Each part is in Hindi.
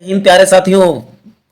इन प्यारे साथियों,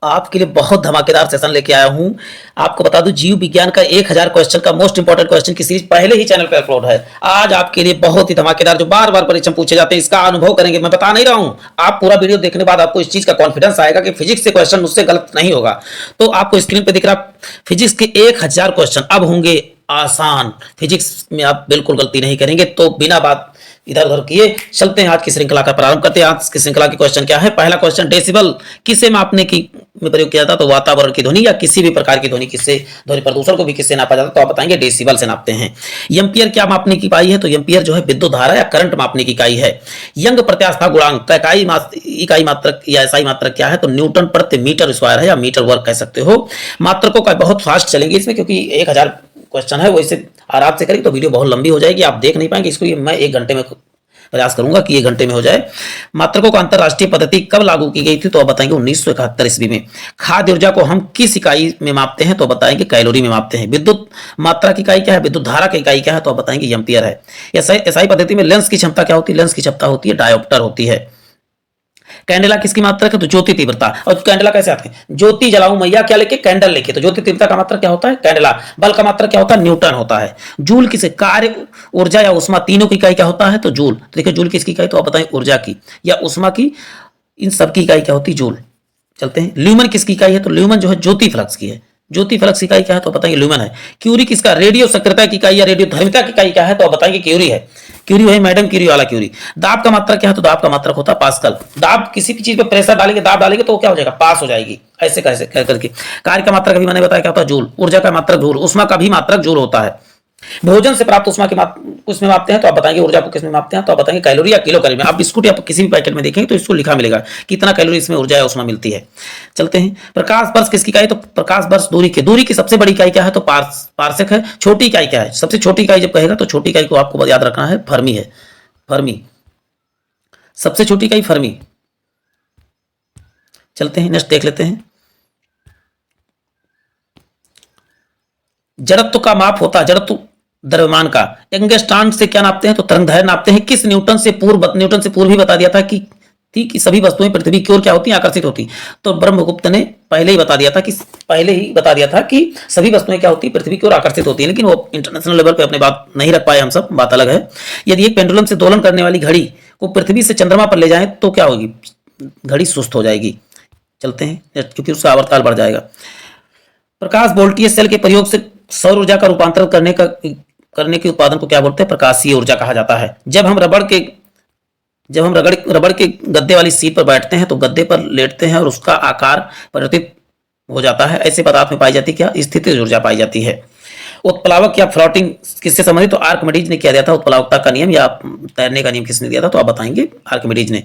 आपके लिए बहुत धमाकेदार सेशन लेके आया हूं। आपको बता दूं, जीव विज्ञान का 1000 क्वेश्चन का मोस्ट इंपोर्टेंट क्वेश्चन की सीरीज पहले ही चैनल पे अपलोड है। आज आपके लिए बहुत ही धमाकेदार, जो बार बार परीक्षा पूछे जाते हैं, इसका अनुभव करेंगे। मैं बता नहीं रहा हूं, आप पूरा वीडियो देखने के बाद आपको इस चीज का कॉन्फिडेंस आएगा कि फिजिक्स से क्वेश्चन मुझसे गलत नहीं होगा। तो आपको स्क्रीन पे दिख रहा फिजिक्स के 1000 क्वेश्चन अब होंगे आसान। फिजिक्स में आप बिल्कुल गलती नहीं करेंगे। तो बिना बात इधर उधर किए चलते हैं आज की श्रृंखला का प्रारंभ करते हैं। आज की श्रृंखला के क्वेश्चन क्या है? पहला क्वेश्चन, डेसिबल किसे मापने की में प्रयोग किया जाता? तो वातावरण की ध्वनि या किसी भी प्रकार की ध्वनि, किससे ध्वनि प्रदूषण को भी किससे नापा जाता? तो आप बताएंगे डेसिबल से नापते हैं। एम्पियर क्या मापने की इकाई है? तो एम्पियर जो है विद्युत धारा या करंट मापने की इकाई है। यंग प्रत्यास्था गुणांक का इकाई मात्रक या एसआई मात्रक क्या है? तो न्यूटन प्रति मीटर स्क्वायर है, या मीटर वर्ग कह सकते हो। मात्रकों का बहुत फास्ट चलेंगे इसमें, क्योंकि 1000 क्वेश्चन है, वो इसे आराम से करेंगे तो वीडियो बहुत लंबी हो जाएगी, आप देख नहीं पाएंगे। इसको मैं 1 घंटे में प्रयास करूंगा कि 1 घंटे में हो जाए। मात्रकों का अंतरराष्ट्रीय पद्धति कब लागू की गई थी? तो आप बताएंगे 1971 ईस्वी में। खाद्य ऊर्जा को हम किस इकाई में मापते हैं? तो बताएंगे कैलोरी में मापते हैं। विद्युत मात्रा की इकाई क्या है? विद्युत धारा की इकाई क्या है? तो आप बताएंगे एम्पियर है। एसआई पद्धति में लेंस की क्षमता क्या होती है? लेंस की क्षमता होती है डायोप्टर होती है। कैंडेला किसकी मात्रक है? तो ज्योति तीव्रता। और कैंडेला कैसे आते हैं? ज्योति जलाऊं मैया क्या लेके? कैंडल लेके। तो ज्योति तीव्रता का मात्रक क्या होता है? कैंडेला। बल का मात्रक क्या होता है? न्यूटन होता है। जूल किसे? कार्य, ऊर्जा या उष्मा, तीनों की इकाई क्या होता है? तो जूल। तो देखिए, जूल किसकी इकाई? तो आप बताएं ऊर्जा की या उष्मा की, इन सबकी इकाई क्या होती है? जूल। चलते हैं, ल्यूमन किसकी इकाई है? तो ल्यूमन जो है ज्योति फ्लक्स की है। ज्योति फ्लक्स इकाई क्या है? तो बताएंगे ल्यूमन है। क्यूरी किसका? रेडियो सक्रियता की इकाई या रेडियो धर्मिता की इकाई क्या है? तो आप बताएंगे क्यूरी है। क्यूरी है मैडम, क्यूरी वाला क्यूरी। दाब का मात्रक क्या है? तो दाब का मात्रक होता है पास्कल। दाब, किसी भी चीज पे प्रेशर डालेंगे, दाब डालेंगे तो क्या हो जाएगा? पास हो जाएगी। ऐसे कैसे कर करके। कार्य का मात्रक अभी मैंने बताया क्या होता है? जूल। ऊर्जा का मात्रक जूल। उष्मा का भी मात्रक जूल होता है। भोजन से प्राप्त उष्मा की उसमें मापते हैं, तो आप बताएंगे ऊर्जा को किसमें मापते हैं? तो आप बताएंगे कैलोरी या किलो कैलोरी में। आप बिस्कुट या किसी भी पैकेट में देखेंगे तो इसको लिखा मिलेगा कितना कैलोरी इसमें ऊर्जा या उष्मा मिलती है। चलते हैं, प्रकाश वर्ष किसकी इकाई? तो प्रकाश वर्ष दूरी की सबसे बड़ी इकाई क्या है? तो पार्सेक है। छोटी इकाई क्या है? सबसे छोटी इकाई जब कहेगा तो छोटी इकाई को आपको याद रखना है, फर्मी है। फर्मी, सबसे छोटी इकाई फर्मी। चलते हैं, नेक्स्ट देख लेते हैं। जड़त्व का माप होता है, जड़त्व द्रव्यमान का। एंगस्ट्रॉम से क्या नापते हैं? तो तरंगदैर्घ्य नापते हैं। किस न्यूटन से पूर्व ही बता दिया था कि सभी वस्तुएं पृथ्वी की ओर क्या होती हैं? आकर्षित होती। तो ब्रह्मगुप्त ने पहले ही बता दिया था कि सभी वस्तुएं क्या होती हैं? पृथ्वी की ओर आकर्षित होती हैं। लेकिन वो इंटरनेशनल लेवल पे अपनी बात नहीं रख पाए हम सब, बात अलग है। यदि एक पेंडुलम से दोलन करने वाली घड़ी को पृथ्वी से चंद्रमा पर ले जाएं तो क्या होगी? घड़ी सुस्त हो जाएगी। चलते हैं, क्योंकि उसका आवर्तकाल बढ़ जाएगा। प्रकाश वोल्टीय सेल के प्रयोग से सौर ऊर्जा का रूपांतरण करने के उत्पादन को क्या बोलते हैं? प्रकाशीय ऊर्जा कहा जाता है। जब हम रबड़ के गद्दे वाली सीट पर बैठते हैं तो गद्दे पर लेटते हैं और उसका आकार परिवर्तित हो जाता है। ऐसे पदार्थ में पाई जाती क्या? स्थितिज ऊर्जा पाई जाती है। उत्प्लावक या फ्लोटिंग किससे संबंधित? तो आर्किमिडीज ने क्या दिया था? उत्प्लावकता का नियम या तैरने का नियम किसने दिया था? तो आप बताएंगे आर्किमिडीज ने।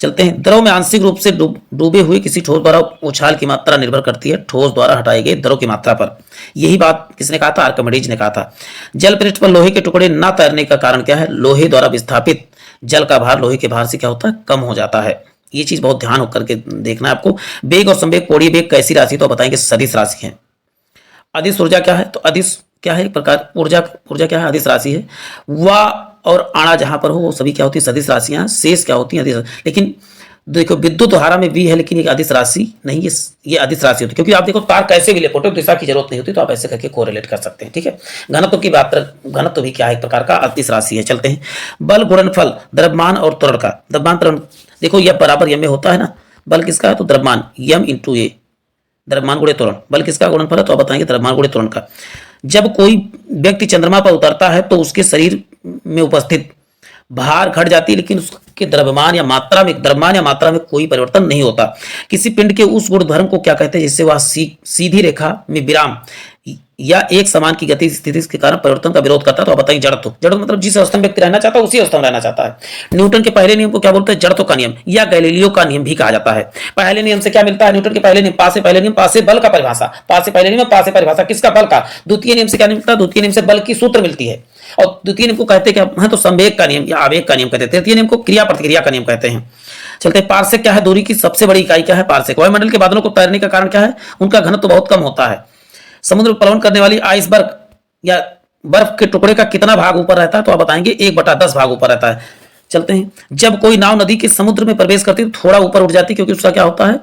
चलते हैं, द्रव में आंशिक रूप से डूबे हुए किसी ठोस द्वारा उछाल की मात्रा निर्भर करती है ठोस द्वारा हटाए गए द्रव की मात्रा पर। यही बात किसने कहा था? आर्किमिडीज ने कहा था। जल पृष्ठ पर लोहे के टुकड़े न तैरने का कारण क्या है? लोहे द्वारा विस्थापित जल का भार लोहे के भार से क्या होता है? कम हो जाता है। ये चीज बहुत ध्यान होकर के देखना है आपको। वेग और संवेग, कोणीय वेग कैसी राशि? तो बताएंगे सदिश राशि है। अदिश ऊर्जा क्या है? तो अदिश क्या है? प्रकार ऊर्जा क्या है? अदिश राशि है। वा और आणा जहां पर हो वो सभी क्या होती है? सदिश राशियां। शेष क्या होती है? अदिश। लेकिन देखो, विद्युत धारा में भी है, लेकिन ये अदिश राशि नहीं, ये अदिश राशि होती है। क्योंकि आप देखो, तार कैसे भी लेपोटे दिशा की जरूरत नहीं होती, तो आप ऐसे करके कोरिलेट कर सकते हैं। ठीक है, घनत्व की बात, घनत्व भी क्या है? एक प्रकार का अदिश राशि है। चलते हैं, बल गुणनफल द्रव्यमान और त्वरण का। द्रव्यमान त्वरण, देखो यह बराबर यम में होता है ना। बल किसका है? तो द्रव्यमान, यम इंटू ए, द्रव्यमान गुणे त्वरण। बल किसका गुणनफल है? तो आप बताएंगे द्रव्यमान गुणे त्वरण का। जब कोई व्यक्ति चंद्रमा पर उतरता है तो उसके शरीर में उपस्थित भार घट जाती है, लेकिन उसके द्रव्यमान या मात्रा में कोई परिवर्तन नहीं होता। किसी पिंड के उस गुणधर्म को क्या कहते हैं जिससे वह सीधी रेखा में विराम या एक समान की गति स्थिति के कारण परिवर्तन का विरोध करता है? तो आप बताएंगे जड़त्व। जड़त्व मतलब जिस अवस्था में व्यक्ति रहना चाहता है उसी अवस्था में रहना चाहता है। न्यूटन के पहले नियम को क्या बोलते हैं? जड़त्व का नियम या गैलीलियो का नियम भी कहा जाता है। पहले नियम से क्या मिलता है? न्यूटन के पहले नियम, पा से पहले नियम, पा से बल का परिभाषा, पा से पहले नियम, पा से परिभाषा किसका? बल का। द्वितीय नियम से क्या मिलता है? द्वितीय नियम से बल की सूत्र मिलती है। और द्वितीय नियम को कहते क्या है? तो संवेग का नियम या आवेग का नियम कहते हैं। तृतीय नियम को क्रिया प्रतिक्रिया का नियम कहते हैं। चलते हैं, पार्सेक क्या है? दूरी की सबसे बड़ी इकाई क्या है? पार्सेक। वायुमंडल के बादलों को तैरने का कारण क्या है? उनका घनत्व बहुत कम होता है। समुद्र में प्लवन करने वाली आइसबर्ग या बर्फ के टुकड़े का कितना भाग ऊपर रहता है? तो आप बताएंगे 1/10 भाग ऊपर रहता है। चलते हैं। जब कोई नाव नदी के समुद्र में प्रवेश करती है तो थोड़ा ऊपर उठ जाती है, क्योंकि उसका क्या होता है,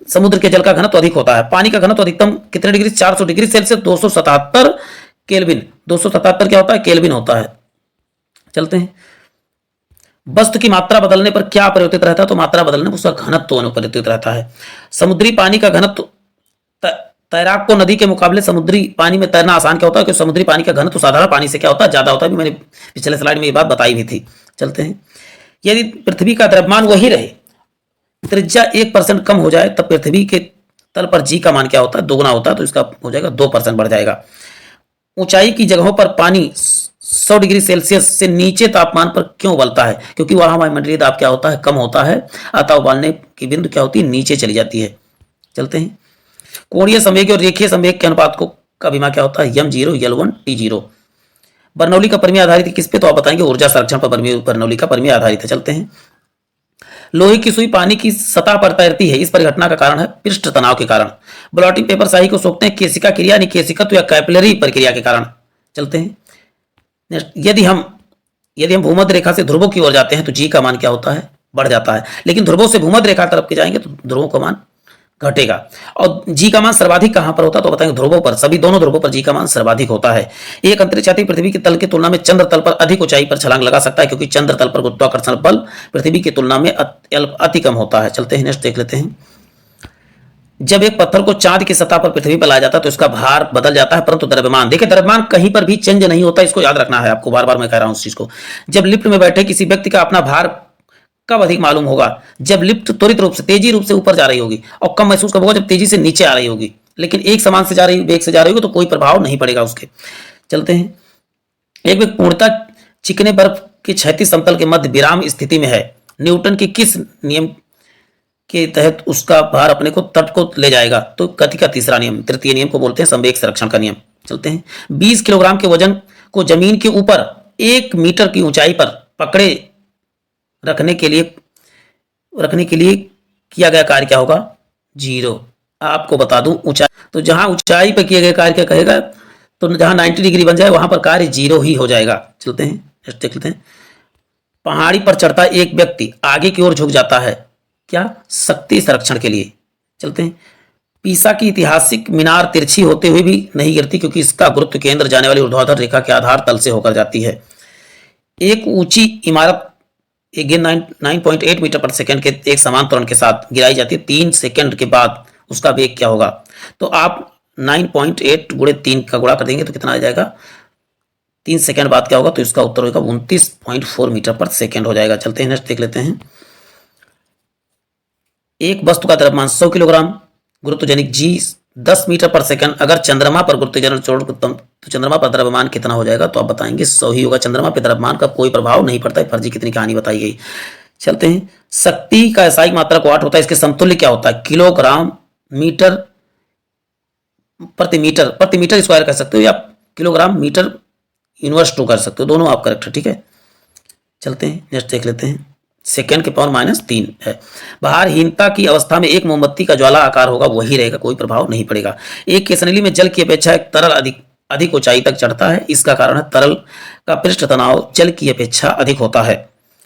समुद्र के जल का घनत्व अधिक होता है। पानी का घनत्व अधिकतम कितने डिग्री, 400 डिग्री सेल्सियस, 277 केल्विन। 277 क्या होता है, केल्विन होता है। चलते हैं। वस्तु की मात्रा बदलने पर क्या परिवर्तित रहता है, तो मात्रा बदलने पर उसका घनत्व परिवर्तित रहता है। समुद्री पानी का घनत्व, तैराक को नदी के मुकाबले समुद्री पानी में तैरना आसान क्या होता है, क्योंकि समुद्री पानी का घनत्व साधारण पानी से क्या होता है, ज्यादा होता है। मैंने पिछले स्लाइड में ये बात बताई भी थी। चलते हैं। यदि पृथ्वी का द्रव्यमान वही रहे, त्रिज्या 1% कम हो जाए, तब पृथ्वी के तल पर जी का मान क्या होता है, दोगुना होता है, तो इसका हो जाएगा 2% बढ़ जाएगा। ऊंचाई की जगहों पर पानी 100 डिग्री सेल्सियस से नीचे तापमान पर क्यों उबलता है, क्योंकि वहां वायुमंडलीय दाब क्या होता है, कम होता है, अतः उबालने की बिंदु क्या होती है, नीचे चली जाती है। चलते हैं। कोणीय संवेग और रेखीय संवेग के अनुपात को का बीमा क्या होता है, m0 L1 T0। बर्नौली का परमीय आधारित है किस पे, तो आप बताएंगे ऊर्जा संरक्षण पर बर्नौली का परमीय आधारित है। चलते हैं। लोहे की सुई पानी की सतह पर तैरती है, इस परिघटना का कारण है पृष्ठ तनाव के कारण। ब्लॉटिंग पेपर स्याही को सोखते हैं केशिका क्रिया, यानी केशिकत्व या कैपिलरी प्रक्रिया के कारण। चलते हैं। यदि हम भूमध्य रेखा से ध्रुवों की ओर जाते हैं तो जी का मान क्या होता है, बढ़ जाता है, लेकिन ध्रुवों से भूमध्य रेखा तरफ के जाएंगे तो ध्रुवों का मान घटेगा। और जी का मान सर्वाधिक कहां पर होता है, तो बताएंगे ध्रुवों पर, सभी दोनों ध्रुवों पर जी का मान सर्वाधिक होता है। एक अंतरिक्ष यात्री पृथ्वी के तल की तुलना में चंद्र तल पर अधिक ऊंचाई पर छलांग लगा सकता है, क्योंकि चंद्र तल पर गुरुत्वाकर्षण बल पृथ्वी की तुलना में अति कम होता है। चलते हैं। नेक्स्ट देख लेते हैं। जब एक पत्थर को चांद की सतह पर पृथ्वी पर लाया जाता है तो इसका भार बदल जाता है, परंतु द्रव्यमान, देखिए द्रव्यमान कहीं पर भी चेंज नहीं होता, इसको याद रखना है आपको, बार बार मैं कह रहा हूं इस चीज को। जब लिफ्ट में बैठे किसी व्यक्ति का अपना भार कब अधिक मालूम होगा, जब लिफ्ट त्वरित रूप से, तेजी रूप से ऊपर जा रही होगी, और कम महसूस कब होगा, जब तेजी से नीचे आ रही होगी। लेकिन एक समान से जा रही वेग से जा रही होगी तो कोई प्रभाव नहीं पड़ेगा उसके। चलते हैं। एक व्यक्ति पूर्णतः चिकने बर्फ के क्षैतिज समतल के मध्य विराम स्थिति में है, न्यूटन के किस नियम के तहत उसका भार अपने को तट को ले जाएगा, तो गति का तीसरा नियम, तृतीय नियम को बोलते हैं संवेग संरक्षण का नियम। चलते हैं। 20 किलोग्राम के वजन को जमीन के ऊपर 1 मीटर की ऊंचाई पर पकड़े रखने के लिए किया गया कार्य क्या होगा, 0। आपको बता दूं ऊंचाई, तो जहां ऊंचाई पर किया गया कार्य क्या कहेगा, तो जहां 90 डिग्री बन जाए वहां पर कार्य 0 ही हो जाएगा। चलते हैं। देख लेते हैं। पहाड़ी पर चढ़ता एक व्यक्ति आगे की ओर झुक जाता है, क्या, शक्ति संरक्षण के लिए। चलते हैं। पीसा की ऐतिहासिक मीनार तिरछी होते हुए भी नहीं गिरती, क्योंकि इसका गुरुत्व केंद्र जाने वाली ऊर्ध्वाधर रेखा के आधार तल से होकर जाती है। एक ऊंची इमारत 9.8 मीटर पर सेकंड के एक समान त्वरण के साथ गिराई जाती है, 3 सेकंड के बाद उसका वेग क्या होगा, तो आप 9.8 गुणे 3 का गुणा कर देंगे तो कितना आ जाएगा, 3 सेकंड बाद क्या होगा, तो इसका उत्तर होगा 29.4 मीटर पर सेकंड हो जाएगा। चलते हैं। नेक्स्ट देख लेते हैं। एक वस्तु का द्रव्यमान 100 किलोग्राम, गुरुत्वजनिक जी 10 मीटर पर सेकंड, अगर चंद्रमा पर गुरुत्वाकर्षण छोड़ तो चंद्रमा पर द्रव्यमान कितना हो जाएगा, तो आप बताएंगे 100 ही होगा। चंद्रमा पर द्रव्यमान का कोई प्रभाव नहीं पड़ता है, फर्जी कितनी कहानी बताई गई। चलते हैं। शक्ति का एसआई मात्रा को 8 होता है, इसके समतुल्य क्या होता है, किलोग्राम मीटर प्रति मीटर स्क्वायर कर सकते हो, या किलोग्राम मीटर इनवर्स 2 कर सकते हो, दोनों आप करेक्ट है। ठीक है। चलते हैं। नेक्स्ट देख लेते हैं। सेकेंड के पावर -3 है। भारहीनता की अवस्था में एक मोमबत्ती का ज्वाला आकार होगा वही रहेगा, कोई प्रभाव नहीं पड़ेगा। एक केसनली में जल की अपेक्षा एक तरल अधिक ऊंचाई तक चढ़ता है, इसका कारण है तरल का पृष्ठ तनाव जल की अपेक्षा अधिक होता है।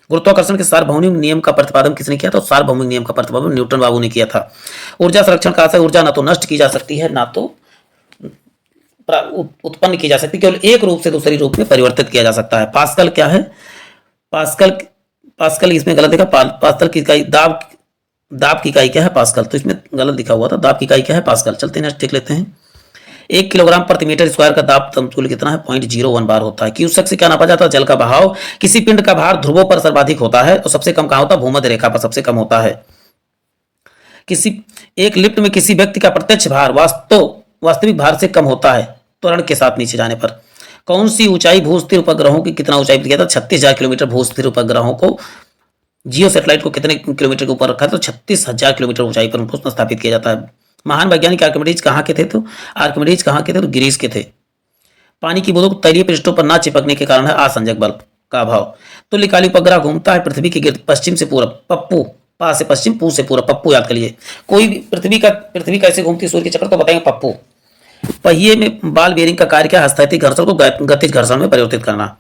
गुरुत्वाकर्षण के सार्वभौमिक नियम का प्रतिपादन किसने किया था, सार्वभौमिक नियम का प्रतिपादन न्यूटन बाबू ने किया था। ऊर्जा संरक्षण का अर्थ है ऊर्जा ना तो नष्ट की जा सकती है ना तो उत्पन्न की जा सकती, केवल एक रूप से दूसरी रूप में परिवर्तित किया जा सकता है। पास्कल क्या है, पास्कल इसमें गलत लिखा, पास्कल की इकाई दाब की इकाई क्या है, पास्कल, तो इसमें गलत लिखा हुआ था, दाब की इकाई क्या है, पास्कल। चलते हैं। देख लेते हैं। 1 किलोग्राम प्रति मीटर स्क्वायर का दाब समतुल्य कितना है, 0.01 बार होता है। क्यूसेक से क्या नापा जाता है, जल का बहाव। किसी पिंड का भार ध्रुवों पर सर्वाधिक होता है और सबसे कम कहां होता है, भूमध्य रेखा पर सबसे कम होता है। एक लिफ्ट में किसी व्यक्ति का प्रत्यक्ष भार वास्तविक भार से कम होता है त्वरण के साथ नीचे जाने पर। कौन सी ऊंचाई भूस्थिर उपग्रहों की कितना ऊंचाई पर किया था, 36,000 किलोमीटर भूस्थिर उपग्रहों को, जियो सैटेलाइट को कितने किलोमीटर के ऊपर रखा था, तो 36,000 किलोमीटर ऊंचाई पर उनको स्थापित किया जाता है। महान वैज्ञानिक आर्किमिडीज कहाँ के थे, तो ग्रीस के थे। पानी की बूंदों को तैलीय पृष्ठों पर ना चिपकने के कारण है आसंजक बल का अभाव। तुल्यकालिक उपग्रह घूमता है पृथ्वी के गिर्द पश्चिम से पूरब, पप्पू, पा से पश्चिम, पू से पूरब, पप्पू याद कर लिए। कोई भी पृथ्वी कैसे घूमती है सूर्य के चक्कर, तो बताएंगे पप्पू। पहिए में बाल बेरिंग का कार्य क्या है, स्थैतिक घर्षण को गतिज घर्षण में परिवर्तित करना।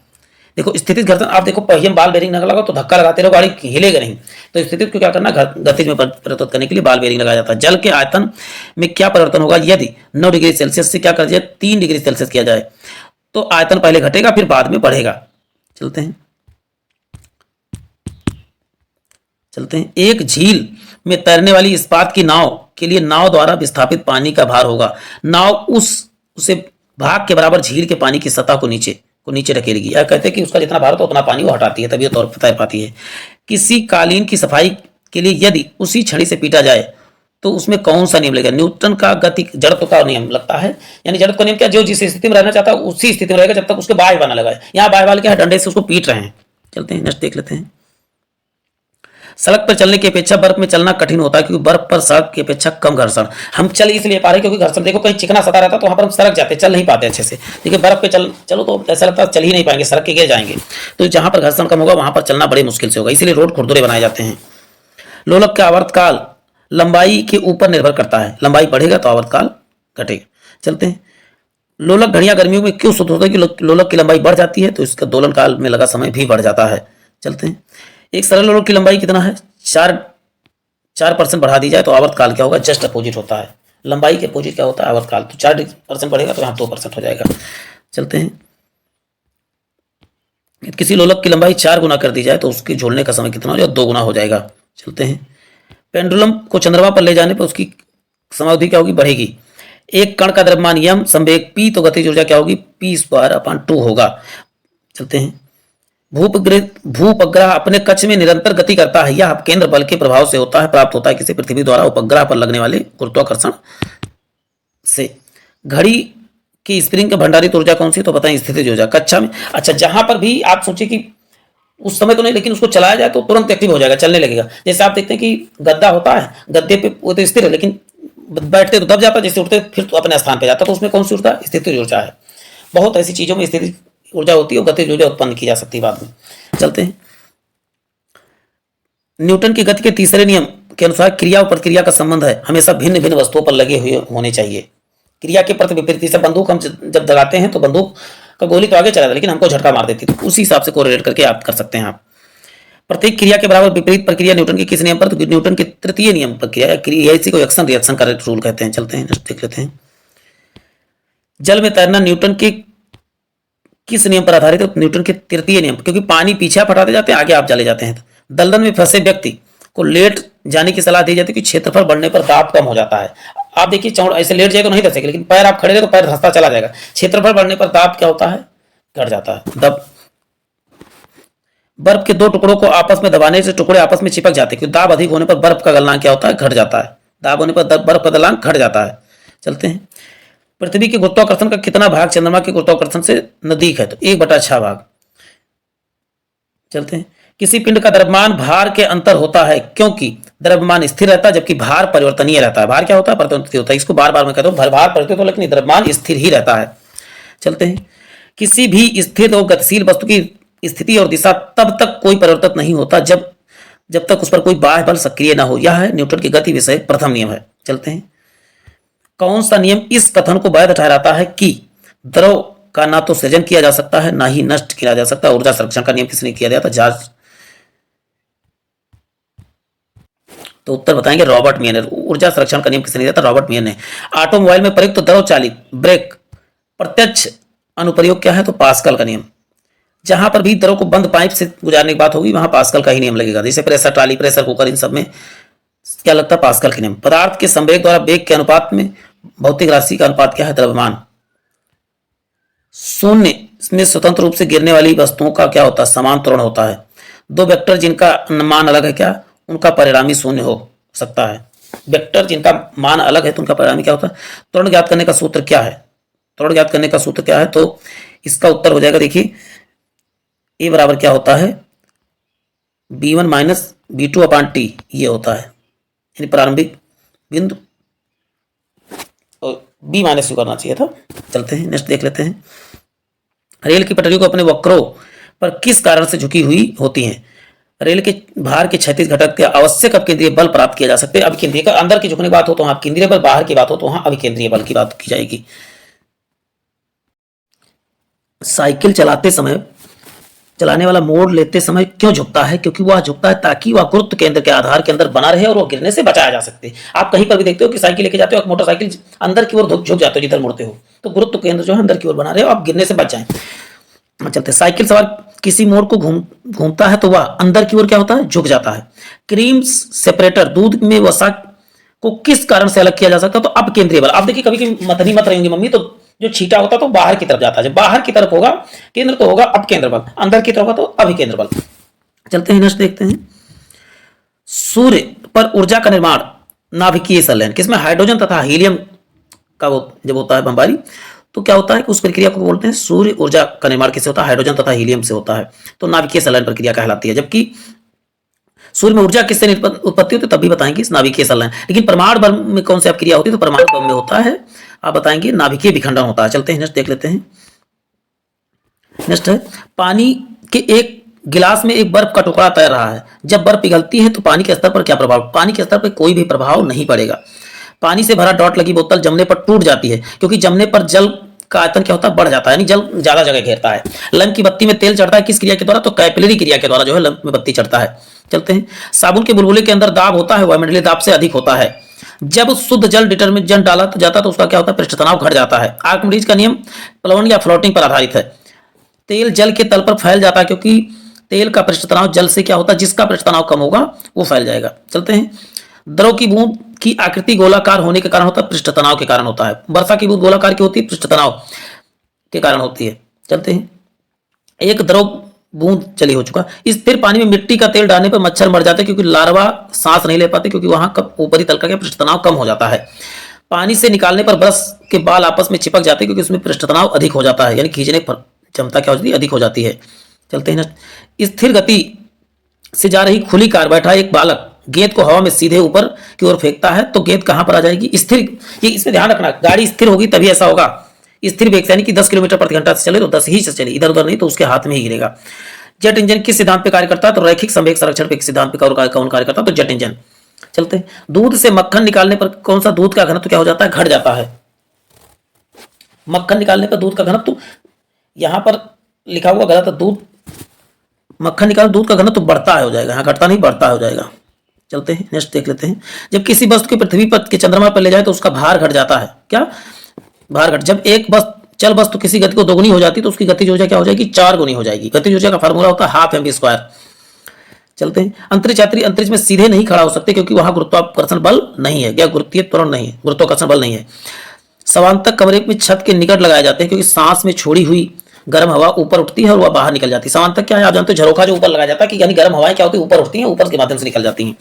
देखो स्थितिज घर्षण, आप देखो पहिए में बाल बेरिंग न लगा तो धक्का लगाते रहो, गाड़ी हिलेगा नहीं। तो स्थितिज को क्या करना, गतिज में परिवर्तित करने के लिए बाल बेरिंग लगाया जाता है। जल के आयतन में क्या परिवर्तन होगा यदि 9 डिग्री सेल्सियस से क्या कर दिया 3 डिग्री सेल्सियस किया जाए, तो आयतन पहले घटेगा फिर बाद में बढ़ेगा। चलते हैं एक झील में तैरने वाली इस्पात की नाव के लिए नाव द्वारा विस्थापित पानी का भार होगा, नाव उसे भाग के बराबर झील के पानी की सतह को नीचे ढकेलेगी। यह कहते हैं कि उसका जितना भार होता है उतना पानी वो हटाती है, तभी तौर पर तैर पाती है। किसी कालीन की सफाई के लिए यदि उसी छड़ी से पीटा जाए तो उसमें कौन सा नियम लगेगा, न्यूटन का गति जड़त्व का नियम लगता है। यानी जड़त्व का नियम क्या, जो जिस स्थिति में रहना चाहता है उसी स्थिति में रहेगा जब तक उसके बाह्य बल न लगाए। यहाँ बाह्य बल क्या है, डंडे से उसको पीट रहे हैं। चलते हैं नेक्स्ट देख लेते हैं। सड़क पर चलने की अपेक्षा बर्फ में चलना कठिन होता है क्योंकि बर्फ पर सड़क की अपेक्षा कम घर्षण। हम चल इसलिए पा रहे क्योंकि घर्षण देखो कहीं चिकना सता रहता तो वहां पर हम सड़क जाते, चल नहीं पाते अच्छे से। देखिए बर्फ पे चलो तो ऐसा लगता है चल ही नहीं पाएंगे, सड़क के गिर जाएंगे। तो जहां पर घर्षण कम होगा वहां पर चलना बड़ी मुश्किल से होगा, इसलिए रोड खुरदुरे बनाए जाते हैं। लोलक का आवर्तकाल लंबाई के ऊपर निर्भर करता है, लंबाई बढ़ेगा तो आवर्तकाल घटेगा। चलते हैं लोलक घड़ियां गर्मियों में क्यों शुद्ध होता है कि लोलक की लंबाई बढ़ जाती है तो इसका दोलन काल में लगा समय भी बढ़ जाता है। चलते हैं एक सरल लोलक की लंबाई कितना है, 4% बढ़ा दी जाए तो आवर्तकाल क्या होगा, जस्ट अपोजिट होता है। लंबाई के अपोजिट क्या होता है, आवर्तकाल। तो 4% बढ़ेगा तो यहाँ 2% हो जाएगा। चलते हैं किसी लोलक की लंबाई 4 गुना कर दी जाए तो उसके झूलने का समय कितना हो जाएगा, 2 गुना हो जाएगा। चलते हैं पेंडुलम को चंद्रमा पर ले जाने पर उसकी समावधि क्या होगी, बढ़ेगी। एक कण का द्रव्यमान यम संवेग p तो गतिज ऊर्जा क्या होगी, p²/2 होगा। चलते हैं भूपग्रह अपने कक्ष में निरंतर गति करता है, यह केंद्र बल के प्रभाव से होता है, प्राप्त होता है किसी पृथ्वी द्वारा उपग्रह पर लगने वाले गुरुत्वाकर्षण से। घड़ी की स्प्रिंग का भंडारित ऊर्जा कौन सी, तो बताएं स्थितिज ऊर्जा। कक्षा में अच्छा जहां पर भी आप सोचिए कि उस समय तो नहीं लेकिन उसको चलाया जाए तो तुरंत एक्टिव हो जाएगा, चलने लगेगा। जैसे आप देखते हैं कि गद्दा होता है, गद्दे पे वो तो स्थिर है लेकिन बैठते तो दब जाता है, जैसे उठते फिर तो अपने स्थान पे जाता, तो उसमें कौन सी ऊर्जा, स्थितिज ऊर्जा है। बहुत ऐसी चीजों में स्थितिज ऊर्जा होती है और गतिज ऊर्जा उत्पन्न की जा सकती है बाद में। चलते हैं न्यूटन की गति के तीसरे नियम के अनुसार क्रिया और प्रतिक्रिया का संबंध है हमेशा भिन्न भिन्न वस्तुओं पर लगे हुए होने चाहिए। क्रिया के प्रति विपरीत, जैसे बंदूक हम जब दगाते हैं तो बंदूक का गोली तो आगे चला जाता है लेकिन हमको झटका मार देती है, तो उसी हिसाब से कोरिलेट करके आप कर सकते हैं। आप प्रत्येक क्रिया के बराबर विपरीत प्रक्रिया न्यूटन के किस नियम पर, तो न्यूटन के तृतीय नियम पर क्रिया इसी को एक्शन रिएक्शन का रूल कहते हैं। चलते हैं देख लेते हैं जल में तैरना न्यूटन के किस नियम पर आधारित है, न्यूटन के तृतीय नियम, क्योंकि पानी पीछे आप हटाते जाते हैं आगे आप चले जाते हैं। दलदल में फंसे व्यक्ति को लेट जाने की सलाह दी जाती है कि क्षेत्रफल बढ़ने पर दाब कम हो जाता है। आप देखिए चौड़ ऐसे लेट जाए तो नहीं धंसेगा, लेकिन पैर आप खड़े रहे तो पैर धंसता चला जाएगा। क्षेत्रफल बढ़ने पर दाब क्या होता है, घट जाता है। दब बर्फ के 2 टुकड़ों को आपस में दबाने से टुकड़े आपस में चिपक जाते हैं, क्योंकि दाब अधिक होने पर बर्फ का गलनांक क्या होता है, घट जाता है। दाब होने पर बर्फ का गलनांक घट जाता है। चलते हैं पृथ्वी के गुरुत्वाकर्षण का कितना भाग चंद्रमा के गुरुत्वाकर्षण से नजदीक है, तो 1/6 भाग। चलते हैं किसी पिंड का द्रव्यमान भार के अंतर होता है क्योंकि द्रव्यमान स्थिर रहता है जबकि भार परिवर्तनीय रहता है। भार क्या होता है, परिवर्तनीय होता है। इसको बार बार मैं कहता हूं भार परिवर्तित हो लेकिन द्रव्यमान स्थिर ही रहता है। चलते हैं किसी भी स्थिर और गतिशील वस्तु की स्थिति और दिशा तब तक कोई परिवर्तित नहीं होता जब तक उस पर कोई बाह्य बल सक्रिय ना हो। यह है न्यूटन की गति विषय प्रथम नियम है। चलते हैं कौन सा नियम इस कथन को वैध ठहराता है कि द्रव का ना तो सृजन किया जा सकता है ना ही नष्ट किया जा सकता। ऊर्जा संरक्षण का नियम किसने किया गया था, जॉर्ज। तो उत्तर बताएंगे रॉबर्ट मेयर। ऊर्जा संरक्षण का नियम किसने दिया था, रॉबर्ट मेयर ने। ऑटोमोबाइल में प्रयुक्त द्रव चालित ब्रेक प्रत्यक्ष अनुप्रयोग क्या है, तो पास्कल का नियम। जहां पर भी द्रव को बंद पाइप से गुजारने की बात होगी वहां पास्कल का ही नियम लगेगा। जैसे प्रेशर ट्राली, प्रेशर कुकर, इन सब में क्या लगता है, पास्कल के नियम। पदार्थ के संवेग द्वारा वेग के अनुपात में भौतिक राशि का अनुपात क्या है, द्रव्यमान। शून्य में स्वतंत्र रूप से गिरने वाली वस्तुओं का क्या होता है, समान त्वरण होता है। 2 वेक्टर जिनका मान अलग है क्या, उनका परिणामी शून्य हो सकता है। वेक्टर जिनका मान अलग है तो उनका परिणामी क्या होता है। त्वरण ज्ञात करने का सूत्र क्या है, त्वरण ज्ञात करने का सूत्र क्या है, तो इसका उत्तर हो जाएगा, देखिए ए बराबर क्या होता है, b1 माइनस b2/t ये होता है, यानी प्रारंभिक बिंदु बी माइनस करना चाहिए था। चलते हैं नेक्स्ट देख लेते हैं रेल की पटरियों को अपने वक्रों पर किस कारण से झुकी हुई होती हैं। रेल के भार के क्षैतिज घटक के आवश्यक अपकेंद्रीय बल प्राप्त किया जा सकते हैं। अभिकेंद्रीय का अंदर की झुकने की बात हो तो वहां केंद्रीय बल, बाहर की बात हो तो वहां अभिकेंद्रीय बल की बात की जाएगी। साइकिल चलाते समय चलाने वाला मोड़ लेते समय क्यों झुकता है? क्योंकि वह झुकता है ताकि वह गुरुत्व केंद्र के आधार के अंदर बना रहे और वह गिरने से बचाया जा सकते। आप कहीं पर भी देखते हो कि साइकिल लेके जाते हो, मोटरसाइकिल अंदर की ओर झुक जाते हो जिधर मुड़ते हो, तो गुरुत्व केंद्र जो है अंदर की ओर बना रहे हो, आप गिरने से बच जाएं। चलते, साइकिल सवार किसी मोड़ को घूमता है तो वह अंदर की ओर क्या होता है? झुक जाता है। क्रीम सेपरेटर, दूध में वसा को किस कारण से अलग किया जा सकता है? तो अब केंद्रीय बल। आप देखिए कभी कभी मतनी मत रही होंगी मम्मी, तो जो छींटा होता है तो बाहर की तरफ जाता है, जब बाहर की तरफ होगा केंद्र तो होगा अब केंद्र बल, अंदर की तरफ होगा तो अभिकेंद्र बल। चलते हैं नेक्स्ट देखते हैं। सूर्य पर ऊर्जा का निर्माण नाभिकीय संलयन, किसमें? हाइड्रोजन तथा हीलियम का वो जब होता है बमबारी तो क्या होता है? उस प्रक्रिया को बोलते हैं सूर्य ऊर्जा का निर्माण किससे होता है? हाइड्रोजन तथा हीलियम से होता है, तो नाभिकीय संलयन प्रक्रिया कहलाती है। जबकि सूर्य में ऊर्जा किससे उत्पत्ति होती है तभी बताएंगे, इस नाभिकीय संलयन। लेकिन परमाणु बम में कौन सी क्रिया होती है? तो परमाणु बम में होता है, आप बताएंगे नाभिकीय विखंडन होता है। चलते हैं नेक्स्ट देख लेते हैं। नेक्स्ट है, पानी के एक गिलास में एक बर्फ का टुकड़ा तैर रहा है, जब बर्फ पिघलती है तो पानी के स्तर पर क्या प्रभाव? पानी के स्तर पर कोई भी प्रभाव नहीं पड़ेगा। पानी से भरा डॉट लगी बोतल जमने पर टूट जाती है, क्योंकि जमने पर जल का आयतन क्या होता है? बढ़ जाता है, यानी जल ज्यादा जगह घेरता है। लंप की बत्ती में तेल चढ़ता है किस क्रिया के द्वारा? तो कैपिलरी क्रिया के द्वारा जो है लंप में बत्ती चढ़ता है। चलते हैं, साबुन के बुलबुले के अंदर दाब होता है वायुमंडलीय दाब से अधिक होता है। जब शुद्ध जल डिटर्जेंट डाला तो जाता तो उसका क्या होता है? पृष्ठ तनाव घट जाता है। आर्किमिडीज का नियम प्लवन या फ्लोटिंग पर आधारित है। तेल जल के तल पर फैल जाता है, क्योंकि तेल का पृष्ठ तनाव जल से क्या होता है? जिसका पृष्ठ तनाव कम होगा वो फैल जाएगा। चलते हैं, द्रव की बूंद की आकृति गोलाकार होने के कारण होता है, पृष्ठ तनाव के कारण होता है। वर्षा की बूंद गोलाकार की होती है, पृष्ठ तनाव के कारण होती है। चलते हैं, एक द्रव बूंद चली हो चुका। स्थिर पानी में मिट्टी का तेल डालने पर मच्छर मर जाते हैं, क्योंकि लार्वा सांस नहीं ले पाते, क्योंकि वहां का ऊपरी तल का पृष्ठ तनाव कम हो जाता है। पानी से निकालने पर ब्रश के बाल आपस में चिपक जाते हैं, क्योंकि उसमें पृष्ठ तनाव अधिक हो जाता है, यानी खींचने पर क्षमता क्या हो जाती है? अधिक हो जाती है। चलते हैं, स्थिर गति से जा रही खुली कार बैठा एक बालक गेंद को हवा में सीधे ऊपर की ओर फेंकता है, तो गेंद कहां पर आ जाएगी? स्थिर, ये इसमें ध्यान रखना, गाड़ी स्थिर होगी तभी ऐसा होगा। स्थिर वेग यानी कि 10 किलोमीटर प्रति घंटा से चले तो 10 ही से चले, इधर उधर नहीं, तो उसके हाथ में ही गिरेगा। जेट इंजन किस सिद्धांत पे कार्य करता है? तो रैखिक संवेग संरक्षण पे सिद्धांत पे कौन कार्य करता है? तो जेट इंजन। चलते हैं, दूध से मक्खन निकालने पर कौन सा दूध का घनत्व क्या हो जाता है? घट जाता है। मक्खन निकालने पर दूध का घनत्व, यहां पर लिखा हुआ गलत है, दूध मक्खन निकाल दूध का घनत्व बढ़ता है हो जाएगा, यहाँ घटता नहीं बढ़ता हो जाएगा। चलते हैं नेक्स्ट देख लेते हैं। जब किसी वस्तु को पृथ्वी पर के चंद्रमा पर ले जाए तो उसका भार घट जाता है। क्या भार घट? जब एक चल वस्तु किसी गति को दोगुनी हो जाती तो उसकी गतिज ऊर्जा क्या हो जाएगी? 4 गुनी हो जाएगी। गतिज ऊर्जा का फार्मूला होता है हाफ mv²। चलते हैं, अंतरिक्ष यात्री अंतरिक्ष में सीधे नहीं खड़ा हो सकते, क्योंकि वहां गुरुत्वाकर्षण बल नहीं है। क्या गुरुत्वीय त्वरण नहीं है, गुरुत्वाकर्षण बल नहीं है। समांतक कमरे में छत के निकट लगाए जाते हैं, क्योंकि सांस में छोड़ी हुई गर्म हवा ऊपर उठती है और वह बाहर निकल जाती है। समांतक क्या है? आप जानते हो, झरोखा जो ऊपर लगाया जाता है, कि यानी गर्म हवाएं क्या होती है? ऊपर उठती हैं, ऊपर के माध्यम से निकल जाती हैं।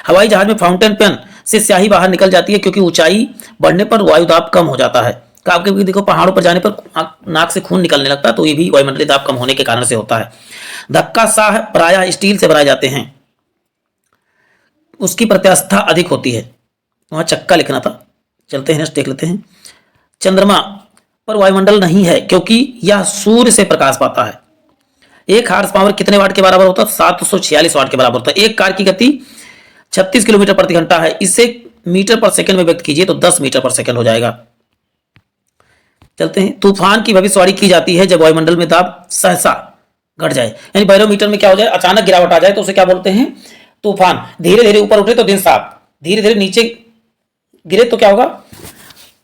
हवाई जहाज में फाउंटेन पेन से स्याही बाहर निकल जाती है, क्योंकि ऊंचाई बढ़ने पर वायु दाब कम हो जाता है। आपके भी देखो पहाड़ों पर जाने पर नाक से खून निकलने लगता है, तो ये भी वायुमंडलीय दाब कम होने के कारण से होता है। धक्का साह प्रायः स्टील से बनाए जाते हैं, उसकी प्रत्यास्था अधिक होती है। वहां चक्का लिखना था। चलते हैं नेक्स्ट देख लेते हैं। चंद्रमा पर वायुमंडल नहीं है, क्योंकि यह सूर्य से प्रकाश पाता है। एक हार्स पावर कितने वाट के बराबर होता है? 746 वाट के बराबर होता है। एक कार की गति 36 किलोमीटर प्रति घंटा है, इसे मीटर पर सेकंड में व्यक्त कीजिए तो 10 मीटर पर सेकंड हो जाएगा। चलते हैं, तूफान की भविष्यवाणी की जाती है जब वायुमंडल में दाब सहसा घट जाए, यानी बैरोमीटर में क्या हो जाए? अचानक गिरावट आ जाए तो उसे क्या बोलते हैं? तूफान। धीरे धीरे ऊपर उठे तो दिन साफ, धीरे धीरे नीचे गिरे तो क्या होगा?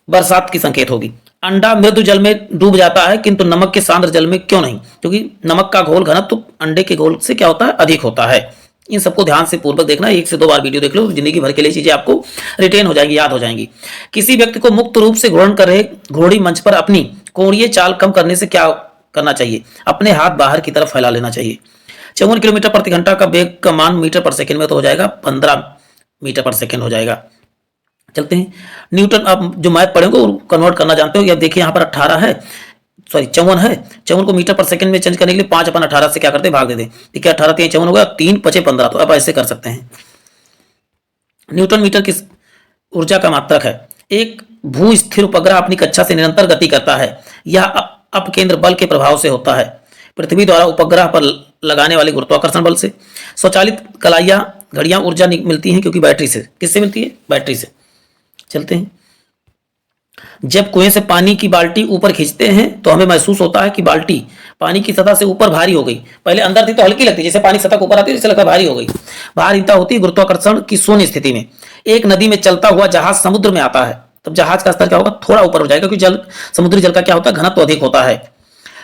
बरसात की संकेत होगी। अंडा मृदु जल में डूब जाता है, किंतु नमक के सांद्र जल में क्यों नहीं? क्योंकि नमक का घोल घनत्व अंडे के घोल से क्या होता है? अधिक होता है। इन सबको ध्यान से पूर्वक देखना, 1 से 2 बार वीडियो देख लो, जिंदगी भर के लिए चीजें आपको रिटेन हो जाएंगी, याद हो जाएंगी। किसी व्यक्ति को मुक्त रूप से घूर्णन कर रहे घोड़ी मंच पर अपनी कोणीय चाल कम करने से क्या करना चाहिए? अपने हाथ बाहर की तरफ फैला लेना चाहिए। 54 किलोमीटर प्रति घंटा का वेग का मान मीटर पर सेकंड में तो हो जाएगा 15 मीटर पर सेकंड हो जाएगा। चलते हैं, न्यूटन, आप जो मैथ पढ़ेंगे वो कन्वर्ट करना जानते हो। या देखिए यहाँ पर 18 है, सॉरी 54 है, 54 को मीटर पर सेकंड में चेंज करने के लिए 5/18 से क्या करते हैं? भाग देते हैं। ठीक है, 18 3 54 होगा, 3 5 15, तो अब ऐसे कर सकते हैं। न्यूटन मीटर किस ऊर्जा का मात्रक है? एक भू स्थिर उपग्रह अपनी कक्षा से निरंतर गति करता है, यह अपकेंद्र बल के प्रभाव से होता है, पृथ्वी द्वारा उपग्रह पर लगाने वाले गुरुत्वाकर्षण बल से। स्वचालित कलाइयां घड़ियां ऊर्जा मिलती हैं, क्योंकि बैटरी से। किससे मिलती है? बैटरी से। चलते हैं, जब कुएं से पानी की बाल्टी ऊपर खींचते हैं तो हमें महसूस होता है कि बाल्टी पानी की सतह से ऊपर भारी हो गई। पहले अंदर थी तो हल्की लगती, जैसे पानी सतह के ऊपर आती है जैसे लगता है भारी हो गई। भारहीनता होती है गुरुत्वाकर्षण की शून्य स्थिति में। एक नदी में चलता हुआ जहाज समुद्र में आता है, तब जहाज का स्तर क्या होगा, थोड़ा ऊपर हो जाएगा, क्योंकि जल समुद्री जल का क्या होता है, घनत्व अधिक होता है।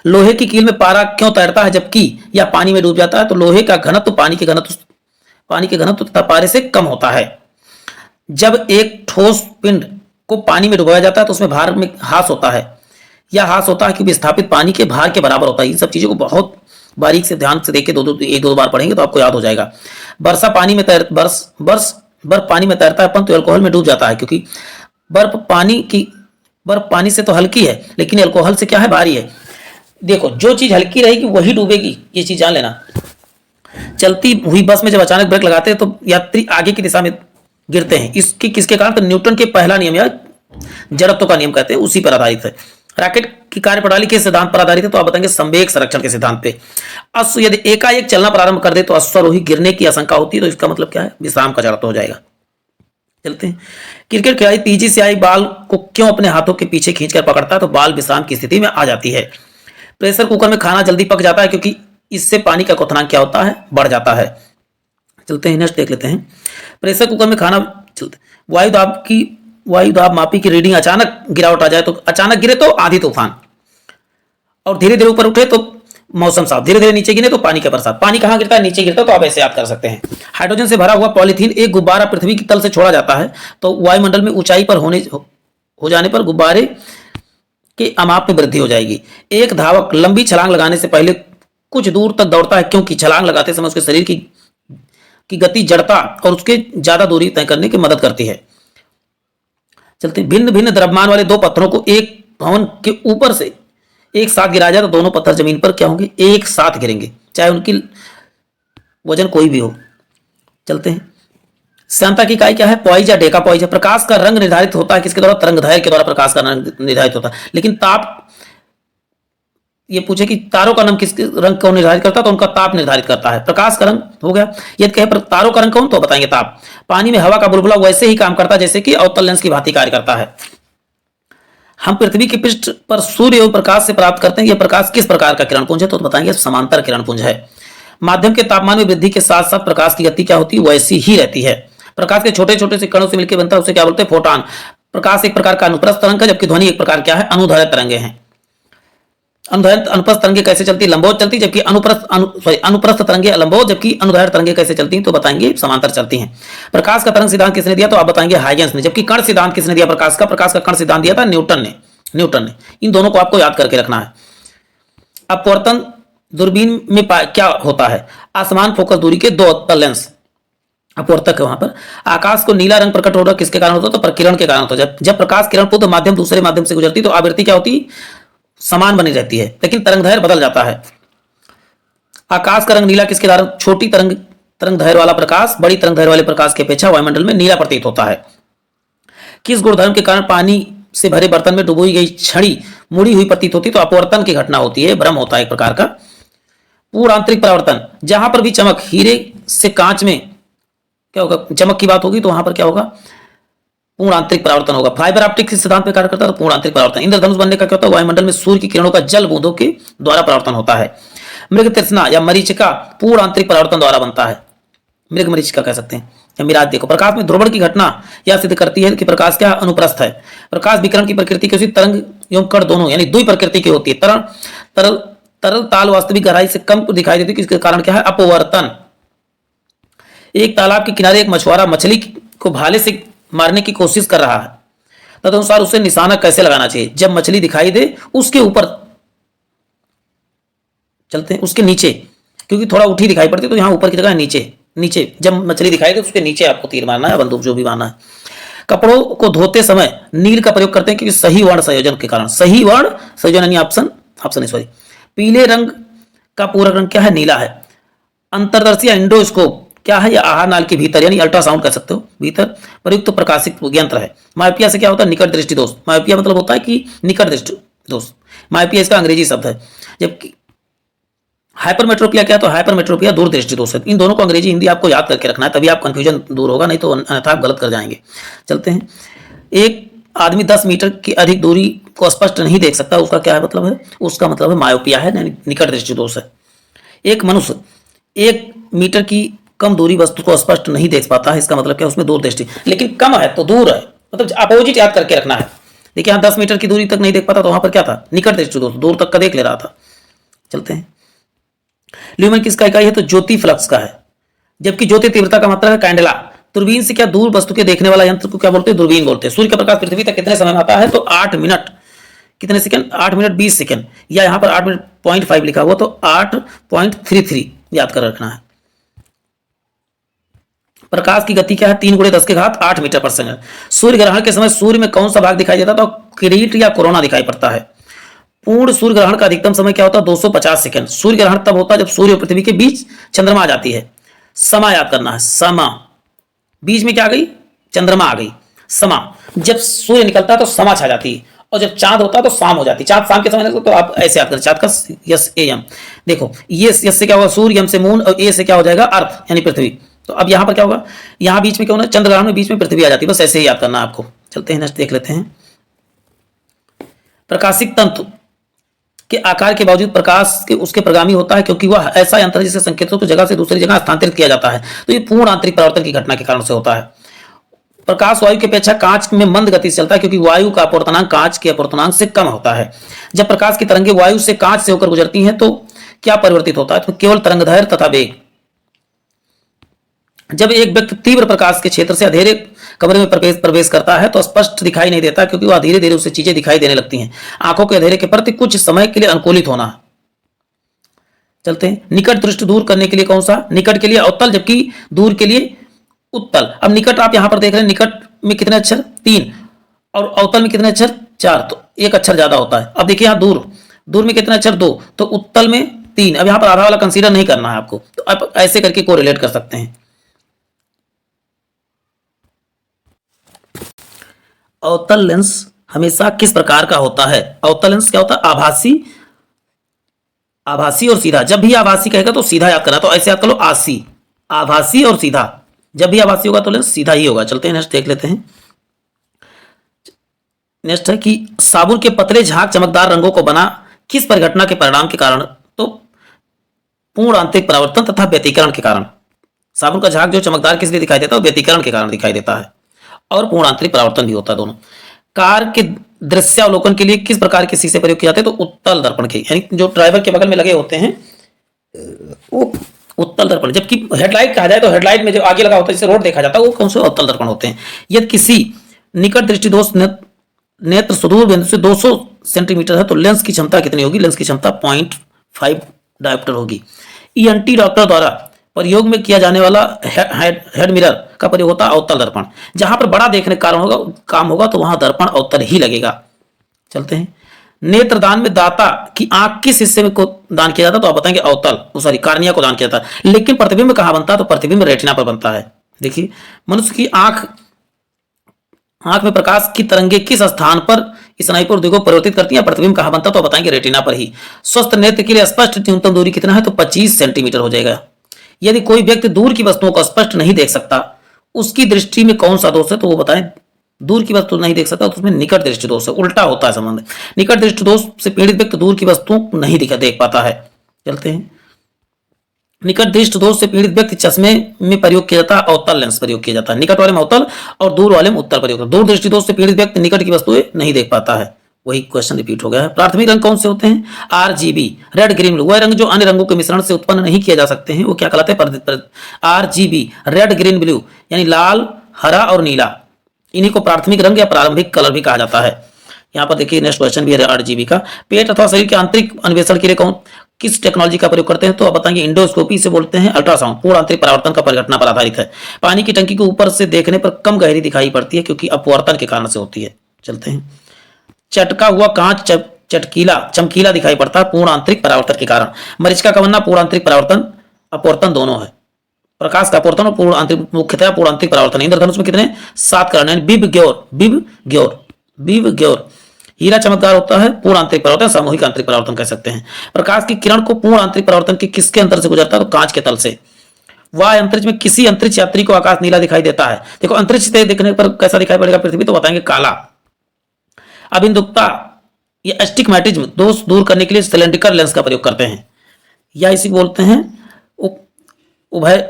लोहे की कील में पारा क्यों तैरता है जबकि यह पानी में डूब जाता है, तो लोहे का घनत्व पानी के घनत्व तथा पारे से कम होता है। जब एक ठोस पिंड को पानी में डुबाया जाता है तो उसमें भार में ह्रास होता है। यह ह्रास होता है कि विस्थापित पानी के भार के बराबर होता है। इन सब चीजों को बहुत बारीक से ध्यान से देख के एक दो बार पढ़ेंगे तो आपको याद हो जाएगा। बर्फ पानी में तैरता है परंतु अल्कोहल में डूब जाता है, क्योंकि बर्फ पानी से तो हल्की है लेकिन अल्कोहल से क्या है, भारी है। देखो, जो चीज हल्की रहेगी वही डूबेगी, ये चीज जान लेना। चलती हुई बस में जब अचानक ब्रेक लगाते हैं तो यात्री आगे की दिशा में गिरते हैं। इसके किसके कारण, तो न्यूटन के पहला नियम या जड़त्व का नियम कहते हैं, उसी पर आधारित है। रॉकेट की कार्यप्रणाली के सिद्धांत पर आधारित है, तो आप बताएंगे संवेग संरक्षण के सिद्धांत पे। अश्व यदि एकाएक चलना प्रारंभ कर दे तो अश्वारोही गिरने की आशंका होती है, तो इसका मतलब क्या है, विश्राम का जड़त्व हो जाएगा। चलते हैं। क्रिकेट खिलाड़ी तेजी से आई बाल को क्यों अपने हाथों के पीछे खींचकर पकड़ता है, तो बाल विश्राम की स्थिति में आ जाती है। प्रेशर कुकर में खाना जल्दी पक जाता है क्योंकि इससे पानी का क्वथनांक क्या होता है, बढ़ जाता है। चलते हैं, नेक्स्ट देख लेते हैं। प्रेशर कुकर में खाना चलते, वायु दाब मापी की रीडिंग अचानक गिरावट आ जाए तो, अचानक गिरे तो आंधी तूफान, और धीरे धीरे ऊपर उठे तो मौसम साफ, धीरे धीरे नीचे गिरे तो पानी का बरसात। पानी कहां गिरता है, नीचे गिरता है, तो आप ऐसे याद कर सकते हैं। हाइड्रोजन से भरा हुआ पॉलीथीन एक गुब्बारा पृथ्वी की तल से छोड़ा जाता है तो वायुमंडल में ऊंचाई पर हो जाने पर गुब्बारे के अमाप में वृद्धि हो जाएगी। एक धावक लंबी छलांग लगाने से पहले कुछ दूर तक दौड़ता है क्योंकि छलांग लगाते समय उसके शरीर की गति जड़ता और उसके ज्यादा दूरी तय करने की मदद करती है। चलते, भिन्न भिन्न द्रव्यमान वाले दो पत्थरों को एक भवन के ऊपर से एक साथ गिराया जाए तो दोनों पत्थर जमीन पर क्या होंगे, एक साथ गिरेंगे, चाहे उनकी वजन कोई भी हो। चलते हैं। श्यानता की इकाई क्या है, पॉइज या डेका पॉइज है। प्रकाश का रंग निर्धारित होता है किसके द्वारा, तरंगदैर्घ्य के द्वारा प्रकाश का रंग निर्धारित होता है। लेकिन ताप, ये पूछे कि तारों का नाम किस रंग को निर्धारित करता है, तो उनका ताप निर्धारित करता है। प्रकाश का रंग हो गया। यदि कहे तारों का रंग कौन, तो बताएंगे ताप। पानी में हवा का बुलबुला वैसे ही काम करता है जैसे कि अवतल लेंस की भांति कार्य करता है। हम पृथ्वी के पृष्ठ पर सूर्य एवं प्रकाश से प्राप्त करते हैं, यह प्रकाश किस प्रकार का किरण पुंज है, तो बताएंगे समांतर किरण पुंज है। माध्यम के तापमान में वृद्धि के साथ साथ प्रकाश की गति क्या होती है, वैसी ही रहती है। प्रकाश के छोटे छोटे से कणों से मिलकर बनता है, उसे क्या बोलते हैं, फोटॉन। प्रकाश एक प्रकार का अनुप्रस्थ तरंग है जबकि ध्वनि एक प्रकार क्या है, अनुदैर्घ्य तरंगे हैं। अनुप्रस्थ तरंगे कैसे चलती, लंबवत चलती, जबकि अनुप्रस्थ तरंगे लंबवत, जबकि अनुदैर्घ्य तरंगे कैसे चलती हैं, तो बताएंगे समांतर चलती हैं। प्रकाश का तरंग सिद्धांत किसने दिया, तो आप बताएंगे हाइगेंस ने। जबकि कण सिद्धांत किसने दिया, प्रकाश का कण सिद्धांत दिया था न्यूटन ने। इन दोनों को आपको याद करके रखना है। अपवर्तन दूरबीन में क्या होता है, असमान फोकस दूरी के दो अवतल लेंस अपवर्तक है वहां पर। आकाश को नीला रंग प्रकट हो रहा किसके कारण होता है, तो प्रकिरण के कारण होता है। जब प्रकाश किरण पूर्ण माध्यम दूसरे माध्यम से गुजरती तो आवृत्ति क्या होती, समान बनी रहती है, लेकिन तरंगदैर्घ्य बदल जाता है। आकाश का रंग नीला किसके कारण, छोटी तरंगदैर्घ्य वाला प्रकाश बड़ी तरंगदैर्घ्य वाले प्रकाश की अपेक्षा वायुमंडल में नीला प्रतीत होता है। किस गुणधर्म के कारण पानी से भरे बर्तन में डुबोई गई छड़ी मुड़ी हुई प्रतीत होती, तो अपवर्तन की घटना होती है, भ्रम होता है एक प्रकार का। पूर्ण आंतरिक परावर्तन, जहां पर भी चमक, हीरे से कांच में क्या होगा, चमक की बात होगी तो वहां पर क्या होगा, पूर्ण आंतरिक परावर्तन होगा। फाइबर ऑप्टिक के सिद्धांत पे कार्य करता है तो पूर्ण आंतरिक परावर्तन। इंद्रधनुष बनने का क्या होता है, वायुमंडल में सूर्य की किरणों का जल बूंदों के द्वारा परावर्तन होता है। मृग तृष्णा या मरीचिका पूर्ण आंतरिक परावर्तन द्वारा बनता है, मृग मरीचिका कह सकते हैं। या मिराज देखो, प्रकाश में ध्रुवण की घटना यह सिद्ध करती है कि प्रकाश क्या अनुप्रस्थ है। प्रकाश विकिरण की प्रकृति की तरंग एवं कण दोनों यानी द्वि प्रकृति की होती है। तरल ताल वास्तविक गहराई से कम दिखाई देती है, इसके कारण क्या है, अपवर्तन। एक तालाब के किनारे एक मछुआरा मछली को भाले से मारने की कोशिश कर रहा है, तदनुसार उसे निशाना कैसे लगाना चाहिए, जब मछली दिखाई दे उसके ऊपर, चलते हैं उसके नीचे, क्योंकि थोड़ा उठी दिखाई पड़ती तो यहां ऊपर की जगह नीचे जब मछली दिखाई दे तो उसके नीचे आपको तीर मारना है, बंदूक जो भी मारना है। कपड़ों को धोते समय नील का प्रयोग करते हैं क्योंकि सही वर्ण संयोजन के कारण, सही वर्ण संयोजन यानी ऑप्शन सॉरी। पीले रंग का पूरक रंग क्या है, नीला है। अंतरदर्शी या इंडोस्कोप क्या है, या आहार नाल के भीतर यानी अल्ट्रासाउंड कह सकते हो, भीतर प्रयुक्त तो प्रकाशित यंत्र है। मायोपिया से क्या होता है, निकट दृष्टि दोष। मायोपिया मतलब होता है कि निकट दृष्टि दोष, मायोपिया इसका अंग्रेजी शब्द है। जबकि हाइपरमेट्रोपिया क्या है, तो हाइपरमेट्रोपिया दूर दृष्टि दोष है। इन दोनों को अंग्रेजी हिंदी आपको याद करके रखना है, तभी आप कंफ्यूजन दूर होगा, नहीं तो अन्यथा आप गलत कर जाएंगे। चलते हैं। एक आदमी 10 मीटर की अधिक दूरी को स्पष्ट नहीं देख सकता, उसका क्या है मतलब है? उसका मतलब है मायोपिया है, यानी निकट दृष्टि दोष है। एक मनुष्य 1 मीटर की कम दूरी वस्तु को स्पष्ट नहीं देख पाता है, इसका मतलब क्या? उसमें दूरदृष्टि, लेकिन कम है तो दूर है, मतलब अपोजिट याद करके रखना है। देखिए यहाँ 10 मीटर की दूरी तक नहीं देख पाता, तो वहां पर क्या था? निकट दृष्टि दोष, दूर तक का देख ले रहा था। चलते हैं। ल्यूमेन किसका इकाई है? तो ज्योति फ्लक्स का है। जबकि ज्योति तीव्रता का मतलब है कैंडेला। दूरबीन से क्या दूर वस्तु के देखने वाला यंत्र को क्या बोलते हैं? दूरबीन बोलते हैं। सूर्य का प्रकाश पृथ्वी तक कितने समय में आता है? तो 8 मिनट कितने सेकंड? 8 मिनट 20 सेकंड, या यहाँ पर 8 मिनट 0.5 लिखा हुआ, तो 8.33 याद कर रखना है। प्रकाश की गति क्या है? 3 × 10⁸ मीटर पर सेकंड। सूर्य ग्रहण के समय सूर्य में कौन सा भाग दिखाई देता है? तो किरीट या कोरोना दिखाई पड़ता है। पूर्ण सूर्य ग्रहण का अधिकतम समय क्या होता है? 250 सेकंड। सूर्य ग्रहण तब होता है जब सूर्य और पृथ्वी के बीच चंद्रमा आ जाती है। समा याद करना है, समा। बीच में क्या आ गई? चंद्रमा आ गई। समा, जब सूर्य निकलता है तो समा छा जाती है, और जब चांद होता है तो शाम हो जाती है। चांद शाम के समय तो आप ऐसे याद करें, चांद का यस ए एम। देखो यस से क्या होगा? सूर्य, एम से मून, और ए से क्या हो जाएगा? अर्थ यानी पृथ्वी। तो अब यहाँ पर क्या होगा? यहाँ बीच में क्या होना? चंद्र ग्रहण में बीच में पृथ्वी आ जाती है। बस ऐसे ही याद करना है आपको। चलते हैं नेक्स्ट देख लेते हैं। प्रकाशिक तंतु के आकार के बावजूद प्रकाश के उसके प्रगामी होता है, क्योंकि वह ऐसा यंत्र है जिससे संकेतों को जगह से दूसरी जगह स्थानांतरित किया जाता है। तो ये पूर्ण आंतरिक परावर्तन की घटना के कारण से होता है। प्रकाश वायु की अपेक्षा कांच में मंद गति से चलता है, क्योंकि वायु का अपवर्तनांक कांच के अपवर्तनांक से कम होता है। जब प्रकाश की तरंगें वायु से कांच से होकर गुजरती हैं तो क्या परिवर्तित होता है? तो केवल तरंगदैर्घ्य तथा वेग। जब एक व्यक्ति तीव्र प्रकाश के क्षेत्र से अंधेरे कमरे में प्रवेश करता है तो स्पष्ट दिखाई नहीं देता, क्योंकि वह धीरे धीरे उसे चीजें दिखाई देने लगती हैं। आंखों के अंधेरे के प्रति कुछ समय के लिए अनुकूलित होना। चलते हैं। निकट दृष्टि दूर करने के लिए कौन सा? निकट के लिए अवतल, जबकि दूर के लिए उत्तल। अब निकट आप यहां पर देख रहे हैं, निकट में कितने अक्षर? 3, और अवतल में कितने अक्षर? 4, तो एक अक्षर ज्यादा होता है। अब देखिए यहाँ दूर, दूर में कितने अक्षर? 2, तो उत्तल में 3। अब यहां पर आधा वाला कंसीडर नहीं करना है आपको, तो आप ऐसे करके कोरिलेट कर सकते हैं। अवतल लेंस हमेशा किस प्रकार का होता है? अवतल लेंस क्या होता है? आभासी, आभासी और सीधा। जब भी आभासी कहेगा तो सीधा याद करना, तो ऐसे याद कर लो, आसी, आभासी और सीधा। जब भी आभासी होगा तो लेंस सीधा ही होगा। चलते हैं नेक्स्ट देख लेते हैं। नेक्स्ट है कि साबुन के पतले झाग चमकदार रंगों को बना किस परिघटना के परिणाम के कारण? तो पूर्ण आंतरिक परावर्तन तथा व्यतिकरण के कारण। साबुन का झाग जो चमकदार किस लिए दिखाई देता है? व्यतिकरण के कारण दिखाई देता है, और पूर्ण आंतरिक परावर्तन भी होता है दोनों। कार के दृश्यावलोकन के लिए किस प्रकार के शीशे प्रयोग किए जाते हैं? तो उत्तल दर्पण के, यानी जो ड्राइवर के बगल में लगे होते हैं वो उत्तल दर्पण। जबकि हेडलाइट कहा जाए तो हेडलाइट में जो आगे लगा होता है जिससे रोड देखा जाता है वो कौन से? उत्तल दर्पण होते हैं। यदि किसी निकट दृष्टि दोष नेत्र सुदूर बिंदु से 200 सेंटीमीटर है तो लेंस की क्षमता कितनी होगी? लेंस की क्षमता 0.5 डायोप्टर होगी। ईएनटी डॉक्टर द्वारा प्रयोग में किया जाने वाला हेड मिरर का प्रयोग होता है अवतल दर्पण। जहां पर बड़ा देखने का कारण होगा काम होगा तो वहां दर्पण अवतल ही लगेगा। चलते हैं। नेत्रदान में दाता की आंख किस हिस्से में को दान किया जाता है? तो आप बताएंगे अवतल, सॉरी कार्निया को दान किया जाता है। लेकिन प्रतिबिंब कहां बनता है? तो प्रतिबिंब रेटिना पर बनता है। देखिए मनुष्य की आंख में प्रकाश की तरंगे किस स्थान पर स्नायु ऊर्ध्व को परिवर्तित करती है? प्रतिबिंब कहां बनता है? तो बताएंगे रेटिना पर ही। स्वस्थ नेत्र के लिए स्पष्ट न्यूनतम दूरी कितना है? तो 25 सेंटीमीटर हो जाएगा। यदि कोई व्यक्ति दूर की वस्तुओं को स्पष्ट नहीं देख सकता, उसकी दृष्टि में कौन सा दोष है? तो वो बताएं। दूर की वस्तु नहीं देख सकता तो उसमें निकट दृष्टि दोष है, उल्टा होता है संबंध। निकट दृष्टि दोष से पीड़ित व्यक्ति दूर की वस्तुओं को नहीं देख पाता है। चलते हैं। निकट दृष्टि दोष से पीड़ित व्यक्ति चश्मे में प्रयोग किया जाता है अवतल लेंस प्रयोग किया जाता है। निकट वाले में अवतल और दूर वाले में उत्तल प्रयोग होता है। दूर दृष्टि दोष से पीड़ित व्यक्ति निकट की वस्तुएं नहीं देख पाता है। वही क्वेश्चन रिपीट हो गया है। प्राथमिक रंग कौन से होते हैं? RGB, red green blue. वह रंग जो अन्य रंगों के मिश्रण से उत्पन्न नहीं किए जा सकते हैं वो क्या कहलाते हैं? आरजीबी, रेड ग्रीन ब्लू, यानी लाल, हरा और नीला। इन्हीं को प्राथमिक रंग या प्रारंभिक कलर भी कहा जाता है। यहाँ पर देखिए नेक्स्ट क्वेश्चन भी है आरजीबी का। पेट अथवा शरीर के आंतरिक अन्वेषण के लिए किस टेक्नोलॉजी का प्रयोग करते हैं? तो आप बताएंगे इंडोस्कोपी से बोलते हैं अल्ट्रासाउंड। पूर्ण आंतरिक परावर्तन का परिघटना पर आधारित है। पानी की टंकी को ऊपर से देखने पर कम गहरी दिखाई पड़ती है क्योंकि अपवर्तन के कारण से होती है। चलते हैं। चटका हुआ कांच चमकीला दिखाई पड़ता है पूर्ण आंतरिक परावर्तन के कारण। मरीचिका का बनना पूर्ण आंतरिक परावर्तन अपवर्तन दोनों है। प्रकाश का अपवर्तन और पूर्ण आंतरिक मुख्यतः पूर्ण आंतरिक परावर्तन। इंद्रधनुष में कितने? 7 कर्ण, बिब ग्योर। हीरा चमकदार होता है पूर्ण आंतरिक परावर्तन, सामूहिक आंतरिक परावर्तन कह सकते हैं। प्रकाश की किरण को पूर्ण आंतरिक परावर्तन के किसके अंतर से गुजरता है? तो कांच के तल से। वाय अंतरिक्ष में किसी अंतरिक्ष यात्री को आकाश नीला दिखाई देता है। देखो अंतरिक्ष से देखने पर कैसा दिखाई पड़ेगा पृथ्वी? तो बताएंगे काला। अबिंदुकता या एस्टिग्मेटिज्म दोष दूर करने के लिए सिलेंड्रिकल लेंस का प्रयोग करते हैं, या इसी बोलते हैं उभय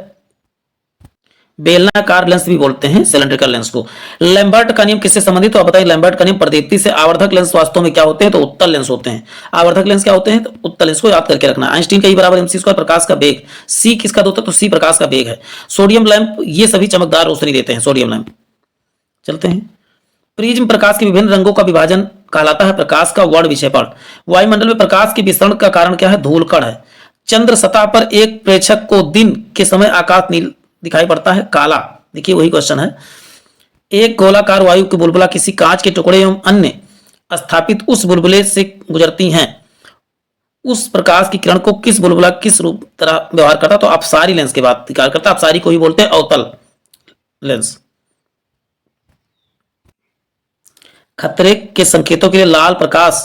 बेलनाकार लेंस भी बोलते हैं सिलेंड्रिकल लेंस को। लैम्बर्ट का नियम किससे संबंधित, तो आप बताइए। लैम्बर्ट का नियम प्रदीप्ति से आवर्धक लेंस वास्तव में क्या होते हैं, तो उत्तल लेंस होते हैं। आवर्धक लेंस क्या होते हैं, तो उत्तल लेंस को याद करके रखना। आइंस्टीन का ई बराबर एमसी स्क्वायर, प्रकाश का वेग, सी किसका होता है, तो सी प्रकाश का वेग है। सोडियम लैंप ये सभी चमकदार रोशनी देते हैं, सोडियम लैंप। चलते हैं, प्रिज्म प्रकाश के विभिन्न रंगों का विभाजन कहलाता है प्रकाश का वर्ण विक्षेपण। वायुमंडल में प्रकाश के विसरण का कारण क्या है, धूलकण है। चंद्र सतह पर एक प्रेक्षक को दिन के समय आकाश नील दिखाई पड़ता है, काला। देखिए वही क्वेश्चन है। एक गोलाकार वायु की बुलबुला किसी कांच के टुकड़े एवं अन्य स्थापित उस बुलबुले से गुजरती हैं, उस प्रकाश की किरण को किस बुलबुला किस रूप तरह व्यवहार करता, तो अपसारी लेंस की बात करता है। अपसारी को ही बोलते हैं अवतल लेंस। खतरे के संकेतों के लिए लाल प्रकाश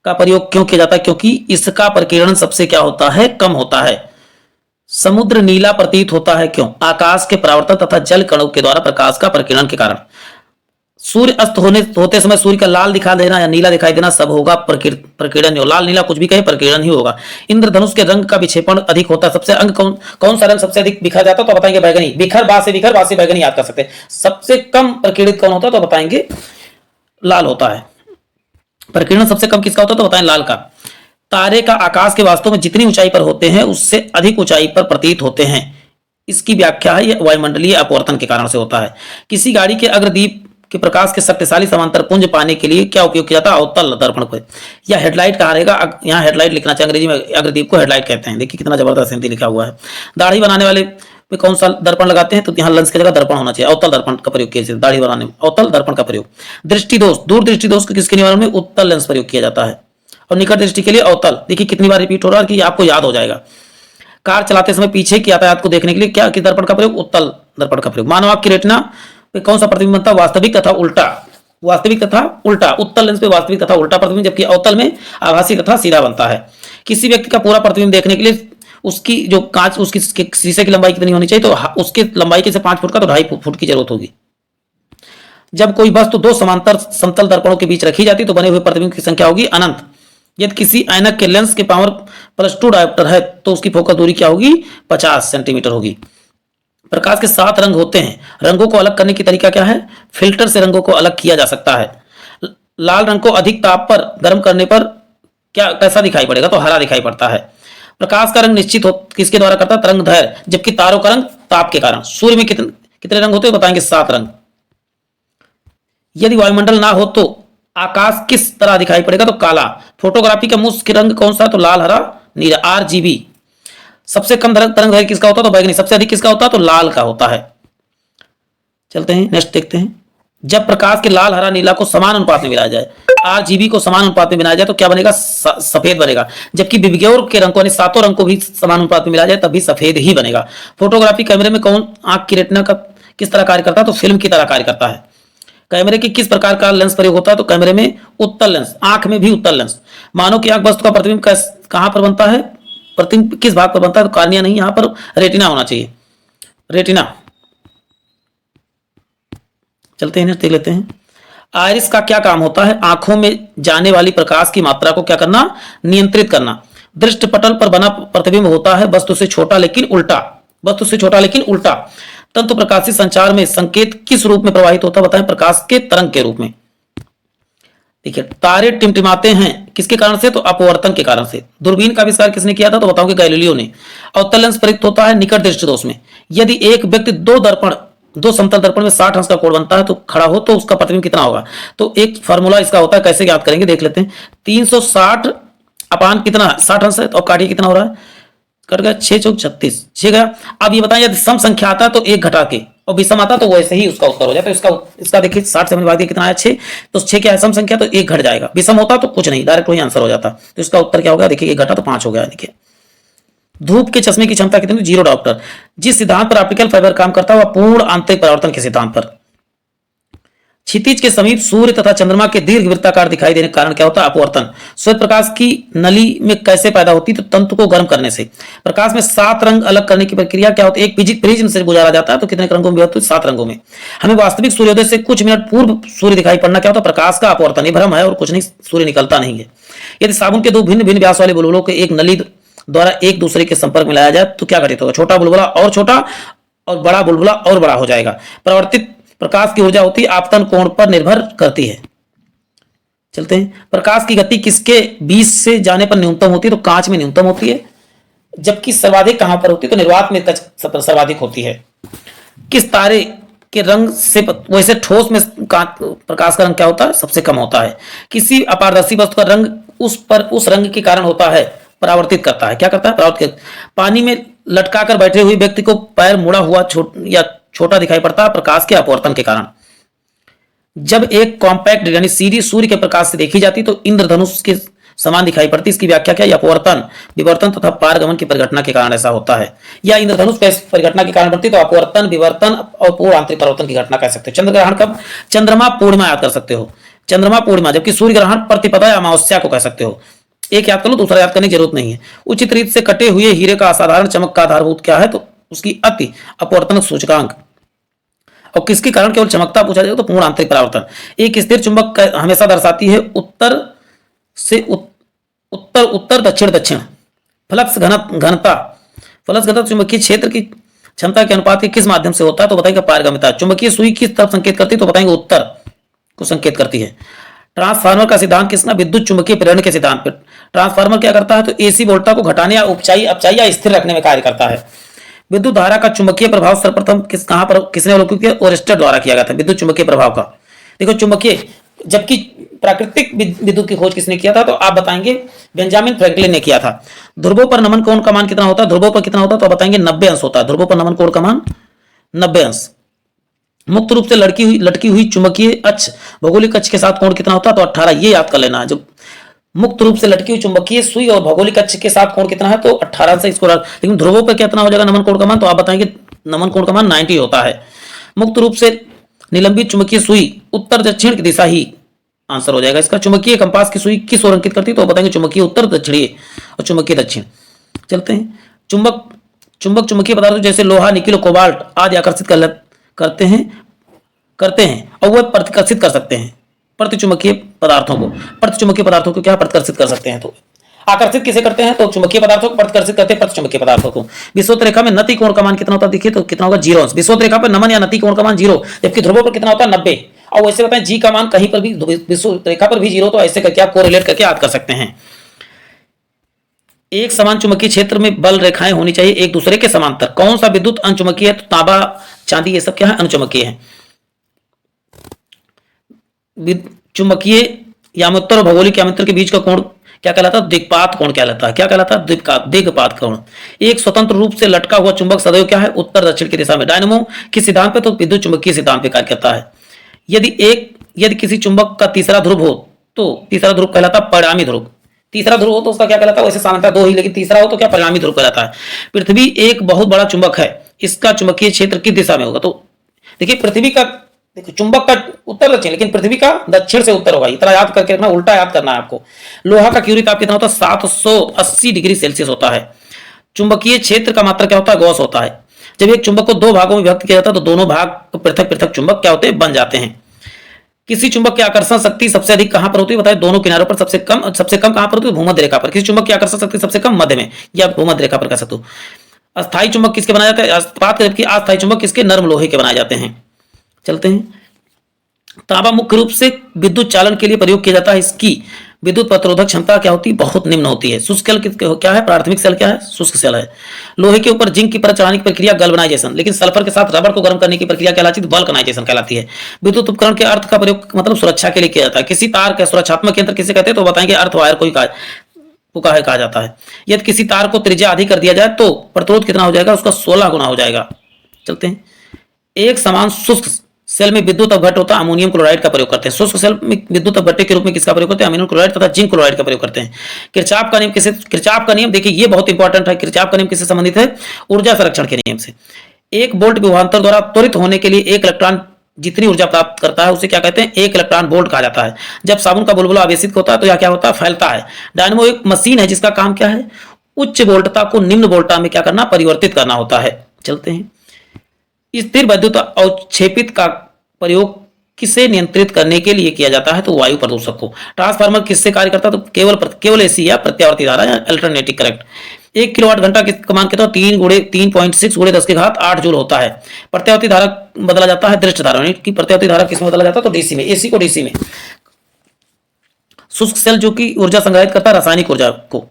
का प्रयोग क्यों किया जाता है, क्योंकि इसका प्रकीर्णन सबसे क्या होता है, कम होता है। समुद्र नीला प्रतीत होता है क्यों, आकाश के परावर्तन तथा जल कणों के द्वारा प्रकाश का प्रकीर्णन के कारण। सूर्य अस्त होते समय सूर्य का लाल दिखा देना या नीला दिखाई देना सब होगा प्रकीर्णन। लाल नीला कुछ भी कहे, प्रकीर्णन ही होगा। इंद्रधनुष के रंग का विक्षेपण अधिक होता है, सबसे अंग कौन सा रंग सबसे अधिक बिखर जाता है, तो बताएंगे बैगनी। बिखर बा से बैगनी याद कर सकते हैं। सबसे कम प्रकीर्णित कौन होता है, तो बताएंगे लाल होता है। प्रकीर्णन सबसे कम किसका होता है, तो बताएं लाल का। तारे का आकाश के वास्तव में जितनी ऊंचाई पर होते हैं उससे अधिक ऊंचाई पर प्रतीत होते हैं। इसकी व्याख्या है यह वायुमंडलीय अपवर्तन के कारण से होता है। किसी गाड़ी के अग्रदीप के प्रकाश के शक्तिशाली समांतर पुंज पाने के लिए क्या उपयोग किया जाता है, अवतल दर्पण को, या हेडलाइट कहा रहेगा। यहाँ हेडलाइट लिखना चाहिए, अंग्रेजी में अग्रदीप को हेडलाइट कहते हैं। देखिए कितना जबरदस्त हिंदी लिखा हुआ है। दाढ़ी बनाने वाले में कौन सा दर्पण लगाते हैं, तो यहाँ लेंस की जगह दर्पण होना चाहिए। अवतल दर्पण का प्रयोग किया जाता है दाढ़ी बनाने में, अवतल दर्पण का प्रयोग। दृष्टि दोष, दूर दृष्टि दोष किसके निवारण में, उत्तल लेंस प्रयोग किया जाता है। और निकट दृष्टि के लिए अवतल। देखिए कितनी बार रिपीट हो रहा है कि आपको याद हो जाएगा। कार चलाते समय पीछे की यातायात को देखने के लिए क्या किस दर्पण का प्रयोग, उत्तल दर्पण का प्रयोग। मानव आंख की रेटिना पे कौन सा प्रतिबिंब बनता है, वास्तविक तथा उल्टा। वास्तविक तथा उल्टा, उत्तल लेंस पे वास्तविक तथा उल्टा प्रतिबिंब, जबकि अवतल में आभासी तथा सीधा बनता है। किसी व्यक्ति का पूरा प्रतिबिंब देखने के लिए उसकी जो कांच उसकी शीशे की लंबाई कितनी होनी चाहिए, तो उसकी लंबाई के 5 फुट का, तो 2.5 फुट की जरूरत होगी। जब कोई वस्तु दो समांतर समतल दर्पणों के बीच रखी जाती तो बने हुए प्रतिबिंब की संख्या होगी अनंत। यदि किसी ऐनक के लेंस के पावर +2 डायोप्टर है तो उसकी फोकस दूरी क्या होगी, 50 सेंटीमीटर होगी। प्रकाश के 7 रंग होते हैं। रंगों को अलग करने की तरीका क्या है, फिल्टर से रंगों को अलग किया जा सकता है। लाल रंग को अधिक ताप पर गर्म करने पर क्या कैसा दिखाई पड़ेगा, तो हरा दिखाई पड़ता है। प्रकाश का रंग निश्चित किसके द्वारा करता है, तरंगदैर्घ्य, जबकि तारों का रंग ताप के कारण। सूर्य में कितने रंग होते हैं, बताएंगे 7 रंग। यदि वायुमंडल ना हो तो आकाश किस तरह दिखाई पड़ेगा, तो काला। फोटोग्राफी का मुख्य रंग कौन सा है, तो लाल हरा नीला, RGB। सबसे कम तरंगदैर्घ्य किसका होता है, तो बैगनी। सबसे अधिक किसका होता है, तो लाल का होता है। चलते हैं नेक्स्ट देखते हैं। जब प्रकाश के लाल हरा नीला को समान अनुपात में मिलाया जाए, RGB को समान अनुपात में मिलाया जाए तो क्या बनेगा, सफेद बनेगा। जबकि विबग्योर के रंग को यानी 7 रंग को भी समान अनुपात में मिलाया जाए तब भी सफेद ही बनेगा। फोटोग्राफी कैमरे में कौन आंख की रेटिना का किस तरह कार्य करता है, तो फिल्म की तरह कार्य करता है। कैमरे की किस प्रकार का लेंस प्रयोग होता है, तो कैमरे में उत्तल लेंस, आंख में भी उत्तल लेंस। मानव की आंख वस्तु का प्रतिबिंब कहां पर बनता है, प्रतिबिंब किस भाग पर बनता है, तो कार्निया नहीं, यहां पर रेटिना होना चाहिए, रेटिना। चलते हैं देख लेते हैं। आयरिस का क्या काम होता है, आंखों में जाने वाली प्रकाश की मात्रा को क्या करना, नियंत्रित करना। दृष्टिपटल पर बना प्रतिबिंब होता है वस्तु से छोटा लेकिन उल्टा, वस्तु से छोटा लेकिन उल्टा। तंतु प्रकाशी संचार में संकेत किस रूप में प्रवाहित होता है, बताएं, प्रकाश के तरंग के रूप में। देखिए तारे टिमटिमाते हैं किसके कारण से, तो अपवर्तन के कारण से। दूरबीन का आविष्कार किसने किया था, तो बताओगे गैलीलियो ने। अवतल लेंस प्रयुक्त होता है निकट दृष्टि दोष में। यदि एक व्यक्ति दो समतल दर्पण में 60 अंश का कोण बनता है तो खड़ा हो तो उसका प्रतिबिंब कितना होगा, तो एक फार्मूला इसका होता है, कैसे याद करेंगे देख लेते हैं। 360 अपान कितना 60 अंश है, तो काटिए कितना हो रहा है, कट गया 6 चौक 36, 6 गया। अब ये बताएं यदि सम संख्या आता है तो 1 घटा के, और विषम आता तो वैसे ही उसका उत्तर हो जाता है। तो इसका देखिए 60 से भाग दिया कितना आया 6, तो 6 क्या है सम संख्या, तो 1 घट जाएगा। विषम होता तो कुछ नहीं, डायरेक्ट वही आंसर हो जाता। तो इसका उत्तर क्या होगा, देखिए 1 घटा तो 5 हो गया। देखिए धूप के चश्मे की क्षमता कितनी, 0 डायोप्टर। जिस सिद्धांत पर ऑप्टिकल फाइबर काम करता है वह पूर्ण आंतरिक परावर्तन के सिद्धांत पर। क्षितिज के समीप सूर्य तथा चंद्रमा के दीर्घ वृत्ताकार दिखाई देने के कारण क्या होता है? अपवर्तन। श्वेत प्रकाश की नली में कैसे पैदा होती है? तो तंतु को गर्म करने से। प्रकाश में 7 रंग अलग करने की प्रक्रिया क्या होती है? एक प्रिज्म से गुजारा जाता है, तो कितने रंगों में होती है? 7 रंगों में। हमें वास्तविक सूर्योदय से कुछ मिनट पूर्व सूर्य दिखाई पड़ना क्या होता है? प्रकाश का अपवर्तन। ये भ्रम है और कुछ नहीं, सूर्य निकलता नहीं है। यदि साबुन के 2 भिन्न भिन्न व्यास वाले बुलबुलों को एक नली द्वारा एक दूसरे के संपर्क में लाया जाए तो क्या घटित होगा? छोटा बुलबुला और छोटा और बड़ा बुलबुला और बड़ा हो जाएगा। परावर्तित प्रकाश की ऊर्जा होती है आपतन कोण पर निर्भर करती है। चलते हैं। प्रकाश की गति किसके बीच से जाने पर न्यूनतम होती है? तो कांच में न्यूनतम होती है। जबकि सर्वाधिक कहां पर होती है? तो निर्वात में सर्वाधिक होती है। किस तारे के रंग से वैसे ठोस में प्रकाश का रंग क्या होता है? सबसे कम होता है। किसी अपारदर्शी वस्तु का रंग उस रंग के कारण होता है, परावर्तित करता है। क्या करता है? परावर्तित। पानी में लटकाकर बैठे हुए व्यक्ति को पैर मुड़ा हुआ छोटा दिखाई पड़ता है, प्रकाश के अपवर्तन के कारण। जब एक कॉम्पैक्ट यानी सीधी सूर्य के प्रकाश से देखी जाती तो इंद्रधनुष के समान दिखाई पड़ती। इसकी व्याख्या क्या है? अपवर्तन, विवर्तन तथा पारगमन की परिघटना के कारण ऐसा होता है। या इंद्रधनुष परिघटना के कारण बढ़ती तो अपवर्तन, विवर्तन और पूर्ण आंतरिक परिवर्तन की घटना कह सकते हो। चंद्र ग्रहण कब? चंद्रमा पूर्णिमा याद कर सकते हो, चंद्रमा पूर्णिमा। जबकि सूर्य ग्रहण प्रतिपदा या अमावस्या को कह सकते हो। एक याद कर लो, दूसरा याद करने की जरूरत नहीं है। उचित रीत से कटे हुए हीरे का असाधारण चमक का आधारभूत क्या है? तो उसकी अति अपवर्तन सूचकांक। और किसके कारण केवल चमकता पूछा जाए तो पूर्ण आंतरिक परावर्तन। एक स्थिर चुंबक हमेशा दर्शाती है उत्तर से उत्तर उत्तर दक्षिण दक्षिण। फ्लक्स घनता चुंबकीय क्षेत्र की क्षमता के अनुपात के किस माध्यम से होता है? तो बताएंगे पारगम्यता। चुंबकीय सुई किस तरफ संकेत करती है? तो बताएंगे उत्तर को संकेत करती है। ट्रांसफार्मर का सिद्धांत किसका? विद्युत चुंबकीय प्रेरण के सिद्धांत पर। ट्रांसफार्मर क्या करता है? तो एसी वोल्टा को घटाने या उपचाई अपचाई या स्थिर रखने में कार्य करता है। विद्युत धारा का चुंबकीय प्रभाव सर्वप्रथम कहां पर किसने अवलोकित किया? ओरेस्टर द्वारा किया गया था, विद्युत चुंबकीय प्रभाव का। देखो चुंबकीय, जबकि प्राकृतिक विद्युत की खोज किसने किया था? तो आप बताएंगे बेंजामिन फ्रैंकलिन ने किया था। ध्रुवों पर नमन कोण का मान कितना होता है? ध्रुवों पर कितना होता है? तो बताएंगे 90 अंश होता है। ध्रुवों पर नमन कोण का मान 90 अंश। मुक्त रूप से लटकी हुई चुंबकीय अक्ष भौगोलिक अक्ष के साथ कोण कितना होता है? तो 18। ये याद कर लेना। जो मुक्त रूप से लटकी हुई चुंबकीय सुई और भौगोलिक अक्ष के साथ कोण कितना है? तो 18 से इसको। लेकिन ध्रुवों पर कितना हो जाएगा नमन कोण का मान? तो आप बताएंगे नमन कोण का मान 90 होता है। मुक्त रूप से निलंबित चुंबकीय सुई उत्तर दक्षिण की दिशा ही आंसर हो जाएगा इसका। चुंबकीय कंपास की सुई किस ओर अंकित करती है? तो बताएंगे चुंबकीय उत्तर दक्षिणीय और चुंबकीय दक्षिण। चलते हैं। चुंबकीय पदार्थ जैसे लोहा, निकिल, कोबाल्ट आदि आकर्षित करते हैं और वह प्रतिकर्षित कर सकते हैं प्रतिचुंबकीय पदार्थों को क्या प्रतिकर्षित कर सकते हैं? तो आकर्षित किसे करते हैं? तो चुंबकीय पदार्थों को प्रतिकर्षित करते हैं प्रतिचुंबकीय पदार्थों को। विषुवत रेखा में नति कोण का मान कितना होता है? देखिए तो कितना होगा? 0 अंश। विषुवत रेखा पर नमन या नति कोण का मान 0, जबकि ध्रुवों पर कितना होता है? 90। और वैसे बताएं जी का मान कहीं पर भी विषुवत रेखा पर भी 0, तो ऐसे करके आप कोरिलेट करके याद कर सकते हैं। एक समान चुंबकीय क्षेत्र में बल रेखाएं होनी चाहिए एक दूसरे के समांतर। कौन सा विद्युत अनचुंबकीय है? तो तांबा, चांदी, ये सब क्या है? अनचुंबकीय है। चुंबकीय यामोत्तर और भौगोलिक यामोत्तर के बीच का कोण क्या कहलाता है? दिक्पात कोण कहलाता है। क्या कहलाता है? दिक्पात कोण। एक स्वतंत्र रूप से लटका हुआ चुंबक सदैव क्या है? उत्तर दक्षिण की दिशा में। डायनेमो किस सिद्धांत पे? तो विद्युत चुंबकीय सिद्धांत पे कार्य करता है। यदि किसी चुंबक का तीसरा ध्रुव हो तो तीसरा ध्रुव कहलाता है परिणामी ध्रुव। तीसरा ध्रुव हो तो उसका क्या कहलाता है? वैसे सामान्यतः 2 ही, लेकिन तीसरा हो तो क्या? परिणामी ध्रुव कहलाता है। पृथ्वी एक बहुत बड़ा चुंबक है, इसका चुंबकीय क्षेत्र किस दिशा में होगा? तो देखिए पृथ्वी का, देखो चुंबक का उत्तर दक्षिण, लेकिन पृथ्वी का दक्षिण से उत्तर होगा। इतना याद करके रखना, उल्टा याद करना है आपको। लोहा का क्यूरी ताप कितना होता है? 780 डिग्री सेल्सियस होता है। चुंबकीय क्षेत्र का मात्रा क्या होता है? गॉस होता है। जब एक चुंबक को 2 भागों में विभक्त किया जाता है तो दोनों भाग पृथक पृथक चुंबक क्या होते हैं? बन जाते हैं। किसी चुंबक की आकर्षण शक्ति सबसे अधिक कहां पर होती है? बताइए। दोनों किनारों पर। सबसे कम कहां पर होती है? भूमध्य रेखा पर। किसी चुंबक की आकर्षण शक्ति सबसे कम मध्य में या भूमध्य रेखा पर कह सकते हो। अस्थायी चुंबक किसके बनाए जाते हैं? इस्पात, जबकि अस्थायी चुंबक किसके? नर्म लोहे के बनाए जाते हैं। चलते हैं। तांबा मुख्य रूप से विद्युत चालन के लिए प्रयोग किया जाता है। इसकी विद्युत प्रतिरोधक क्षमता क्या होती है? बहुत निम्न होती है। शुष्क सेल क्या है? प्राथमिक सेल क्या है? शुष्क सेल है। लोहे के ऊपर जिंक की परत चढ़ाने की प्रक्रिया गैल्वेनाइजेशन, लेकिन सल्फर के साथ रबर को गर्म करने की प्रक्रिया कहलाती है वल्कनाइजेशन कहलाती है। विद्युत उपकरण के अर्थ का प्रयोग मतलब सुरक्षा के लिए किया जाता है। किसी तार का सुरक्षात्मक यंत्र किसे कहते हैं? तो बताएंगे अर्थ वायर को कहा जाता है। यदि किसी तार को त्रिज्या अधिक कर दिया जाए तो प्रतिरोध कितना हो जाएगा? उसका 16 गुना हो जाएगा। चलते हैं। एक समान शुष्क सेल में विद्युत अपघट्ट होता है, अमोनियम क्लोराइड का प्रयोग करते हैं। शुष्क सेल में विद्युत अपघट्ट के रूप में किसका प्रयोग करते हैं? अमोनियम क्लोराइड तथा जिंक क्लोराइड का प्रयोग करते हैं। किरचॉफ का नियम देखिए, ये बहुत इंपॉर्टेंट है। किरचॉफ का नियम किससे संबंधित है? ऊर्जा संरक्षण के नियम से। एक बोल्ट विभवांतर द्वारा त्वरित होने के लिए एक इलेक्ट्रॉन जितनी ऊर्जा प्राप्त करता है उसे क्या कहते हैं, एक इलेक्ट्रॉन वोल्ट कहा जाता है। जब साबुन का बुलबुला आवेशित होता है तो यह क्या होता है, फैलता है। डायनेमो एक मशीन है जिसका काम क्या है, उच्च वोल्टता को निम्न वोल्टता में क्या करना, परिवर्तित करना होता है। चलते हैं, स्थिर विद्युत अवक्षेपित का प्रयोग किसे नियंत्रित करने के लिए किया जाता है, तो वायु प्रदूषक को। ट्रांसफार्मर किससे कार्य करता है, तो केवल एसी या प्रत्यावर्ती धारा या अल्टरनेटिव करंट। 1 किलोवाट घंटा का मान कितना, 3.6 गुणे 10 की घात 8 जूल होता है। प्रत्यावर्ती धारा बदला जाता है दृष्ट धारा, की प्रत्यावर्ती धारा किसमें बदला जाता है, तो डीसी में, एसी को डीसी में। शुष्क सेल जो कि ऊर्जा संग्रहित करता है रासायनिक ऊर्जा को।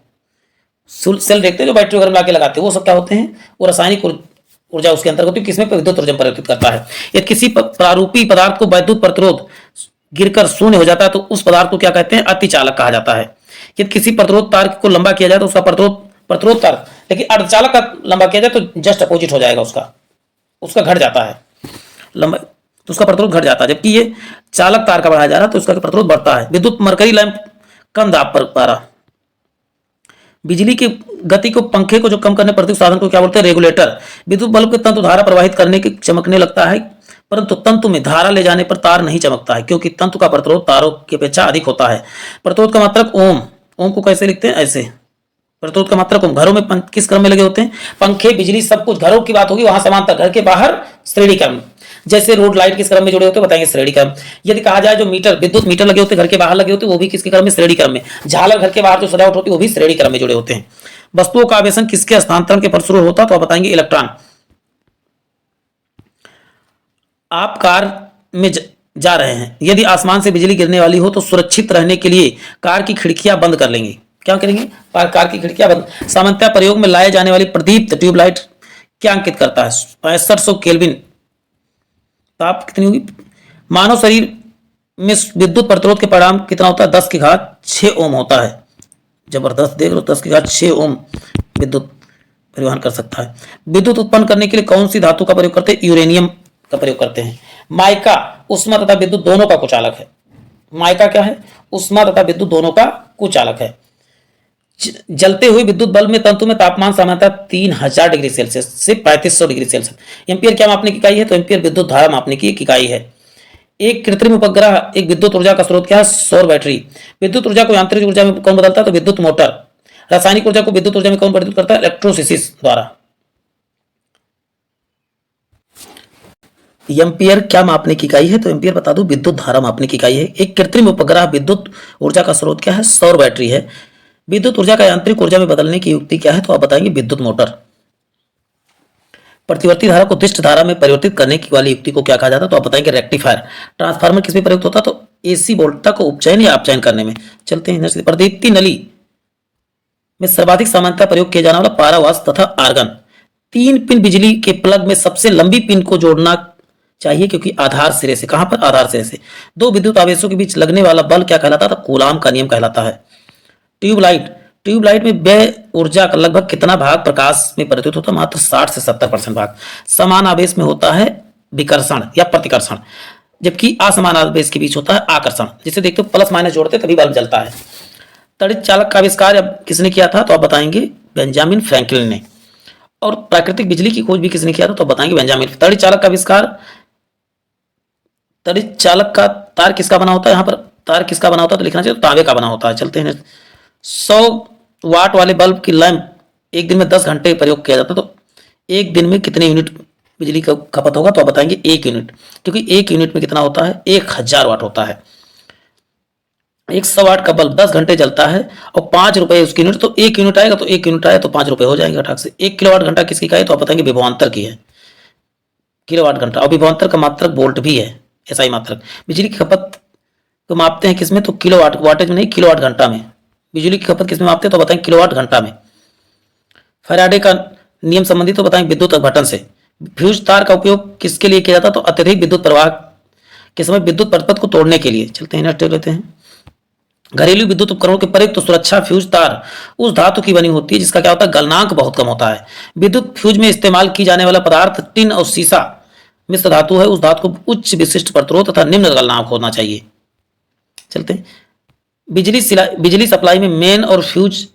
सेल देखते हैं जो बैटरी वगैरह ला के लगाते हैं, वो सब क्या होते हैं, वो रासायनिक ऊर्जा उसके अंतर्गत होती है, किसमें, विद्युत ऊर्जा परिवर्तित करता है। यदि किसी प्रारूपी पदार्थ को वैद्युत प्रतिरोध गिरकर शून्य हो जाता है तो उस पदार्थ को क्या कहते हैं, अतिचालक कहा जाता है। यदि किसी प्रतिरोध तार को लंबा किया जाए तो उसका प्रतिरोध तार, लेकिन अर्धचालक का लंबा किया जाए तो जस्ट अपोजिट हो जाएगा, उसका घट जाता है लंबा, तो उसका प्रतिरोध घट जाता है। जबकि ये चालक तार का बढ़ाया जा रहा है तो उसका प्रतिरोध बढ़ता है। विद्युत मरकरी लैंप कम दाब पर पारा, बिजली की गति को, पंखे को जो कम करने प्रति साधन को क्या बोलते हैं, रेगुलेटर। विद्युत बल्ब के तंतु धारा प्रवाहित करने के चमकने लगता है, परंतु तंतु में धारा ले जाने पर तार नहीं चमकता है, क्योंकि तंतु का प्रतिरोध तारों की अपेक्षा अधिक होता है। प्रतिरोध का मात्रक ओम, ओम को कैसे लिखते हैं, ऐसे। प्रतिरोध का मात्रक ओम। घरों में किस क्रम में लगे होते हैं, पंखे, बिजली, सब कुछ घरों की बात होगी वहां समांतर, घर के बाहर श्रेणी क्रम। जैसे रोड लाइट किस क्रम में जुड़े होते हैं, बताएंगे श्रेणी क्रम। यदि कहा जाए जो मीटर, विद्युत मीटर लगे होते हैं घर के बाहर लगे होते हैं, वो भी किसके क्रम में, श्रेणी क्रम में। झालर घर के बाहर जो सजावट होती है वो भी श्रेणी क्रम में जुड़े होते हैं। वस्तुओं का आवेशन किसके हस्तांतरण के फलस्वरूप होता है, तो आप बताएंगे इलेक्ट्रॉन। आप कार में जा रहे हैं, यदि आसमान से बिजली गिरने वाली हो तो सुरक्षित रहने के लिए कार की खिड़कियां बंद कर लेंगे। क्या करेंगे, कार की खिड़कियां बंद। सामान्यतः प्रयोग में लाए जाने वाली प्रदीप्त ट्यूबलाइट क्या अंकित करता है, 6500 केल्विन। ताप कितनी होगी। मानव शरीर में विद्युत प्रतिरोध के परिणाम कितना होता है, 10 की घात 6 ओम होता है। जबरदस्त, देख लो, 10 की घात 6 ओम विद्युत परिवहन कर सकता है। विद्युत उत्पन्न करने के लिए कौन सी धातु का प्रयोग करते हैं, यूरेनियम का प्रयोग करते हैं। माइका उष्मा तथा विद्युत दोनों का कुचालक है। माइका क्या है, उष्मा तथा विद्युत दोनों का कुचालक है। जलते हुए विद्युत बल्ब में तंतु में तापमान सामान्यतः 3000 डिग्री सेल्सियस से 3500 डिग्री सेल्सियस। एम्पियर क्या मापने की इकाई है, तो एम्पियर विद्युत धारा मापने की एक इकाई है। एक कृत्रिम उपग्रह एक विद्युत ऊर्जा का स्रोत क्या है, सौर बैटरी। विद्युत ऊर्जा को यांत्रिक ऊर्जा में कौन बदलता है, तो विद्युत मोटर। रासायनिक ऊर्जा को विद्युत ऊर्जा में कौन परिवर्तित करता है, इलेक्ट्रोलिसिस द्वारा। एम्पियर क्या मापने की इकाई है, तो एम्पियर बता दो विद्युत धारा मापने की इकाई है। एक कृत्रिम उपग्रह विद्युत ऊर्जा का स्रोत क्या है, सौर बैटरी है। विद्युत ऊर्जा का यांत्रिक ऊर्जा में बदलने की युक्ति क्या है, तो आप बताएंगे विद्युत मोटर। प्रतिवर्ती धारा को दिष्ट धारा में परिवर्तित करने की वाली युक्ति को क्या कहा जाता है, तो आप बताएंगे रेक्टिफायर। ट्रांसफार्मर किसमें प्रयुक्त होता है, तो एसी वोल्टता को उपचयन या अपचयन करने में। चलते हैं, प्रदीप्ति नली में सर्वाधिक सामान्यतः प्रयोग किया जाने वाला पारावास तथा आर्गन। 3 पिन बिजली के प्लग में सबसे लंबी पिन को जोड़ना चाहिए, क्योंकि आधार सिरे से, कहां पर, आधार सिरे से 2 विद्युत आवेशों के बीच लगने वाला बल क्या कहलाता है, कूलाम का नियम कहलाता है। ट्यूबलाइट में व्यय ऊर्जा का लगभग कितना भाग प्रकाश में परिवर्तित होता है, मात्र 60 से 70% भाग। समान आवेश में होता है विकर्षण या प्रतिकर्षण, जबकि असमान आवेश के बीच होता है आकर्षण। जिसे देखते हो प्लस माइनस जोड़ते तभी बल्ब जलता है। तड़ित चालक का आविष्कार किसने किया था, तो आप बताएंगे बेंजामिन फ्रैंकलिन ने। और प्राकृतिक बिजली की खोज भी किसने किया था, तो बताएंगे बेंजामिन। तड़ित चालक का आविष्कार, तड़ित चालक का तार किसका बना होता है, यहाँ पर तार किसका बना होता है, तो लिखना चाहिए तांबे का बना होता है। चलते हैं, 100 वाट वाले बल्ब की लैंप एक दिन में 10 घंटे प्रयोग किया जाता है, तो एक दिन में कितने यूनिट बिजली का खपत होगा, तो आप बताएंगे 1 यूनिट, क्योंकि 1 यूनिट में कितना होता है, 1000 वाट होता है। 100 वाट का बल्ब 10 घंटे जलता है और 5 रुपए उसकी यूनिट, तो 1 यूनिट आएगा, तो 1 यूनिट आया तो 5 रुपए हो जाएंगे अठाक से। 1 किलोवाट घंटा किसकी इकाई, तो आप बताएंगे विभवांतर की है, किलोवाट घंटा। और विभवांतर का मात्रक वोल्ट भी है, एसआई मात्रक। बिजली की खपत को मापते हैं किसमें, तो किलोवाट, वाटेज में नहीं, किलोवाट घंटा में। बिजली की खपत किसमें मापते हैं, तो बताएं किलोवाट घंटा में। फैराडे का नियम संबंधी तो बताएं विद्युत अपघटन से। फ्यूज तार का उपयोग किसके लिए किया जाता, तो अत्यधिक विद्युत प्रवाह के समय विद्युत परपथ को तोड़ने के लिए। चलते हैं, नेक्स्ट लेते हैं। घरेलू विद्युत उपकरणों के प्रयुक्त सुरक्षा फ्यूज तार उस धातु की बनी होती है जिसका क्या होता है, गलनांक बहुत कम होता है। विद्युत फ्यूज में इस्तेमाल की जाने वाला पदार्थ टिन और सीसा मिश्र धातु है। उस धातु को उच्च विशिष्ट प्रतिरोध तथा निम्न गलनांक होना चाहिए। चलते हैं, बिजली सप्लाई में मेन और फ्यूज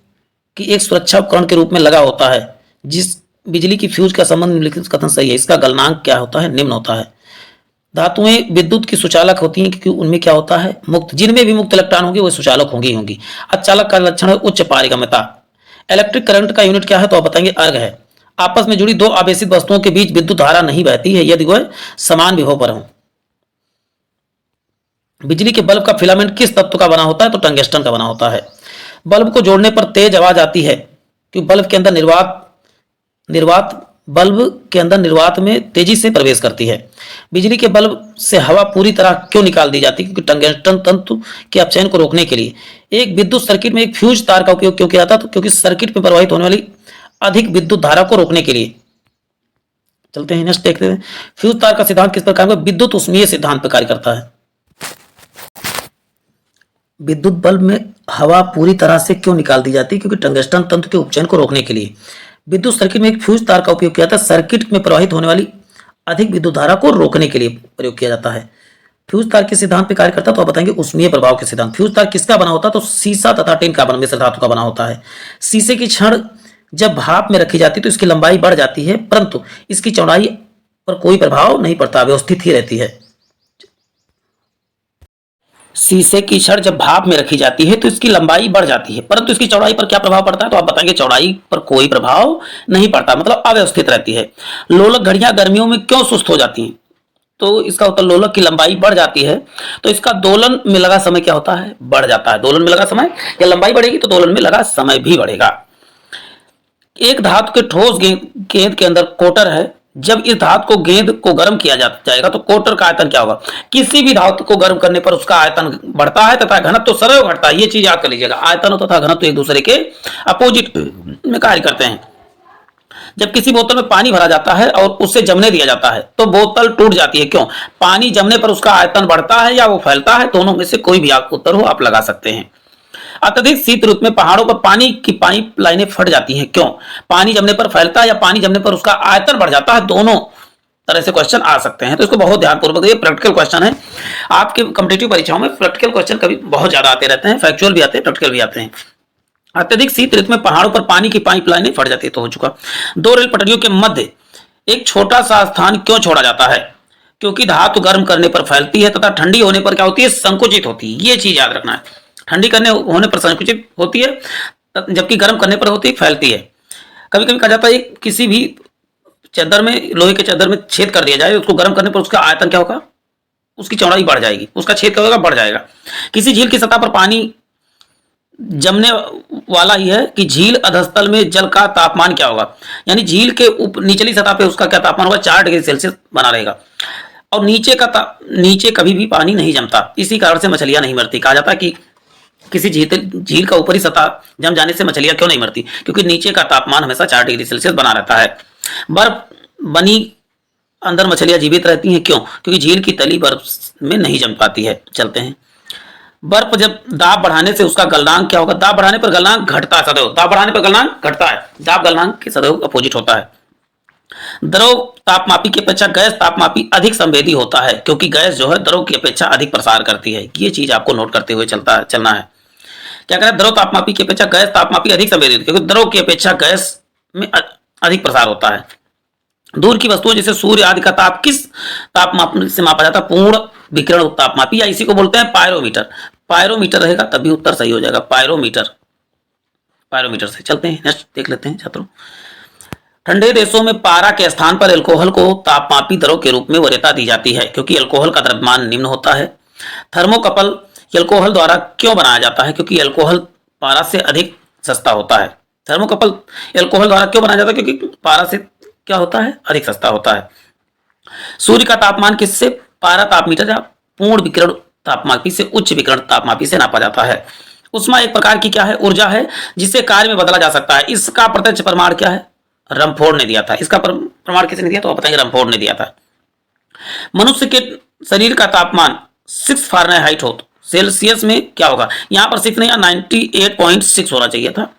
की एक सुरक्षा उपकरण के रूप में लगा होता है। जिस बिजली की फ्यूज का संबंध निम्नलिखित कथन सही है, इसका गलनांक क्या होता है, निम्न होता है। धातुएं विद्युत की सुचालक होती हैं क्योंकि उनमें क्या होता है, मुक्त, जिनमें भी मुक्त इलेक्ट्रॉन होंगे वो सुचालक होंगी होंगी। अचालक का लक्षण है उच्च पारगम्यता। इलेक्ट्रिक करंट का यूनिट क्या है, तो आप बताएंगे अर्ग है। आपस में जुड़ी दो आवेशित वस्तुओं के बीच विद्युत धारा नहीं बहती है यदि वह समान विभव पर हो। बिजली के बल्ब का फिलामेंट किस तत्व का बना होता है, तो टंगस्टन का बना होता है। बल्ब को जोड़ने पर तेज आवाज आती है क्योंकि बल्ब के अंदर निर्वात बल्ब के अंदर निर्वात में तेजी से प्रवेश करती है। बिजली के बल्ब से हवा पूरी तरह क्यों निकाल दी जाती है, क्योंकि टंगस्टन तंतु के अपचयन को रोकने के लिए। एक विद्युत सर्किट में एक फ्यूज तार का उपयोग क्यों किया जाता है, तो क्योंकि सर्किट में प्रवाहित होने वाली अधिक विद्युत धारा को रोकने के लिए। चलते हैं नेक्स्ट देखते हैं। फ्यूज तार का सिद्धांत किस प्रकार का, विद्युत ऊष्मीय सिद्धांत पर कार्य करता है। विद्युत बल्ब में हवा पूरी तरह से क्यों निकाल दी जाती है, क्योंकि टंगस्टन तंतु के उपचयन को रोकने के लिए। विद्युत सर्किट में एक फ्यूज तार का उपयोग किया जाता है, सर्किट में प्रवाहित होने वाली अधिक विद्युत धारा को रोकने के लिए प्रयोग किया जाता है। फ्यूज तार के सिद्धांत पे कार्य करता है, तो आप बताएंगे ऊष्मीय प्रभाव के सिद्धांत। फ्यूज तार किसका बना होता है, तो सीसा तथा टिन कार्बन मिश्र धातु का बना होता है। शीशे की छड़ जब भाप में रखी जाती है तो इसकी लंबाई बढ़ जाती है परंतु इसकी चौड़ाई पर कोई प्रभाव नहीं पड़ता, व्यवस्थित ही रहती है। शीशे की छड़ जब भाप में रखी जाती है तो इसकी लंबाई बढ़ जाती है परंतु इसकी चौड़ाई पर क्या प्रभाव पड़ता है, तो आप बताएंगे चौड़ाई पर कोई प्रभाव नहीं पड़ता, मतलब अव्यवस्थित रहती है। लोलक घड़ियां गर्मियों में क्यों सुस्त हो जाती हैं, तो इसका उत्तर लोलक की लंबाई बढ़ जाती है तो इसका दोलन में लगा समय क्या होता है, बढ़ जाता है। दोलन में लगा समय या लंबाई बढ़ेगी तो दोलन में लगा समय भी बढ़ेगा। एक धातु के ठोस गेंद के अंदर कोटर है, जब इस धातु को गेंद को गर्म किया जाएगा तो कोटर का आयतन क्या होगा। किसी भी धातु को गर्म करने पर उसका आयतन बढ़ता है तथा घनत्व तो सदैव घटता है, ये चीज याद कर लीजिएगा। आयतन तथा घनत्व एक दूसरे के अपोजिट में कार्य करते हैं। जब किसी बोतल में पानी भरा जाता है और उसे जमने दिया जाता है तो बोतल टूट जाती है, क्यों। पानी जमने पर उसका आयतन बढ़ता है या वो फैलता है, दोनों में से कोई भी आपको उत्तर हो आप लगा सकते हैं। अत्यधिक शीत ऋतु में पहाड़ों पर पानी की पाइप लाइनें फट जाती हैं, क्यों। पानी जमने पर फैलता है या पानी जमने पर उसका आयतन बढ़ जाता है, दोनों तरह से क्वेश्चन आ सकते हैं। तो इसको बहुत ध्यानपूर्वक, ये प्रैक्टिकल क्वेश्चन है। आपके कॉम्पिटिटिव परीक्षाओं में प्रैक्टिकल क्वेश्चन कभी बहुत ज्यादा आते रहते हैं, फैक्चुअल भी आते हैं, प्रैक्टिकल भी आते हैं। अत्यधिक शीत ऋतु में पहाड़ों पर पानी की पाइप लाइनें फट जाती है, तो हो चुका। दो रेल पटरियों के मध्य एक छोटा सा स्थान क्यों छोड़ा जाता है, क्योंकि धातु गर्म करने पर फैलती है तथा ठंडी होने पर क्या होती है, संकुचित होती है। ये चीज याद रखना है, ठंडी करने होने पर संकुचित होती है जबकि गर्म करने पर होती है फैलती है। कभी कभी कहा जाता है किसी भी चादर में, लोहे के चादर में छेद कर दिया जाए, उसको गर्म करने पर उसका आयतन क्या होगा, उसकी चौड़ाई बढ़ जाएगी, उसका छेद क्या होगा, बढ़ जाएगा। किसी झील की सतह पर पानी जमने वाला ही है कि झील अधस्थल में जल का तापमान क्या होगा, यानी झील के निचली सतह पे उसका क्या तापमान होगा, 4 डिग्री सेल्सियस बना रहेगा। और नीचे कभी भी पानी नहीं जमता, इसी कारण से मछलियां नहीं मरती। कहा जाता है कि किसी झील का ऊपरी सतह जम जाने से मछलियां क्यों नहीं मरती, क्योंकि नीचे का तापमान हमेशा 4 डिग्री सेल्सियस बना रहता है। बर्फ बनी अंदर मछलियां जीवित रहती हैं, क्यों, क्योंकि झील की तली बर्फ में नहीं जम पाती है। चलते हैं। बर्फ जब दाब बढ़ाने से उसका गलनांक क्या होगा, दाब बढ़ाने पर गलनांक घटता है सदैव, दाब बढ़ाने पर गलनांक घटता है, दाब गलनांक के सदैव अपोजिट होता है। द्रव तापमापी की अपेक्षा गैस तापमापी अधिक संवेदी होता है, क्योंकि गैस जो है द्रव की अपेक्षा अधिक प्रसार करती है। ये चीज आपको नोट करते हुए चलना है। क्या करें, द्रव तापमापी की अपेक्षा गैस तापमापी अधिक संवेदी, क्योंकि द्रव की अपेक्षा गैस में अधिक प्रसार होता है। दूर की वस्तुओं जैसे सूर्य आदि का ताप किस तापमाप से मापा जाता है, पूर्ण विकिरण तापमापी, या इसी को बोलते हैं पायरोमीटर। पायरोमीटर रहेगा तभी उत्तर सही हो जाएगा, पायरोमीटर। पायरोमीटर से चलते हैं, नेक्स्ट देख लेते हैं छात्रों। ठंडे देशों में पारा के स्थान पर अल्कोहल को तापमापी द्रव के रूप में वरीयता दी जाती है, क्योंकि अल्कोहल का द्रव्यमान निम्न होता है। थर्मोकपल अल्कोहल द्वारा क्यों बनाया जाता है, क्योंकि अल्कोहल पारा से अधिक सस्ता होता है। थर्मोकपल अल्कोहल द्वारा क्यों बनाया जाता है, क्योंकि पारा से क्या होता है, अधिक सस्ता होता है। सूर्य का तापमान किससे, पारा तापमीटर या पूर्ण विकिरण तापमापी से उच्च विकिरण तापमापी से नापा जाता है। उष्मा एक प्रकार की क्या है, ऊर्जा है जिसे कार्य में बदला जा सकता है। इसका प्रत्यक्ष प्रमाण क्या है, रमफोर्ड ने दिया था। इसका प्रमाण किसने दिया, तो आप बताएंगे रमफोर्ड ने दिया था। मनुष्य के शरीर का तापमान 6 फ़ारेनहाइट हो तो सेल्सियस में क्या होगा, यहां पर 6 नहीं, 98.6 होना चाहिए था।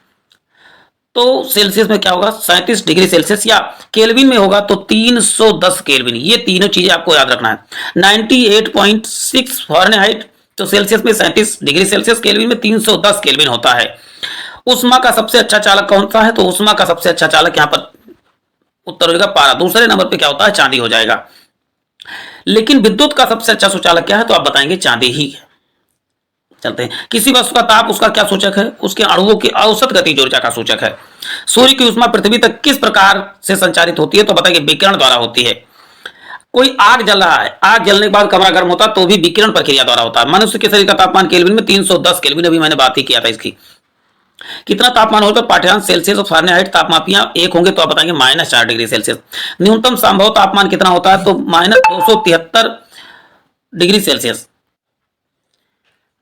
तो सेल्सियस में क्या होगा, 37 डिग्री सेल्सियस, या केल्विन में होगा तो 310 केल्विन। ये तीनों चीजें आपको याद रखना है। 98.6 फ़ारेनहाइट तो सेल्सियस में 37 डिग्री सेल्सियस, केल्विन में 310 केल्विन होता है। उष्मा का सबसे अच्छा चालक कौन सा है, तो उष्मा का सबसे अच्छा चालक यहां पर उत्तर होगा पारा। दूसरे नंबर पे क्या होता है, चांदी हो जाएगा। लेकिन विद्युत का सबसे अच्छा सूचकांक क्या है, तो आप बताएंगे चांदी ही है। चलते हैं, किसी वस्तु का ताप उसका क्या सूचक है, उसके अणुओं की औसत गतिज ऊर्जा का सूचक है। सूर्य की ऊष्मा पृथ्वी तक किस प्रकार से संचारित होती है, तो बताइए विकिरण द्वारा होती है। कोई आग जल रहा है, आग जलने के बाद कमरा गर्म होता है तो भी विकिरण प्रक्रिया द्वारा होता है। मनुष्य के शरीर का तापमान केल्विन में 310 केल्विन, अभी मैंने बात ही किया था इसकी। कितना तापमान होगा, पाठ्यांश सेल्सियस और फारेनहाइट तापमापियां एक होंगे तो आप बताएंगे -4 डिग्री सेल्सियस। न्यूनतम संभव तापमान कितना होता है, तो -273 डिग्री सेल्सियस।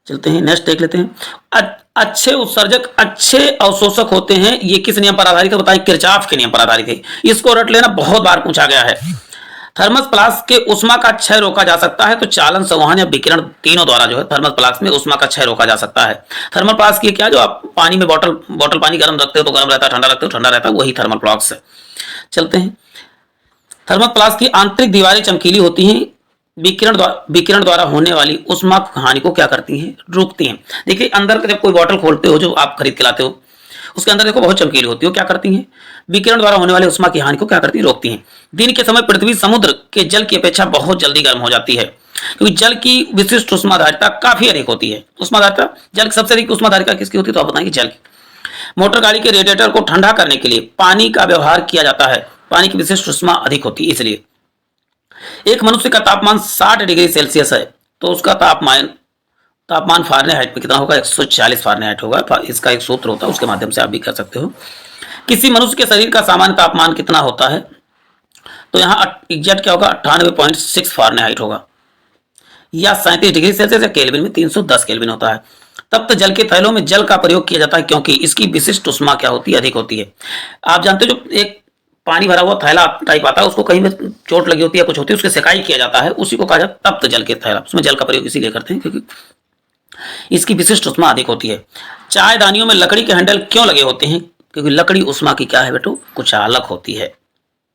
चलते हैं, नेक्स्ट देख लेते हैं। अच्छे उत्सर्जक अच्छे अवशोषक होते हैं, ये किस नियम पर आधारित है, बताएं किरचॉफ के नियम पर आधारित है। इसको रट लेना, बहुत बार पूछा गया है। थर्मस फ्लास्क के उष्मा का क्षय रोका जा सकता है, तो चालन, संवहन या विकिरण तीनों द्वारा जो है थर्मल फ्लास्क में उष्मा का क्षय रोका जा सकता है। थर्मल फ्लास्क ये क्या, जो आप पानी में बॉटल पानी गर्म रखते हो तो गर्म रहता है, ठंडा रखते हो ठंडा रहता है, वही थर्मल फ्लास्क है। चलते हैं, थर्मल फ्लास्क की आंतरिक दीवारें चमकीली होती हैं, विकिरण द्वारा होने वाली उष्मा हानि को क्या करती हैं, रोकती हैं। देखिए अंदर जब कोई बॉटल खोलते हो जो आप खरीद के लाते हो, उसके अंदर देखो बहुत चमकीली होती है, क्या करती हैं, विकिरण द्वारा होने वाले उष्मा की हानि को क्या करती है, रोकती हैं। दिन के समय पृथ्वी समुद्र के जल की अपेक्षा बहुत जल्दी गर्म हो जाती है, क्योंकि जल की विशिष्ट उष्माधारिता काफी अधिक होती है। उष्माधारिता जल की सबसे अधिक उष्माधारिता किसकी होती है, तो आप बताएंगे जल की। मोटर गाड़ी के रेडिएटर को ठंडा करने के लिए पानी का व्यवहार किया जाता है, पानी की विशिष्ट उष्मा अधिक होती है इसलिए। एक मनुष्य का तापमान 60 डिग्री सेल्सियस है, तो उसका तापमान फारेनहाइट में कितना होगा, 140 फारेनहाइट होगा। इसका एक सूत्र होता है, उसके माध्यम से आप भी कर सकते हो। किसी मनुष्य के शरीर का सामान्य तापमान कितना होता है, तो यहाँ एग्जैक्ट क्या होगा, 98.6 फारेनहाइट होगा, या 37 डिग्री सेल्सियस, या केल्विन में 310 केल्विन होता है। तप्त जल के थैलों में जल का प्रयोग किया जाता है, क्योंकि इसकी विशिष्ट उष्मा क्या होती है, अधिक होती है। आप जानते हो जो एक पानी भरा हुआ थैला टाइप आता है, उसको कहीं में चोट लगी होती है, कुछ होती है, उसकी सेकाई किया जाता है, उसी को कहा जाता है तप्त जल के थैला। उसमें जल का प्रयोग इसीलिए करते हैं क्योंकि इसकी विशिष्ट उष्मा अधिक होती है। चाय दानियों में लकड़ी के हैंडल क्यों लगे होते हैं, क्योंकि लकड़ी उष्मा की क्या है बेटो, कुचालक होती है।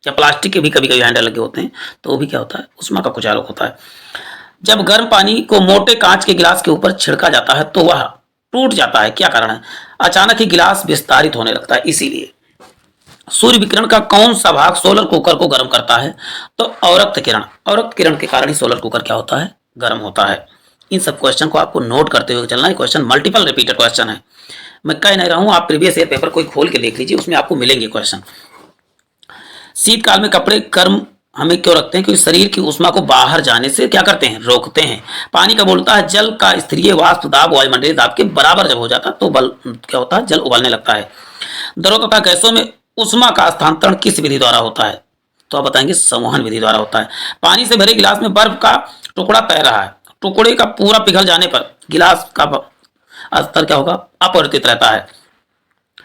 या प्लास्टिक के भी कभी कभी हैंडल लगे होते हैं, तो वो भी क्या होता है, उष्मा का कुचालक होता है। जब गर्म पानी को मोटे कांच के गिलास के ऊपर छिड़का जाता है तो वह टूट जाता है, क्या कारण है, अचानक ही गिलास विस्तारित होने लगता है, इसीलिए। सूर्य विकिरण का कौन सा भाग सोलर कुकर को गर्म करता है, तो अवरक्त किरण के कारण ही सोलर कुकर क्या होता है, गर्म होता है। इन सब क्वेश्चन को आपको नोट करते हुए चलना है। क्वेश्चन मल्टीपल रिपीटेड क्वेश्चन है, मैं कह नहीं रहा हूं, आप प्रीवियस ईयर पेपर कोई खोल के देख लीजिए, उसमें आपको मिलेंगे क्वेश्चन। शीतकाल में कपड़े गर्म हमें क्यों रखते हैं, क्योंकि शरीर की उष्मा को बाहर जाने से क्या करते हैं, रोकते हैं। पानी का बोलता है जल का स्तरीय वाष्प दाब वायुमंडलीय दाब के बराबर जब हो जाता है तो बल क्या होता है, जल उबलने लगता है। द्रव तथा गैसों में उष्मा का स्थानांतरण किस विधि द्वारा होता है, तो आप बताएंगे संवहन विधि द्वारा होता है। पानी से भरे गिलास में बर्फ का टुकड़ा तैर रहा है, टुकड़े का पूरा पिघल जाने पर गिलास का स्तर क्या होगा, अपरिवर्तित रहता है,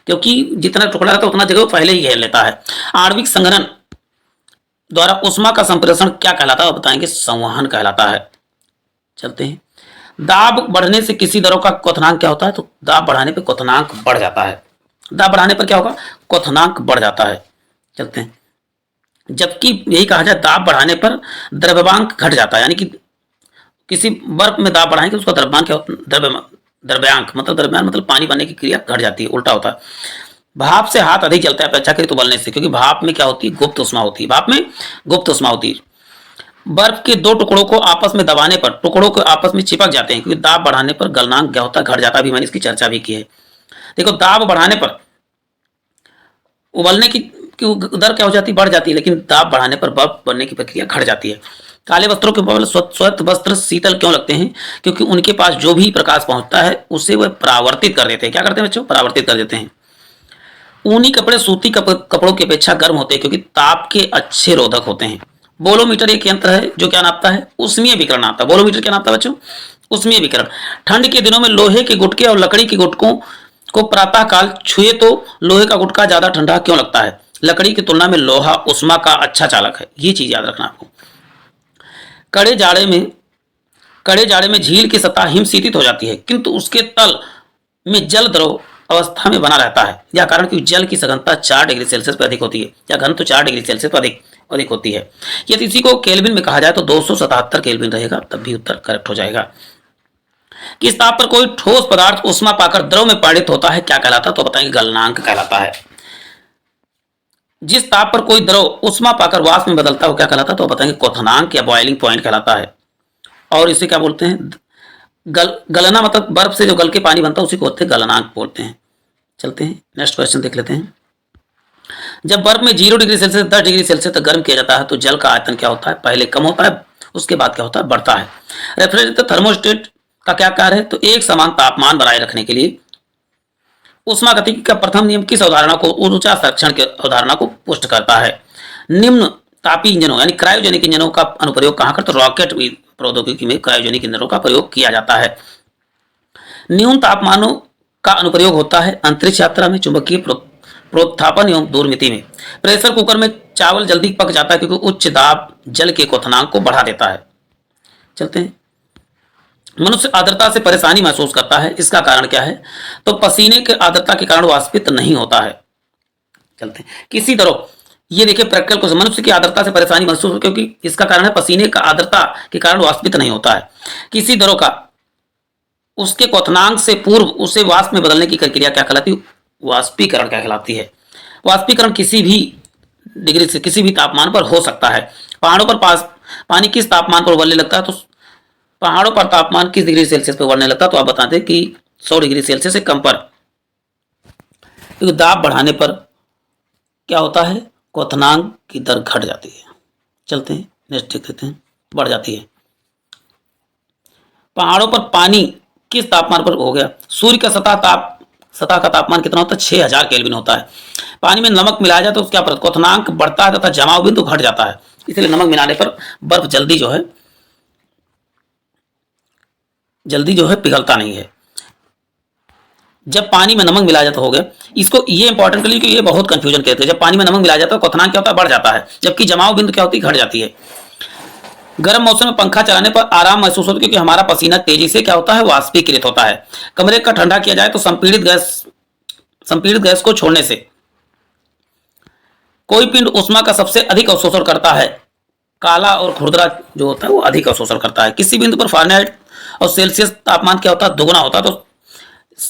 क्योंकि जितना टुकड़ा रहता है उतना जगह पहले ही घेर लेता है। आणविक संघनन द्वारा उष्मा का संप्रेषण क्या कहलाता है, बताएंगे संवहन कहलाता है। चलते हैं, दाब बढ़ने से किसी द्रव का क्वथनांक क्या होता है, तो दाब बढ़ाने पर क्वथनांक बढ़ जाता है। दाब बढ़ाने पर क्या होगा, क्वथनांक बढ़ जाता है। चलते हैं, जबकि यही कहा जाए दाब बढ़ाने पर द्रव्यमांक घट जाता है, यानी कि किसी बर्फ में दाब बढ़ाएंगे उसका द्रव्यमान क्या होता है, द्रव्यांक मतलब पानी बनने की क्रिया घट जाती है, उल्टा होता है। भाप से हाथ अधिक जलता है अपेक्षाकृत उबलने से, क्योंकि भाप में क्या होती है, गुप्त उष्मा होती है, भाप में गुप्त उष्मा होती है। बर्फ के दो टुकड़ों को आपस में दबाने पर टुकड़ों को आपस में चिपक जाते हैं, क्योंकि दाब बढ़ाने पर गलनांक क्या होता है, घट जाता है। अभी मैंने इसकी चर्चा भी की है। देखो दाब बढ़ाने पर उबलने की दर क्या हो जाती है, बढ़ जाती है, लेकिन दाब बढ़ाने पर बर्फ बनने की प्रक्रिया घट जाती है। काले वस्त्रों के बदले श्वेत वस्त्र शीतल क्यों लगते हैं, क्योंकि उनके पास जो भी प्रकाश पहुंचता है उसे वह परावर्तित कर देते हैं। क्या करते हैं बच्चों, परावर्तित कर देते हैं। ऊनी कपड़े सूती कपड़ों की अपेक्षा गर्म होते हैं, क्योंकि ताप के अच्छे रोधक होते हैं। बोलोमीटर एक यंत्र है जो क्या नापता है, उष्मीय विकिरण नापता है। बोलोमीटर क्या नापता है बच्चों, उष्मीय विकिरण। ठंड के दिनों में लोहे के गुटके और लकड़ी के गुटकों को प्रातः काल छुए तो लोहे का गुटका ज्यादा ठंडा क्यों लगता है, लकड़ी की तुलना में लोहा उष्मा का अच्छा चालक है। ये चीज याद रखना आपको। कड़े जाड़े में झील की सतह हिमशीतित हो जाती है, किंतु उसके तल में जल द्रव अवस्था में बना रहता है। यह कारण कि जल की सघनता 4 डिग्री सेल्सियस पर अधिक होती है, या घन तो 4 डिग्री सेल्सियस पर अधिक होती है। यदि इसी को केल्विन में कहा जाए तो 277 केल्विन रहेगा, तब भी उत्तर करेक्ट हो जाएगा। किस ताप पर कोई ठोस पदार्थ उष्मा पाकर द्रव में परिणत होता है, क्या कहलाता है, तो बताएंगे गलनांक कहलाता है। जिस ताप पर कोई द्रव उष्मा पाकर वाष्प में बदलता है वो क्या कहलाता है? तो बताएंगे क्वथनांक या बॉइलिंग पॉइंट कहलाता है। और इसे क्या बोलते हैं? गलना, मतलब बर्फ से जो गल के पानी बनता है उसी को बोलते हैं गलनांक बोलते हैं। चलते हैं नेक्स्ट क्वेश्चन देख लेते हैं। जब बर्फ में 0 डिग्री सेल्सियस 10 डिग्री सेल्सियस तक गर्म किया जाता है तो जल का आयतन क्या होता है? पहले कम होता है, उसके बाद क्या होता है? बढ़ता है। रेफ्रिजरेटर थर्मोस्टेट का क्या कार्य है? तो एक समान तापमान बनाए रखने के लिए ऊष्मागतिकी का प्रथम नियम किस अवधारणा को, ऊर्जा संरक्षण की अवधारणा को पुष्ट करता है? निम्न तापीय इंजनों यानी क्रायोजेनिक इंजनों का अनुप्रयोग कहां करते? तो रॉकेट प्रौद्योगिकी में क्रायोजेनिक इंजनों का प्रयोग किया जाता है। न्यून तापमानों का अनुप्रयोग होता है अंतरिक्ष यात्रा में, चुंबकीय प्रोत्थापन एवं दूरमिति में। प्रेशर कुकर में चावल जल्दी पक जाता है क्योंकि उच्च दाब जल के क्वथनांक को बढ़ा देता है। चलते हैं। मनुष्य आर्द्रता से परेशानी महसूस करता है, इसका कारण क्या है? तो पसीने के आर्द्रता के कारण वाष्पित नहीं होता है। चलते हैं। किसी तरह ये देखिए प्रैक्टिकल क्वेश्चन, मनुष्य की आर्द्रता से परेशानी महसूस हो क्योंकि इसका कारण है पसीने का आर्द्रता के कारण वाष्पित नहीं होता है। किसी द्रव का उसके क्वथनांक से पूर्व उसे वाष्प में बदलने की प्रक्रिया क्या कहलाती है? वाष्पीकरण क्या कहलाती है। वाष्पीकरण किसी भी डिग्री से किसी भी तापमान पर हो सकता है। पहाड़ों पर पानी किस तापमान पर उबलने लगता है? तो पहाड़ों पर तापमान किस डिग्री सेल्सियस पर उबलने लगता है? तो आप बता दें कि 100 डिग्री सेल्सियस से कम पर, क्योंकि दाब बढ़ाने पर क्या होता है? क्वथनांक की दर घट जाती है। चलते हैं नेक्स्ट देख लेते हैं। बढ़ जाती है। पहाड़ों पर पानी किस तापमान पर हो गया? सूर्य का सतह का तापमान कितना होता है? 6000 केल्विन होता है। पानी में नमक मिलाया जाए तो क्या क्वथनांक बढ़ता है तथा जमाव बिंदु घट जाता है, इसलिए नमक मिलाने पर बर्फ जल्दी जो है पिघलता नहीं है। जब पानी में नमक मिलाया जाता हो गया, इसको ये इंपॉर्टेंट कर लीजिए कि ये बहुत कंफ्यूजन करते हैं। जब पानी में नमक मिलाया जाता है क्वथनांक क्या होता है? बढ़ जाता है, जबकि जमाव बिंदु क्या होती है? घट जाती है। गर्म मौसम में पंखा चलाने पर आराम महसूस होता है क्योंकि हमारा पसीना तेजी से क्या होता है? वाष्पीकृत होता है। कमरे का ठंडा किया जाए तो संपीड़ित गैस को छोड़ने से कोई पिंड ऊष्मा का सबसे अधिक अवशोषण करता है। काला और खुरदरा जो होता है वो अधिक अवशोषण करता है। किसी बिंदु पर फ़ारेनहाइट और सेल्सियस तापमान क्या होता है? दोगुना होता है। तो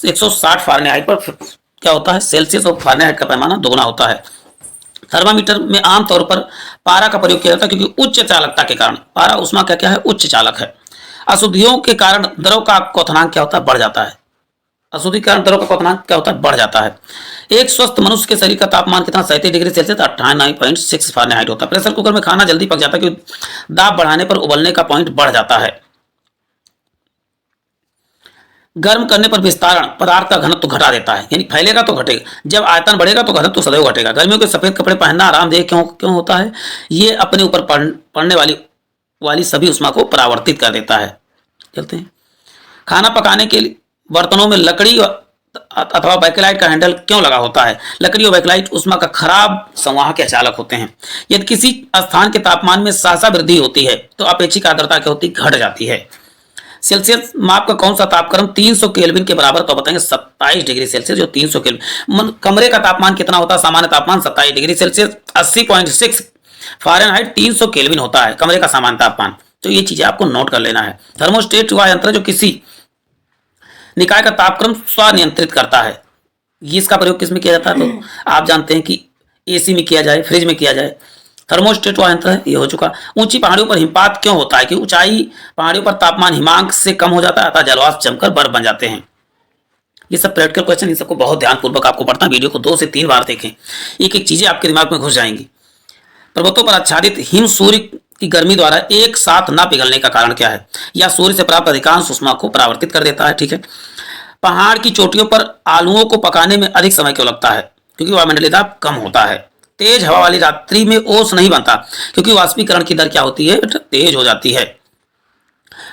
160 फ़ारेनहाइट पर क्या होता है? सेल्सियस और फ़ारेनहाइट का पैमाना दोगुना होता है। थर्मामीटर में आमतौर पर पारा का प्रयोग किया जाता है क्योंकि उच्च चालकता के कारण पारा ऊष्मा क्या है? उच्च चालक है। अशुद्धियों के कारण द्रव का क्वथनांक क्या होता है? बढ़ जाता है। अशुद्धि के कारण द्रव का क्वथनांक क्या होता है? बढ़ जाता है। एक स्वस्थ मनुष्य के शरीर का तापमान कितना? 37 डिग्री सेल्सियस 98.6 फ़ारेनहाइट होता है। प्रेशर कुकर में खाना जल्दी पक जाता है क्योंकि दाब बढ़ाने पर उबलने का पॉइंट बढ़ जाता है। गर्म करने पर विस्तारण पदार्थ का घनत्व घटा देता है, यानी फैलेगा तो घटेगा। जब आयतन बढ़ेगा तो घनत्व सदैव घटेगा। गर्मियों के सफेद कपड़े पहनना आरामदेह क्यों होता है? ये अपने ऊपर पड़ने वाली सभी ऊष्मा को परावर्तित कर देता है। चलते हैं। खाना पकाने के लिए बर्तनों में लकड़ी अथवा बैकेलाइट का हैंडल क्यों लगा होता है? लकड़ी और बैकेलाइट ऊष्मा का खराब संवाहक के चालक होते हैं। यदि किसी स्थान के तापमान में सहसा वृद्धि होती है तो अपेक्षित आर्द्रता क्या होती है? घट जाती है। सेल्सियस माप का कौन सा तापक्रम 300 केल्विन के बराबर? तो बताएंगे 27 डिग्री सेल्सियस। जो 300 केल्विन, कमरे का तापमान कितना होता है? सामान्य तापमान 27 डिग्री सेल्सियस 80.6 फ़ारेनहाइट 300 केल्विन होता है कमरे का सामान्य तापमान। तो ये चीजें आपको नोट कर लेना है। थर्मोस्टेट वह यंत्र जो किसी निकाय का तापक्रम स्वनियंत्रित करता है। इसका प्रयोग किस में किया जाता है? तो आप जानते हैं कि एसी में किया जाए, फ्रिज में किया जाए। थर्मोस्टेट वह यंत्र है, ये हो चुका। ऊंची पहाड़ियों पर हिमपात क्यों होता है? कि ऊंचाई पहाड़ियों पर तापमान हिमांक से कम हो जाता है अतः जलवाष्प जमकर बर्फ बन जाते हैं। ये सब प्रैक्टिकल क्वेश्चन, इन सबको बहुत ध्यानपूर्वक आपको पढ़ना। वीडियो को 2 से 3 बार देखें, एक एक चीजें आपके दिमाग में घुस जाएंगी। पर्वतों पर आच्छादित हिम सूर्य की गर्मी द्वारा एक साथ न पिघलने का कारण क्या है? या सूर्य से प्राप्त अधिकांश ऊष्मा को परावर्तित कर देता है। ठीक है। पहाड़ की चोटियों पर आलूओं को पकाने में अधिक समय क्यों लगता है? क्योंकि वायुमंडलीय दाब कम होता है। तेज हवा वाली रात्रि में ओस नहीं बनता क्योंकि वाष्पीकरण की दर क्या होती है? तेज हो जाती है।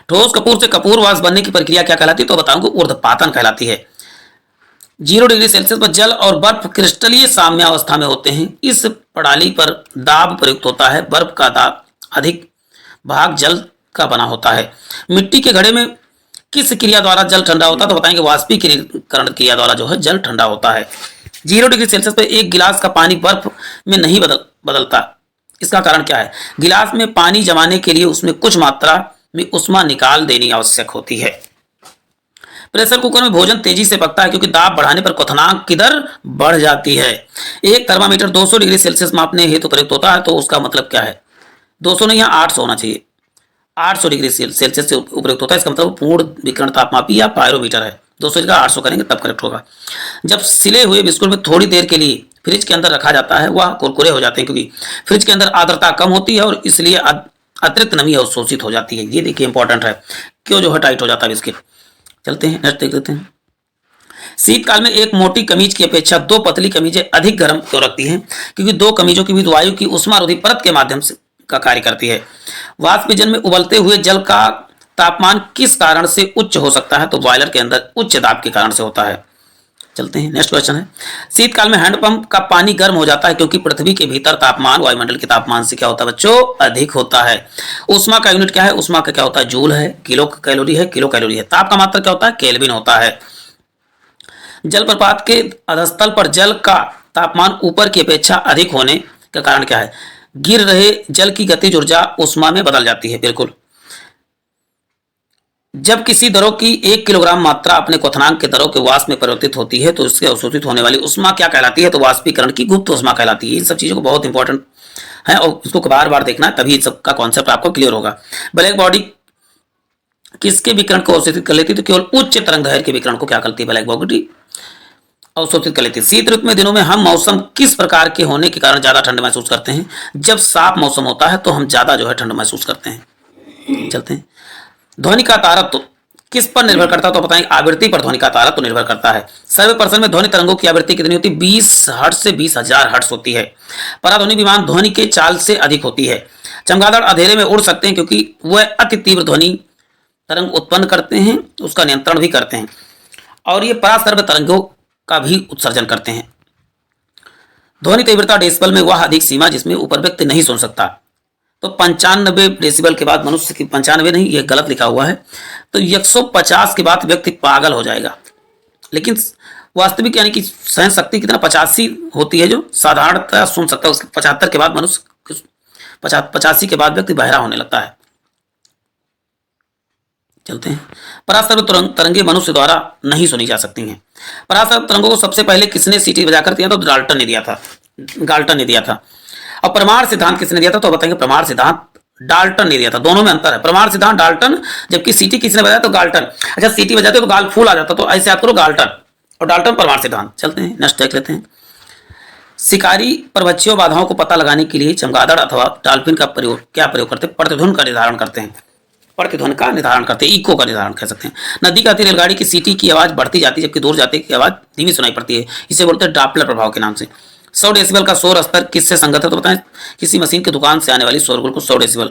ठोस कपूर से कपूर वाष्प बनने की प्रक्रिया क्या कहलाती है? तो बताऊंगा ऊर्ध्वपातन कहलाती है। 0 डिग्री सेल्सियस पर जल और बर्फ क्रिस्टलीय साम्यावस्था में होते हैं। इस प्रणाली पर दाब प्रयुक्त होता है। बर्फ का दाब अधिक भाग जल का बना होता है। मिट्टी के घड़े में किस क्रिया द्वारा जल ठंडा होता है? तो बताएंगे वाष्पीकरण क्रिया द्वारा जो है जल ठंडा होता है। 0 डिग्री सेल्सियस पर एक गिलास का पानी बर्फ में नहीं बदलता। इसका कारण क्या है? गिलास में पानी जमाने के लिए उसमें कुछ मात्रा में ऊष्मा निकाल देनी आवश्यक होती है। प्रेशर कुकर में भोजन तेजी से पकता है क्योंकि दाब बढ़ाने पर क्वथनांक की दर बढ़ जाती है। एक थर्मामीटर 200 डिग्री सेल्सियस मापने हेतु प्रयुक्त होता है, तो उसका मतलब क्या है? 200 नहीं, यहाँ 800 होना चाहिए। 800 डिग्री सेल्सियस से उपयुक्त होता है, इसका मतलब पूर्ण विकिरण तापमापी या पायरोमीटर है। 200 का 800 करेंगे तब करेक्ट होगा। जब सिले हुए बिस्कुट में थोड़ी देर के लिए फ्रिज के अंदर रखा जाता है, वह कुरकुरे हो जाते हैं क्योंकि फ्रिज के अंदर आर्द्रता कम होती है और इसलिए अतिरिक्त नमी अवशोषित हो जाती है। ये देखिए इंपॉर्टेंट है, क्यों जो है टाइट हो जाता है बिस्किट। चलते हैं नेक्स्ट देख लेते हैं। शीतकाल में एक मोटी कमीज की अपेक्षा दो पतली कमीजें अधिक गर्म क्यों रखती हैं? क्योंकि दो कमीजों के बीच वायु की उष्मारोधी परत के माध्यम से का कार्य करती है। वाष्पजन में उबलते हुए जल का तापमान किस कारण से उच्च हो सकता है? तो बॉयलर के अंदर उच्च दाब के कारण से होता है। चलते हैं नेक्स्ट क्वेश्चन है। शीतकाल में हैंडपंप का पानी गर्म हो जाता है क्योंकि पृथ्वी के भीतर तापमान वायुमंडल के तापमान से क्या होता है बच्चों? अधिक होता है। ऊष्मा का यूनिट क्या है? ऊष्मा का क्या होता है? जूल है। किलो कैलोरी है, किलो कैलोरी है। ताप का मात्रा क्या होता है? केल्विन होता है। जलप्रपात के अधस्थल पर जल का तापमान ऊपर की अपेक्षा अधिक होने का कारण क्या है? गिर रहे जल की गतिज ऊर्जा ऊष्मा में बदल जाती है। बिल्कुल। जब किसी दरों की 1 किलोग्राम मात्रा अपने क्वथनांक के दरों के वाष्प में परिवर्तित होती है तो इससे अवशोषित होने वाली ऊष्मा क्या कहलाती है? तो वाष्पीकरण की गुप्त ऊष्मा कहलाती है। इन सब चीजों को बहुत इंपॉर्टेंट है और इसको बार बार देखना है, तभी इन सब का कॉन्सेप्ट आपको क्लियर होगा। ब्लैक बॉडी किसके विकिरण को अवशोषित कर लेती है? तो केवल उच्च तरंग दैर्घ्य के विकिरण को क्या करती है? ब्लैक बॉडी अवशोषित कर लेती है। शीत ऋतु में दिनों में हम मौसम किस प्रकार के होने के कारण ज्यादा ठंड महसूस करते हैं? जब साफ मौसम होता है तो हम ज्यादा जो है ठंड महसूस करते हैं। चलते हैं। ध्वनि का तारत्व किस पर निर्भर करता है? तो बताएंगे आवृत्ति पर ध्वनि का तारत्व निर्भर करता है। सर्वे% में ध्वनि तरंगों की आवृत्ति कितनी होती है? 20 हर्ट्ज से 20,000 हर्ट्ज होती है। पराध्वनि विमान ध्वनि के चाल से अधिक होती है। चमगादड़ अंधेरे में उड़ सकते हैं क्योंकि वह अति तीव्र ध्वनि तरंग उत्पन्न करते हैं, उसका नियंत्रण भी करते हैं और ये परासर्व तरंगों का भी उत्सर्जन करते हैं। ध्वनि तीव्रता डेसिबल में वह अधिक सीमा जिसमें ऊपर व्यक्ति नहीं सुन सकता। तो 95 डेसिबल के बाद मनुष्य की 95 नहीं, ये गलत लिखा हुआ है। तो 150 के बाद व्यक्ति पागल हो जाएगा। लेकिन वास्तविक यानी कि सहन शक्ति कितना 85 होती है जो साधारणतः सुन सकता है। उसके 75 के बाद मनुष्य 85 के बाद व्यक्ति बहरा होने लगता है। चलते हैं। परासर्व तरंगे मनुष्य द्वारा नहीं सुनी जा सकती हैं। परासर्व तरंगों को सबसे पहले किसने सीटी बजाकर दिया था? तो डाल्टन ने दिया था। गाल्टन ने दिया था। और प्रमाण सिद्धांत किसने दिया था? तो बताएंगे प्रमाण सिद्धांत डाल्टन ने दिया था। दोनों में अंतर है। प्रमाण सिद्धांत डाल्टन, जबकि सीटी किसने बजाया? तो गाल्टन। अच्छा, सीटी बजाते तो गाल फूल आ जाता, तो ऐसे याद करो गाल्टन और डाल्टन प्रमाण सिद्धांत। चलते हैं नेक्स्ट देख लेते हैं। शिकारी परभक्षियों बाधाओं को पता लगाने के लिए चमगादड़ अथवा डॉल्फिन का क्या प्रयोग करते हैं? प्रतिध्वनि का निर्धारण करते हैं। प्रतिध्वनि का निर्धारण करते हैं, इको का निर्धारण कह सकते हैं। नदी का तीर रेलगाड़ी की सीटी की आवाज बढ़ती जाती है जबकि दूर जाते की आवाज धीमी सुनाई पड़ती है। इसे बोलते हैं डॉपलर प्रभाव के नाम से। 100 डेसिबल का शोर स्तर किससे संगत है? तो बताएं किसी मशीन की दुकान से आने वाली शोरगुल को 100 डेसिबल।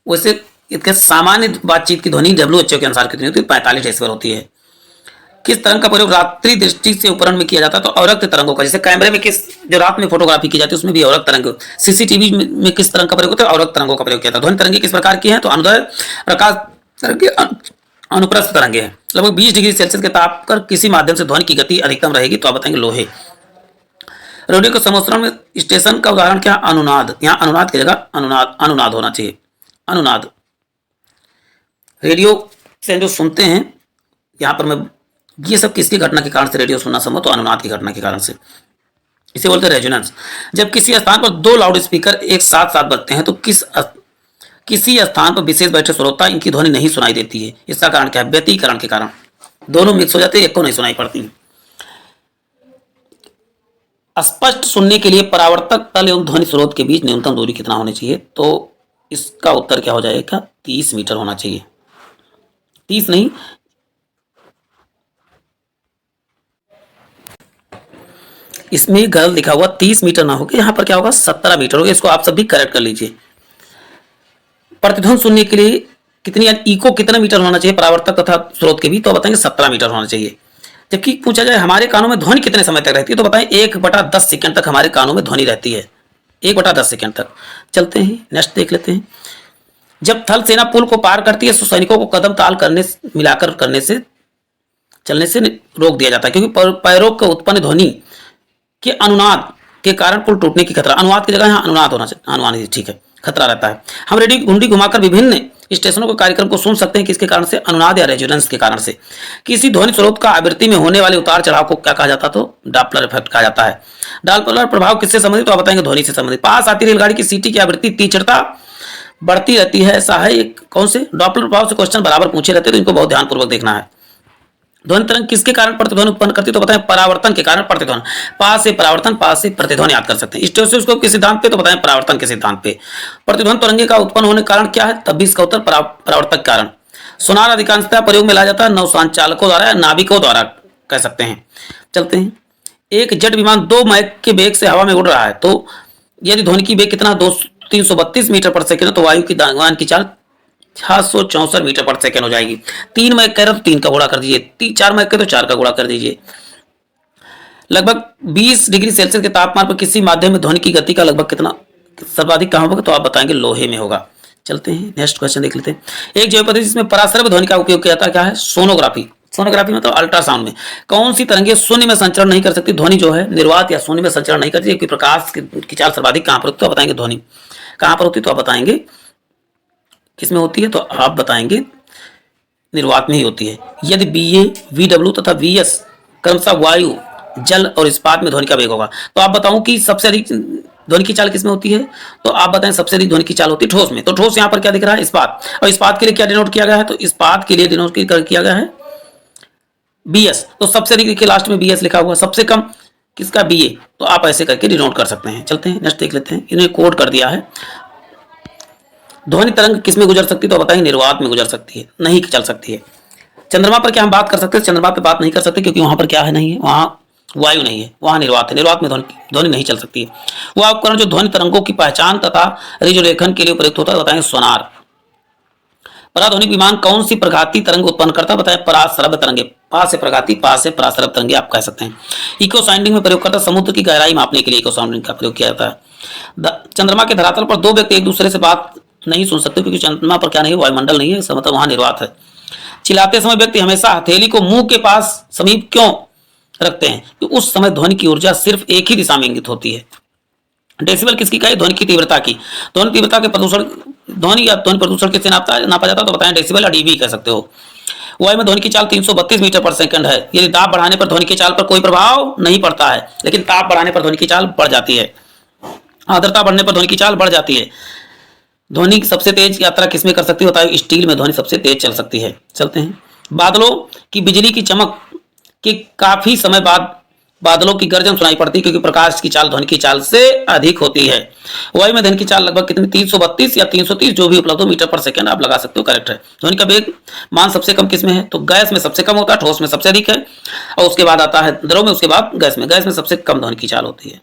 वैसे इसके सामान्य बातचीत की ध्वनि WHO के अनुसार कितनी होती है? 45 डेसिबल होती है। किस तरंग का प्रयोग रात्रि दृष्टि से उपकरण में किया जाता है? तो अवरक्त तरंगों का। जैसे कैमरे में किस जो रात में फोटोग्राफी की जाती है उसमें भी अवरक्त तरंग। सीसीटीवी में किस तरंग का प्रयोग होता है? अवरक्त तरंगों का प्रयोग किया जाता है। ध्वनि तरंगे किस प्रकार की हैं? तो अनुदैर्घ्य प्रकाश तरंगे, अनुप्रस्थ तरंगे हैं। लगभग 20 डिग्री सेल्सियस के ताप पर किसी माध्यम से ध्वनि की गति अधिकतम रहेगी? तो आप बताएंगे लोहे। रेडियो के समोच्चरण में स्टेशन का उदाहरण क्या? अनुनाद। यहाँ अनुनाद की जगह अनुनाद होना चाहिए। अनुनाद। रेडियो से जो सुनते हैं, यहाँ पर मैं ये सब किसकी घटना के कारण से रेडियो सुनना संभव? तो अनुनाद की घटना के कारण से। इसे बोलते हैं रेजोनेंस। जब किसी स्थान पर दो लाउड स्पीकर एक साथ साथ बजते हैं तो किसी स्थान पर विशेष बैठे श्रोता इनकी ध्वनि नहीं सुनाई देती है। इसका कारण क्या है? व्यतिकरण के कारण। दोनों मिक्स हो जाते हैं, एक को नहीं सुनाई पड़ती। स्पष्ट सुनने के लिए परावर्तक तल एवं ध्वनि स्रोत के बीच न्यूनतम दूरी कितना होनी चाहिए? तो इसका उत्तर क्या हो जाएगा? 30 मीटर होना चाहिए। 30 नहीं, इसमें गलत लिखा हुआ 30 मीटर ना होगा, यहाँ पर क्या होगा? 17 मीटर होगा। इसको आप सब भी करेक्ट कर लीजिए। प्रतिध्वनि सुनने के लिए कितनी इको कितना मीटर होना चाहिए परावर्तक तथा स्रोत के भी? तो बताएंगे 17 मीटर होना चाहिए। जबकि पूछा जाए हमारे कानों में ध्वनि कितने समय तक रहती है? तो बताएं 1/10 सेकंड तक हमारे कानों में ध्वनि रहती है। 1/10 सेकंड तक। चलते हैं नेक्स्ट देख लेते हैं। जब थल सेना पुल को पार करती है तो सैनिकों को कदम ताल मिलाकर करने से चलने से रोक दिया जाता है क्योंकि पैरों के उत्पन्न ध्वनि के अनुनाद के कारण पुल टूटने की खतरा। अनुवाद की जगह यहाँ अनुनाद होना चाहिए। अनुनाद ठीक है। खतरा रहता है। हम रेडियो घुंडी घुमाकर विभिन्न स्टेशनों के कार्यक्रम को सुन सकते हैं, किसके कारण से? अनुनाद या रेजोनेंस के कारण से। किसी ध्वनि स्रोत का आवृत्ति में होने वाले उतार चढ़ाव को क्या कहा जाता है? तो डॉपलर इफेक्ट कहा जाता है। डॉपलर प्रभाव किससे संबंधित? तो आप बताएंगे ध्वनि से संबंधित। पास आती रेलगाड़ी की सीटी की आवृत्ति तीक्ष्णता बढ़ती रहती है, ऐसा है एक कौन से? डॉपलर प्रभाव से क्वेश्चन बराबर पूछे रहते हैं, तो इनको बहुत ध्यानपूर्वक देखना है। ध्वनि तरंग किसके कारण प्रतिध्वनि उत्पन्न करती है? तो बताएं परावर्तन के कारण प्रतिध्वनि। पास से परावर्तन, पास से प्रतिध्वनि याद कर सकते हैं। स्टेथोस्कोप के सिद्धांत पे? तो बताएं परावर्तन के सिद्धांत पे। प्रतिध्वनि तरंगे का उत्पन्न होने का कारण क्या है? तब भी इसका उत्तर परावर्तक कारण। सोनार अधिकांशतः प्रयोग में लाया जाता है नौसंचालकों द्वारा या नाविकों द्वारा कह सकते हैं। चलते हैं। एक जेट विमान 2 मैक के वेग से हवा में उड़ रहा है, तो यदि ध्वनि की वेग कितना 332 मीटर पर सेकंड है, तो वायु की विमान की चाल 664 मीटर पर सेकंड हो जाएगी। 3 मैक कह रहे तो 3 का गुणा कर दीजिए, 4 मैक कह तो 4 का गुणा कर दीजिए। लगभग 20 डिग्री सेल्सियस के तापमान पर किसी माध्यम में ध्वनि की गति का लगभग कितना सर्वाधिक कहां होगा? तो आप बताएंगे लोहे में होगा। चलते हैं नेक्स्ट क्वेश्चन देख लेते हैं। एक जैव पद्धति जिसमें पराश्रव्य ध्वनि का उपयोग किया जाता है, क्या है? सोनोग्राफी। सोनोग्राफी मतलब अल्ट्रासाउंड में। कौन सी तरंगे शून्य में संचरण नहीं कर सकती? ध्वनि जो है निर्वात या शून्य में संचरण नहीं करती, क्योंकि प्रकाश की चाल सर्वाधिक कहां पर होती है? तो बताएंगे ध्वनि कहां पर होती है? तो आप बताएंगे किसमें होती है? तो आप बताएंगे निर्वात में ही होती है। यदि BA, VW तथा VS क्रमशः वायु, जल और इस्पात में ध्वनि का वेग होगा, तो आप बताऊं कि सबसे अधिक ध्वनि की चाल किसमें होती है? तो आप बताएं सबसे अधिक ध्वनि की चाल होती है ठोस में। तो ठोस यहां पर क्या दिख रहा है? इस्पात। और इस्पात के लिए क्या डिनोट किया गया है? तो इस्पात के लिए डिनोट किया गया है BS। तो सबसे अधिक के लास्ट में BS लिखा हुआ, सबसे कम किसका? BA। तो आप ऐसे करके डिनोट कर सकते हैं। चलते हैं नेक्स्ट देख लेते हैं। इन्हें कोड कर दिया है। ध्वनि तरंग किसमें गुजर सकती है? तो बताएंगे निर्वात में गुजर सकती है, नहीं चल सकती है। चंद्रमा पर क्या हम बात कर सकते हैं? चंद्रमा पर बात नहीं कर सकते, क्योंकि वहां पर क्या है? नहीं है, वहां वायु नहीं है, वहां निर्वात है। निर्वात में ध्वनि नहीं चल सकती है। वह उपकरण जो ध्वनि तरंगों की पहचान तथा रेडियोलेखन के लिए प्रयुक्त होता है, बताएंगे सोनार। पराध्वनिक विमान कौन सी प्रघाती तरंग उत्पन्न करता है? बताएं पराश्रव्य तरंगे। पास से प्रघाती, पास से पराश्रव्य तरंगे आप कह सकते हैं। इको साउंडिंग में प्रयोग करता है, समुद्र की गहराई मापने के लिए इको साउंडिंग का प्रयोग किया जाता है। चंद्रमा के धरातल पर 2 व्यक्ति एक दूसरे से बात नहीं सुन सकते, क्योंकि चंद्रमा पर क्या नहीं है? वायुमंडल नहीं है, इसका मतलब वहां निर्वात है। चिल्लाते समय व्यक्ति हमेशा हथेली को मुंह के पास समीप क्यों रखते हैं? कि उस समय ध्वनि की ऊर्जा सिर्फ एक ही दिशा में इंगित होती है। डेसिबल किसकी का है? ध्वनि की तीव्रता की। ध्वनि तीव्रता के प्रदूषण, ध्वनि या ध्वनि प्रदूषण किससे नापा जाता है? तो बताएं डेसिबल या डीबी कह सकते हो। वायु में ध्वनि की चाल 332 मीटर पर सेकंड है। यदि दाब बढ़ाने पर ध्वनि की चाल पर कोई प्रभाव नहीं पड़ता है, लेकिन ताप बढ़ाने पर ध्वनि की चाल बढ़ जाती है। आर्द्रता बढ़ने पर ध्वनि की चाल बढ़ जाती है। ध्वनि सबसे तेज यात्रा किसमें कर सकती होता है? स्टील में ध्वनि सबसे तेज चल सकती है। चलते हैं। बादलों की बिजली की चमक के काफी समय बाद बादलों की गर्जन सुनाई पड़ती है, क्योंकि प्रकाश की चाल ध्वनि की चाल से अधिक होती है। वायु में ध्वनि की चाल लगभग कितनी? 332 या 330 जो भी उपलब्ध हो मीटर पर सेकंड आप लगा सकते हो, करेक्ट है। ध्वनि का वेग मान सबसे कम किसमें है? तो गैस में सबसे कम होता है, ठोस में सबसे अधिक है, और उसके बाद आता है द्रव में, उसके बाद गैस में। गैस में सबसे कम ध्वनि की चाल होती है।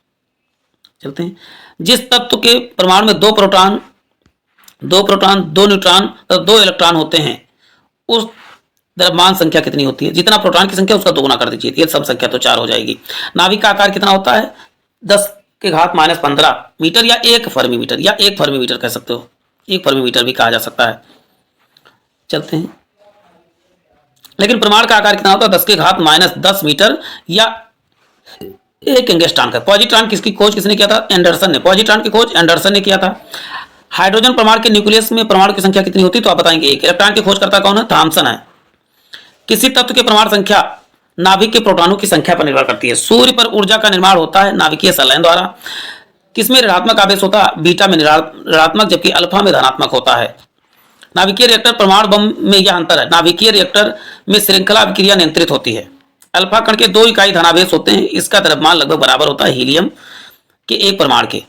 चलते हैं। जिस तत्व के परमाणु में 2 प्रोटॉन, 2 न्यूट्रॉन और 2 इलेक्ट्रॉन होते हैं, उस द्रव्यमान संख्या कितनी होती है? जितना प्रोटॉन की संख्या उसका 2 गुना कर दीजिए, ये सब संख्या तो 4 हो जाएगी। नाभिक का आकार कितना होता है? 10⁻⁻15 मीटर या 1 फर्मी मीटर, या 1 फर्मी मीटर कह सकते हो, 1 फर्मी मीटर भी कहा जा सकता है। चलते हैं। लेकिन परमाणु का आकार कितना होता है? 10⁻10 मीटर या 1 एंगस्ट्रॉन का। पॉजिट्रॉन किसकी खोज किसने किया था? एंडरसन ने। पॉजिट्रॉन की खोज एंडरसन ने किया था। हाइड्रोजन परमाणु के न्यूक्लियस में परमाणु की संख्या कितनी होती है? तो आप बताएंगे 1। इलेक्ट्रॉन की खोज करता कौन है? थॉमसन है। किसी तत्व के परमाणु संख्या नाभिक के प्रोटॉनों की संख्या पर निर्भर करती है। सूर्य पर ऊर्जा का निर्माण होता है नाभिकीय संलयन द्वारा। किसमें ऋणात्मक आवेश होता है? बीटा में ऋणात्मक, जबकि अल्फा में धनात्मक होता है। नाभिकीय रिएक्टर परमाणु बम में यह अंतर है, नाभिकीय रिएक्टर में श्रृंखला अभिक्रिया नियंत्रित होती है। अल्फा कण के 2 इकाई धनावेश होते हैं, इसका द्रव्यमान लगभग बराबर होता है हीलियम के 1 परमाणु के।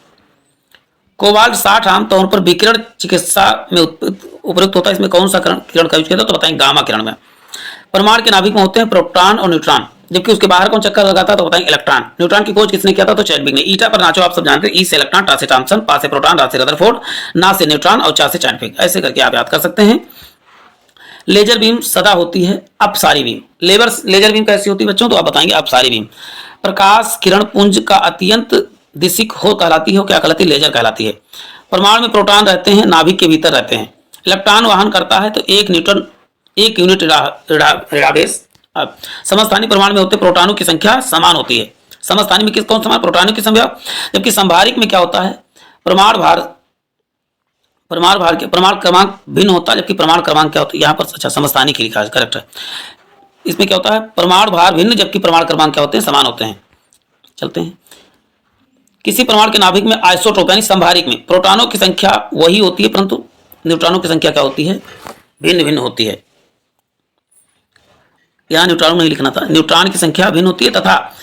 कोबाल्ट 60 आमतौर पर विकिरण चिकित्सा में उपयुक्त होता है। इसमें कौन सा किरण का यूज किया था? तो बताएं गामा किरण में। परमाणु के नाभिक में होते हैं प्रोटॉन और न्यूट्रॉन, जबकि उसके बाहर कौन चक्कर लगाता है? तो बताएं इलेक्ट्रॉन। न्यूट्रॉन की खोज किसने किया था? तो चैडविक ने। ईटा पर नाचो आप सब जानते हैं, ई से इलेक्ट्रॉन, टा से थॉमसन, पा से प्रोटॉन, रा से रदरफोर्ड, ना से न्यूट्रॉन और चा से चैडविक। ऐसे करके आप याद कर सकते हैं। लेजर बीम सदा होती है अपसारी बीम। लेजर बीम कैसी होती है बच्चों? तो आप बताएंगे अपसारी बीम। प्रकाश किरण पुंज का अत्यंत दिशिक हो कहलाती है, क्या कहलाती है? लेजर कहलाती है। परमाणु में प्रोटॉन रहते हैं, नाभिक के भीतर रहते हैं। इलेक्ट्रॉन वहन करता है तो 1 यूनिट ऋणावेश। समस्थानिक परमाणु में होते प्रोटॉनों की संख्या समान होती है। समस्थानिक में कौन समान? प्रोटॉनों की संख्या। जबकि संभारिक में क्या होता है? परमाणु भार परमाणु क्रमांक भिन्न होता है, जबकि परमाणु क्रमांक क्या होता है, यहाँ पर अच्छा समस्थानिक लिखा है, करेक्ट है। इसमें क्या होता है, परमाणु भार भिन्न जबकि परमाणु क्रमांक क्या होते हैं, समान होते हैं। चलते हैं, किसी परमाणु के नाभिक में आइसोटोप यानी संभारिक में प्रोटॉनों की संख्या वही होती है, परंतु न्यूट्रॉनों की संख्या क्या होती है, भिन्न भिन्न होती है। यहाँ न्यूट्रॉन नहीं लिखना था, न्यूट्रॉन की संख्या भिन्न होती है, तथा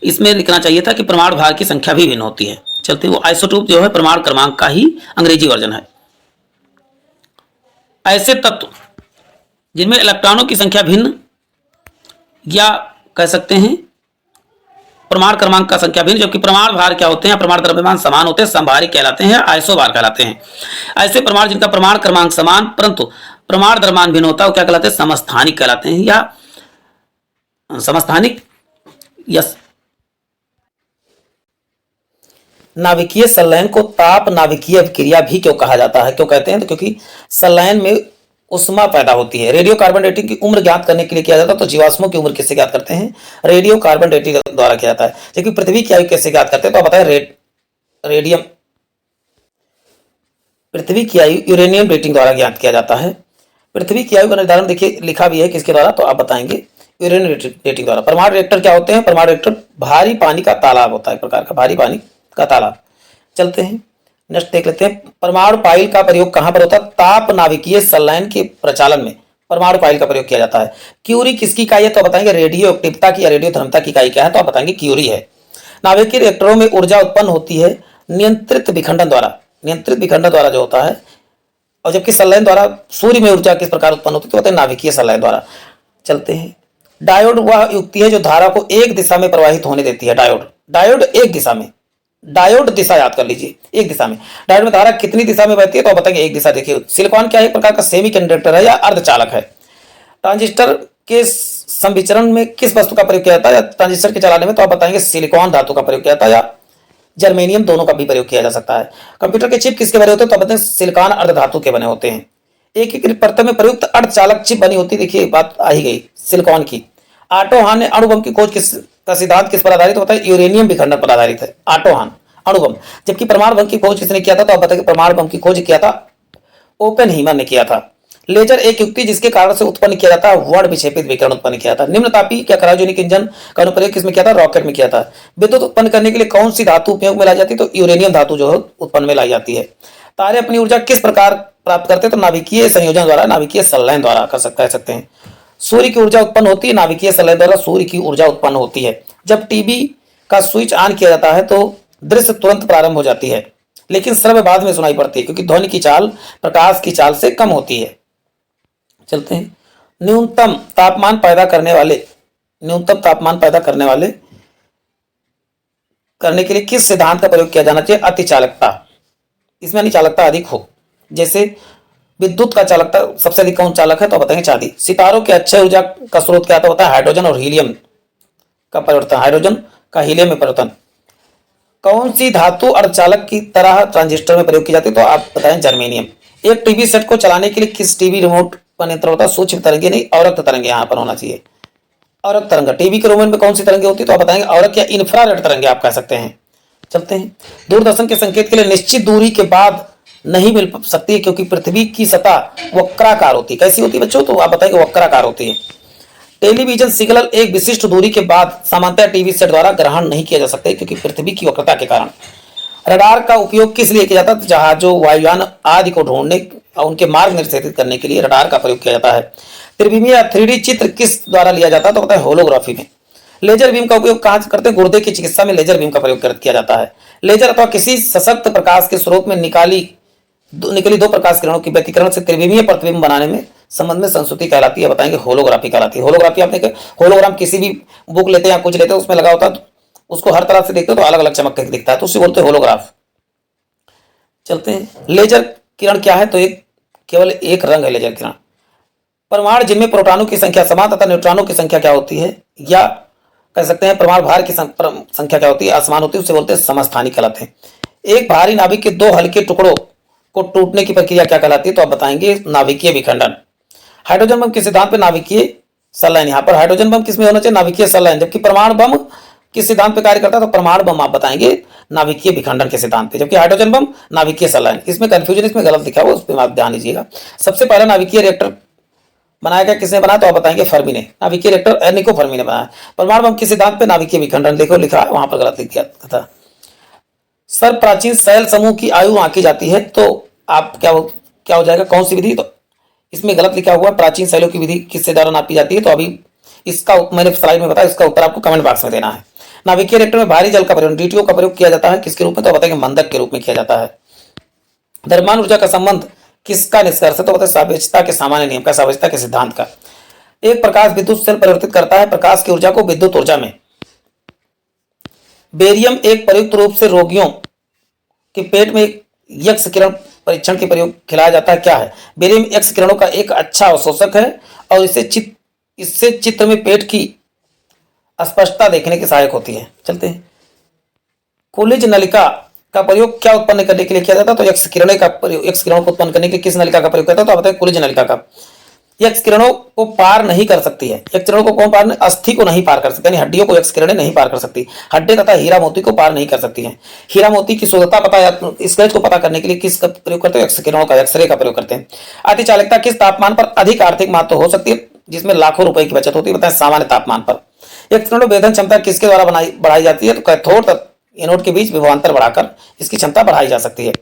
इसमें लिखना चाहिए था कि परमाणु भार की संख्या भी भिन्न होती है। चलते हैं, वो आइसोटोप जो है परमाणु क्रमांक का ही अंग्रेजी वर्जन है। ऐसे तत्व जिनमें इलेक्ट्रॉनों की संख्या भिन्न या कह सकते हैं परमाणु क्रमांक का संख्या भिन्न जबकि परमाणु भार क्या होते हैं, परमाणु द्रव्यमान समान होते हैं, संभारिक कहलाते हैं, आइसोबार कहलाते हैं। ऐसे परमाणु जिनका परमाणु क्रमांक समान परंतु परमाणु द्रव्यमान भिन्न होता है, वो क्या कहलाते हैं, समस्थानिक कहलाते हैं, या समस्थानिक या नाभिकीय संलयन को ताप नाभिकीय अभिक्रिया भी क्यों कहा जाता है, क्यों कहते हैं, तो क्योंकि संलयन में उष्मा पैदा होती है। रेडियो कार्बन डेटिंग की उम्र ज्ञात करने के लिए किया जाता है, तो जीवाश्मों की उम्र किससे ज्ञात करते हैं, रेडियो कार्बन डेटिंग द्वारा किया जाता है। जबकि पृथ्वी की आयु कैसे ज्ञात करते हैं, तो आप बताएं, रेडियम पृथ्वी की आयु यूरेनियम डेटिंग द्वारा ज्ञात किया जाता है। पृथ्वी की आयु का निर्धारण देखिए लिखा भी है किसके द्वारा, तो आप बताएंगे यूरेनियम डेटिंग द्वारा। परमाणु रिएक्टर क्या होते हैं, परमाणु रिएक्टर भारी पानी का तालाब होता है, एक प्रकार का भारी पानी का तालाब। चलते हैं, नेक्स्ट देख लेते हैं, परमाणु पाइल का प्रयोग कहां पर होता है, ताप नाभिकीय संलयन के प्रचालन में परमाणु पाइल का प्रयोग किया जाता है। क्यूरी किसकी इकाई है, तो बताएंगे रेडियो एक्टिवता की या रेडियो धर्मता की इकाई क्या है, तो आप बताएंगे क्यूरी है। नाभिकीय रिएक्टरों में ऊर्जा उत्पन्न होती है नियंत्रित विखंडन द्वारा, नियंत्रित विखंडन द्वारा जो होता है, और जबकि संलयन द्वारा सूर्य में ऊर्जा किस प्रकार उत्पन्न होती है, तो बताएं नाभिकीय संलयन द्वारा। चलते हैं, डायोड वह युक्ति है जो धारा को एक दिशा में प्रवाहित होने देती है। डायोड एक दिशा में, डायोड दिशा याद कर लीजिए, एक दिशा में। डायोड में धारा कितनी दिशा में बहती है, तो आप बताएंगे एक दिशा। देखिए सिलिकॉन क्या है, एक प्रकार का सेमी कंडक्टर है या अर्धचालक है। ट्रांजिस्टर के संविचरण में किस वस्तु का प्रयोग किया जाता है, या ट्रांजिस्टर के चलाने में, तो आप बताएंगे सिलिकॉन धातु का प्रयोग किया जाता है, या जर्मेनियम, दोनों का भी प्रयोग किया जा सकता है। कंप्यूटर के चिप किसके बने होते हैं, तो आप बताएं सिलिकॉन अर्धधातु के बने होते हैं। एकीकृत परत में प्रयुक्त अर्धचालक चिप बनी होती है, देखिए बात आ ही गई सिलिकॉन की। ऑटो हान ने अणुबम की खोज का सिद्धांत किस पर आधारित होता है, यूरेनियम विखंडन पर आधारित है, ऑटो हान अणुबम। जबकि परमाणु बम की खोज किसने किया था, तो आप बताएंगे परमाणु बम की खोज किया था ओपेनहीमर ने किया था। लेजर एक युक्ति जिसके कारण से उत्पन्न किया जाता है वर्ण विक्षेपित विकिरण उत्पन्न किया था। निम्न तापी क्या क्रायोजेनिक इंजन का अनुप्रयोग किसमें किया था, रॉकेट में किया था। विद्युत उत्पन्न करने के लिए कौन सी धातु उपयोग में लाई जाती है, तो यूरेनियम धातु जो है उत्पन्न में लाई जाती है। तारे अपनी ऊर्जा किस प्रकार प्राप्त करते हैं, तो नाभिकीय संयोजन द्वारा, नाभिकीय संलयन द्वारा कर सकते हैं। सूर्य की ऊर्जा उत्पन्न होती है नाभिकीय संलयन द्वारा, सूर्य की ऊर्जा उत्पन्न होती है। जब टीवी का स्विच ऑन किया जाता है तो दृश्य तुरंत प्रारंभ हो जाती है, लेकिन श्रव्य बाद में सुनाई पड़ती है, क्योंकि ध्वनि की चाल प्रकाश की चाल से कम होती है। चलते हैं, न्यूनतम तापमान पैदा करने वाले करने के लिए किस सिद्धांत का प्रयोग किया जाना चाहिए, अतिचालकता। इसमें अनिचालकता अधिक हो, जैसे विद्युत का चालकता सबसे अधिक कौन चालक है, तो बताएंगे चांदी। सितारों के अच्छे ऊर्जा का स्रोत क्या होता है, हाइड्रोजन और हीलियम का परिवर्तन, हाइड्रोजन का हीलियम में परिवर्तन। कौन सी धातु अर्धचालक की तरह ट्रांजिस्टर में प्रयोग की जाती है, तो आप बताएं जर्मेनियम। एक टीवी सेट को चलाने के लिए किस टीवी रिमोट का नियंत्रण होता है, सूक्ष्म तरंगे नहीं अवरक्त तरंगे यहाँ पर होना चाहिए, अवरक्त तरंग। टीवी के रिमोट में कौन सी तरंगे होती है, तो आप बताएंगे अवरक्त या इंफ्रारेड तरंगे आप कह सकते हैं। चलते हैं, दूरदर्शन के संकेत के लिए निश्चित दूरी के बाद नहीं मिल सकती है, क्योंकि पृथ्वी की सतह वक्राकार होती है। कैसी होती है बच्चों, तो आप बताएंगे वक्राकार होती है। टेलीविजन सिग्नल एक विशिष्ट दूरी के बाद सामान्यतः टीवी सेट द्वारा ग्रहण नहीं किया जा सकता है, क्योंकि पृथ्वी की वक्रता के कारण। रडार का उपयोग किस लिए किया जाता है, तो जहाजों, वायुयान आदि को ढूंढने और उनके मार्ग निर्धारित करने के लिए रडार का प्रयोग किया जाता है। त्रिविमीय या 3D चित्र किस द्वारा लिया जाता है, तो पता है होलोग्राफी में। लेजर बीम का उपयोग कहां करते हैं, गुर्दे की चिकित्सा में लेजर बीम का प्रयोग किया जाता है। लेजर अथवा किसी सशक्त प्रकाश के स्रोत में निकली दो प्रकाश किरणों की व्यतिकरण से त्रिविमीय प्रतिबिंब बनाने में संबंध में संस्तुति कहलाती है, बताएंगे होलोग्राफी कहलाती है। होलोग्राफी आपने होलोग्राम किसी भी बुक लेते हैं या कुछ लेते हैं, उसमें लगा होता है, तो उसको हर तरह से देखते हो तो अलग अलग चमक के दिखता है, तो उसे बोलते हैं होलोग्राफ। चलते हैं, लेजर किरण क्या है, तो एक केवल एक रंग है लेजर किरण। परमाणु जिनमें प्रोटॉनों की संख्या समान तथा न्यूट्रॉनों की संख्या क्या होती है, या कह सकते हैं परमाणु भार की संख्या क्या होती है, असमान होती है, उसे बोलते हैं समस्थानिक कहलाते हैं। एक भारी नाभिक के दो हल्के टुकड़ों को टूटने की प्रक्रिया क्या कहलाती है, तो आप बताएंगे नाभिकीय विखंडन। हाइड्रोजन बम के सिद्धांत पे नाभिकीय संलयन, यहाँ पर हाइड्रोजन बम किसमें होना चाहिए, नाभिकीय संलयन। जबकि परमाणु बम किस सिद्धांत पे कार्य करता है? तो परमाणु बम आप बताएंगे नाभिकीय विखंडन के सिद्धांत पे, जबकि हाइड्रोजन बम नाभिकीय संलयन। इसमें कंफ्यूजन, इसमें गलत लिखा हुआ, उस पर आप ध्यान दीजिएगा। सबसे पहला नाभिकीय रिएक्टर बनाया गया किसने बनाया? तो आप बताएंगे फर्मी ने। नाभिकीय रिएक्टर एनिको फर्मी ने बनाया। परमाणु बम किस सिद्धांत पे? नाभिकीय विखंडन। देखो लिखा है, वहां पर गलत लिख दिया था। सर प्राचीन शैल समूह की आयु आंकी जाती है, तो आप क्या हो जाएगा? कौन सी विधि? तो इसमें गलत लिखा हुआ प्राचीन शैलों की विधि किससे द्वारा नापी जाती है? तो अभी इसका मैंने स्लाइड में बताया, इसका उत्तर आपको कमेंट बॉक्स में देना है। नाभिकीय रिएक्टर में भारी जल का प्रयोग डीटीओ का प्रयोग किया जाता है किसके रूप में? तो बताएंगे मंदक के रूप में किया जाता है। द्रव्यमान ऊर्जा का संबंध किसका निष्कर्ष है? तो बताए सापेक्षता के सामान्य नियम का, सापेक्षता के सिद्धांत का। एक प्रकाश विद्युत सेल परिवर्तित करता है प्रकाश की ऊर्जा को विद्युत ऊर्जा में। बेरियम एक प्रयुक्त रूप से रोगियों के पेट में एक्स किरण परीक्षण के प्रयोग खिलाया जाता है, क्या है? बेरियम एक्स किरणों का एक अच्छा अवशोषक है और इससे चित्र में पेट की स्पष्टता देखने की सहायक होती है। चलते हैं। कुलिज नलिका का प्रयोग क्या उत्पन्न करने के लिए किया जाता है? तो एक्स किरणों का प्रयोग, एक्स किरणों को उत्पन्न करने के लिए किस नलिका का प्रयोग करता है? तो आप बताएं कुलिज नलिका का। एक्स किरणों को पार नहीं कर सकती है। एक्स किरणों को कौन पार नहीं? अस्थि को नहीं पार कर सकती, यानी हड्डियों को एक्स किरणें नहीं पार कर सकती। हड्डी तथा हीरा मोती को पार नहीं कर सकती हैं। हीरा मोती की शुद्धता पता, स्क्रैच को पता करने के लिए किसका प्रयोग करते हैं? एक्स किरणों का, एक्सरे का प्रयोग करते हैं। अतिचालकता किस तापमान पर अधिक आर्थिक महत्व हो सकती है जिसमें लाखों रुपए की बचत होती है? बताएं सामान्य तापमान पर। एक्स किरणों वेधन क्षमता किसके द्वारा बढ़ाई जाती है? तो कैथोड तथा एनोड के बीच विभवांतर बढ़ाकर इसकी क्षमता बढ़ाई जा सकती है।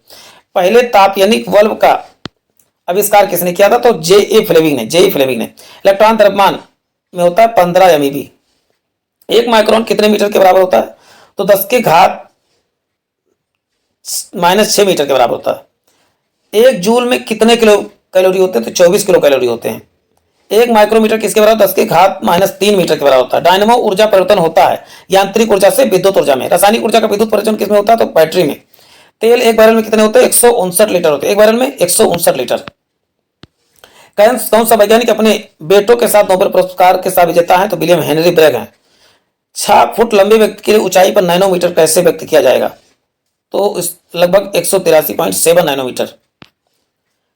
पहले तापयनिक बल्ब का आविष्कार किसने किया था? तो जे.ई. फ्लेमिंग ने। इलेक्ट्रॉन द्रव्यमान में होता है 15 एमईवी। 1 माइक्रोन कितने मीटर के बराबर होता है? तो 10 के घात -6 मीटर के बराबर होता है। 1 जूल में कितने किलो कैलोरी होते हैं? तो 24 किलो कैलोरी होते हैं। 1 माइक्रोमीटर किसके बराबर? 10 के घात -3 मीटर के बराबर होता है। डायनेमो ऊर्जा परिवर्तन होता है यांत्रिक ऊर्जा से विद्युत ऊर्जा में। रासायनिक ऊर्जा का विद्युत परिवर्तन किसमें होता है? तो बैटरी में। तेल एक बैरल में कितने होते हैं? 159 लीटर होते हैं। एक बैरल में 159 लीटर। कौन सा वैज्ञानिक अपने बेटों के साथ नोबेल पुरस्कार के साथ विजेता है? तो विलियम हेनरी ब्रेग है। 6 फुट लंबे व्यक्ति के लिए ऊंचाई पर नैनोमीटर कैसे व्यक्त किया जाएगा? तो लगभग 183.7 नैनोमीटर।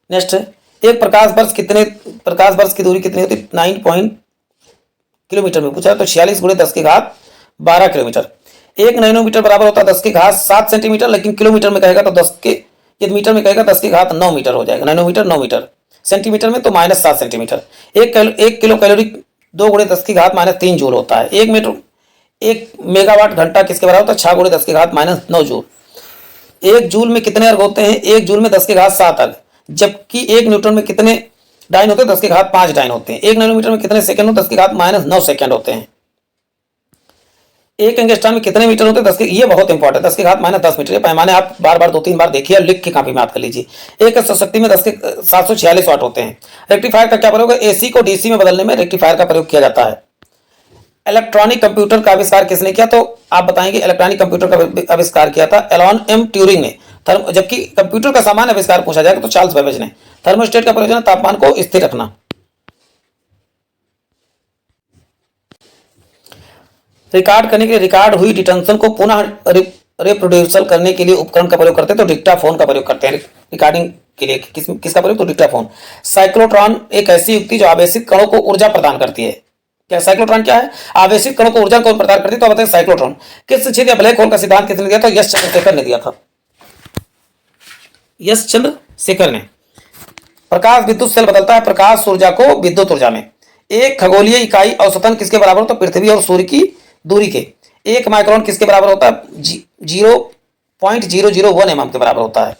नेक्स्ट है, एक प्रकाश वर्ष की दूरी कितनी होती है? 9 किलोमीटर में पूछा है, तो 46 × 10 की घात 12 किलोमीटर। 1 नैनोमीटर बराबर होता है 10 की घात 7 सेंटीमीटर, लेकिन किलोमीटर में कहेगा तो यदि मीटर में कहेगा 10 की घात 9 मीटर हो जाएगा। नैनोमीटर 9 मीटर, सेंटीमीटर में तो -7 सेंटीमीटर। 1 किलो कैलोरी 2 × 10 की घात -3 जूल होता है। 1 मेगावाट घंटा किसके बराबर होता है? 6 × 10 की घात -9 जूल। 1 जूल में कितने अर्घ होते हैं? 1 जूल में 10 की घात 7 अर्घ, जबकि 1 न्यूटन में कितने डाइन होते हैं? 10 की घात 5 डाइन होते हैं। 1 नैनोमीटर में कितने सेकंड होते हैं? 10 की घात -9 सेकंड होते हैं। 1 एंगस्ट्रॉन में कितने मीटर होते हैं? 10 के, ये बहुत इंपॉर्टेंट, 10 की घात -10 मीटर। पैमाने आप बार 2-3 बार देखिए और लिख के कापी में याद कर लीजिए। 1 शक्ति में 10 के 746 वाट होते हैं। रेक्टिफायर का क्या प्रयोग है? एसी को डीसी में बदलने में रेक्टिफायर का प्रयोग किया जाता है। इलेक्ट्रॉनिक कंप्यूटर का आविष्कार किसने किया? तो आप बताएंगे इलेक्ट्रॉनिक कंप्यूटर का आविष्कार किया था एलन एम ट्यूरिंग ने। जबकि कंप्यूटर का सामान्य आविष्कार पूछा जाएगा तो चार्ल्स बेबेज ने। थर्मोस्टेट का प्रयोजन तापमान को स्थिर रखना। रिकॉर्ड करने के लिए रिकॉर्ड हुई डिटेंशन को पुनः रिप्रोड्यूसल करने के लिए उपकरण का प्रयोग करते हैं, तो डिक्टाफोन का प्रयोग करते हैं रिकॉर्डिंग के लिए। किसका प्रयोग? तो डिक्टाफोन। साइक्लोट्रॉन एक ऐसी युक्ति जो आवेशित कणों को ऊर्जा प्रदान करती है। क्या साइक्लोट्रॉन क्या है? आवेशित कणों को ऊर्जा कौन प्रदान करती है? तो बताइए साइक्लोट्रॉन। किस छेद या ब्लैक होल का सिद्धांत किसने दिया था? यश चंद्रशेखर ने दिया था। यश चंद्रशेखर ने। प्रकाश विद्युत सेल बदलता है प्रकाश ऊर्जा को विद्युत ऊर्जा में। एक खगोलीय इकाई औसतन किसके बराबर होता है? पृथ्वी और सूर्य की दूरी के। 1 माइक्रोन किसके बराबर होता है? 0.001 mm के बराबर होता है।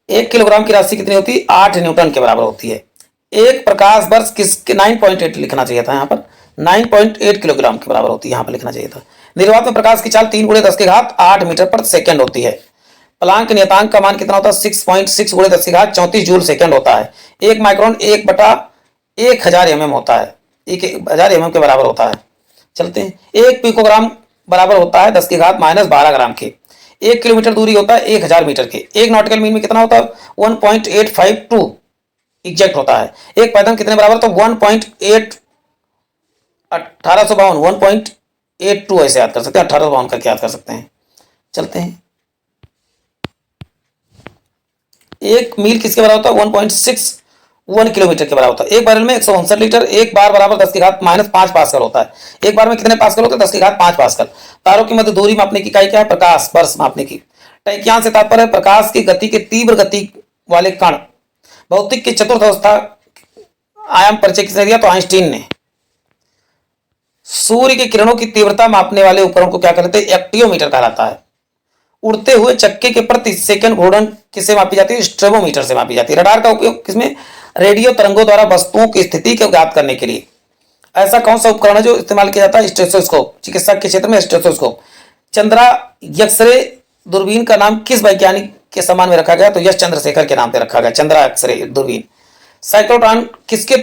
1 किलोग्राम की राशि कितनी होती है? 8 न्यूटन के बराबर होती है। एक प्रकाश वर्ष किसके 9.8 लिखना चाहिए था यहाँ पर, 9.8 किलोग्राम के बराबर होती है, यहाँ पर लिखना चाहिए था। निर्वात में प्रकाश की चाल 3 × 10 की घात 8 मीटर पर सेकंड होती है। प्लांक नियतांक का मान कितना होता है? 6.6 × 10 की घात 34 जूल सेकंड होता है। 1 माइक्रोन 1/1000 mm होता है, 1000 mm के बराबर होता है। चलते हैं। 1 पिकोग्राम बराबर होता है 10 की घात -12 ग्राम के। 1 किलोमीटर दूरी होता है 1000 मीटर के। 1 नॉटिकल मीन में कितना होता है? 1.852 एग्जैक्ट होता है। 1 पाइथन कितने बराबर? तो 1852 1.82 ऐसे याद कर सकते हैं, 1852 करके याद कर सकते हैं। चलते हैं। 1 मील किसके बराबर होता है? 1.6 1 किलोमीटर के बराबर होता है। एक बैरल में 159 लीटर, एक बार बराबर 10 की घात -5 पास्कल होता है। एक बार में कितने पास्कल होते हैं? 10 की घात 5 पास्कल। तारों की मध्य दूरी मापने की इकाई क्या है? प्रकाश वर्ष मापने की। टैक्यान से तात्पर्य है प्रकाश की गति के तीव्र गति वाले कण। भौतिक की चतुर्थ अवस्था आयाम परिचय किसने दिया? तो आइंस्टीन ने। सूर्य की किरणों की तीव्रता मापने वाले उपकरण को क्या कहते हैं? एक्टियोमीटर कहलाता है। उड़ते हुए चक्के के प्रति सेकंड घूर्णन किससे मापी जाती है? स्ट्रेबोमीटर से मापी जाती है। रडार का उपयोग किसमें? रेडियो तरंगों द्वारा वस्तुओं की स्थिति को ज्ञात करने के लिए। ऐसा कौन सा उपकरण है जो इस्तेमाल किया जाता है? स्टेथोस्कोप। चिकित्सा के क्षेत्र में स्टेथोस्कोप। चंद्रा एक्सरे दूरबीन का नाम किस वैज्ञानिक के सम्मान में रखा गया? तो यश चंद्रशेखर के नाम पे रखा गया चंद्रा एक्सरे दूरबीन। साइक्लोट्रॉन किसको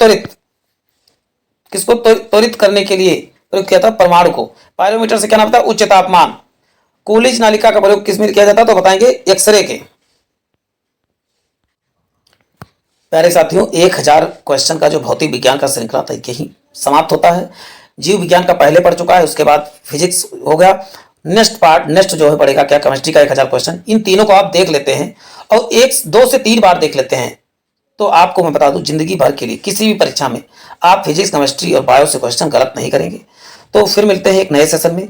त्वरित करने के लिए प्रयोग किया था? परमाणु को। पायरोमीटर से क्या नापता है? उच्च तापमान। कूलिज नालिका का प्रयोग किस में किया जाता है? तो बताएंगे एक्सरे के। प्यारे साथियों, 1000 क्वेश्चन का जो भौतिक विज्ञान का श्रृंखला था यही समाप्त होता है। जीव विज्ञान का पहले पढ़ चुका है, उसके बाद फिजिक्स हो गया। नेक्स्ट जो है पढ़ेगा क्या? केमिस्ट्री का 1000 क्वेश्चन। इन तीनों को आप देख लेते हैं और 2 से 3 बार देख लेते हैं तो आपको मैं बता दूं जिंदगी भर के लिए किसी भी परीक्षा में आप फिजिक्स, केमिस्ट्री और बायो से क्वेश्चन गलत नहीं करेंगे। तो फिर मिलते हैं एक नए सेशन में।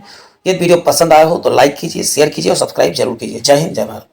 ये वीडियो पसंद आया हो तो लाइक कीजिए, शेयर कीजिए और सब्सक्राइब जरूर कीजिए। जय हिंद, जय भारत।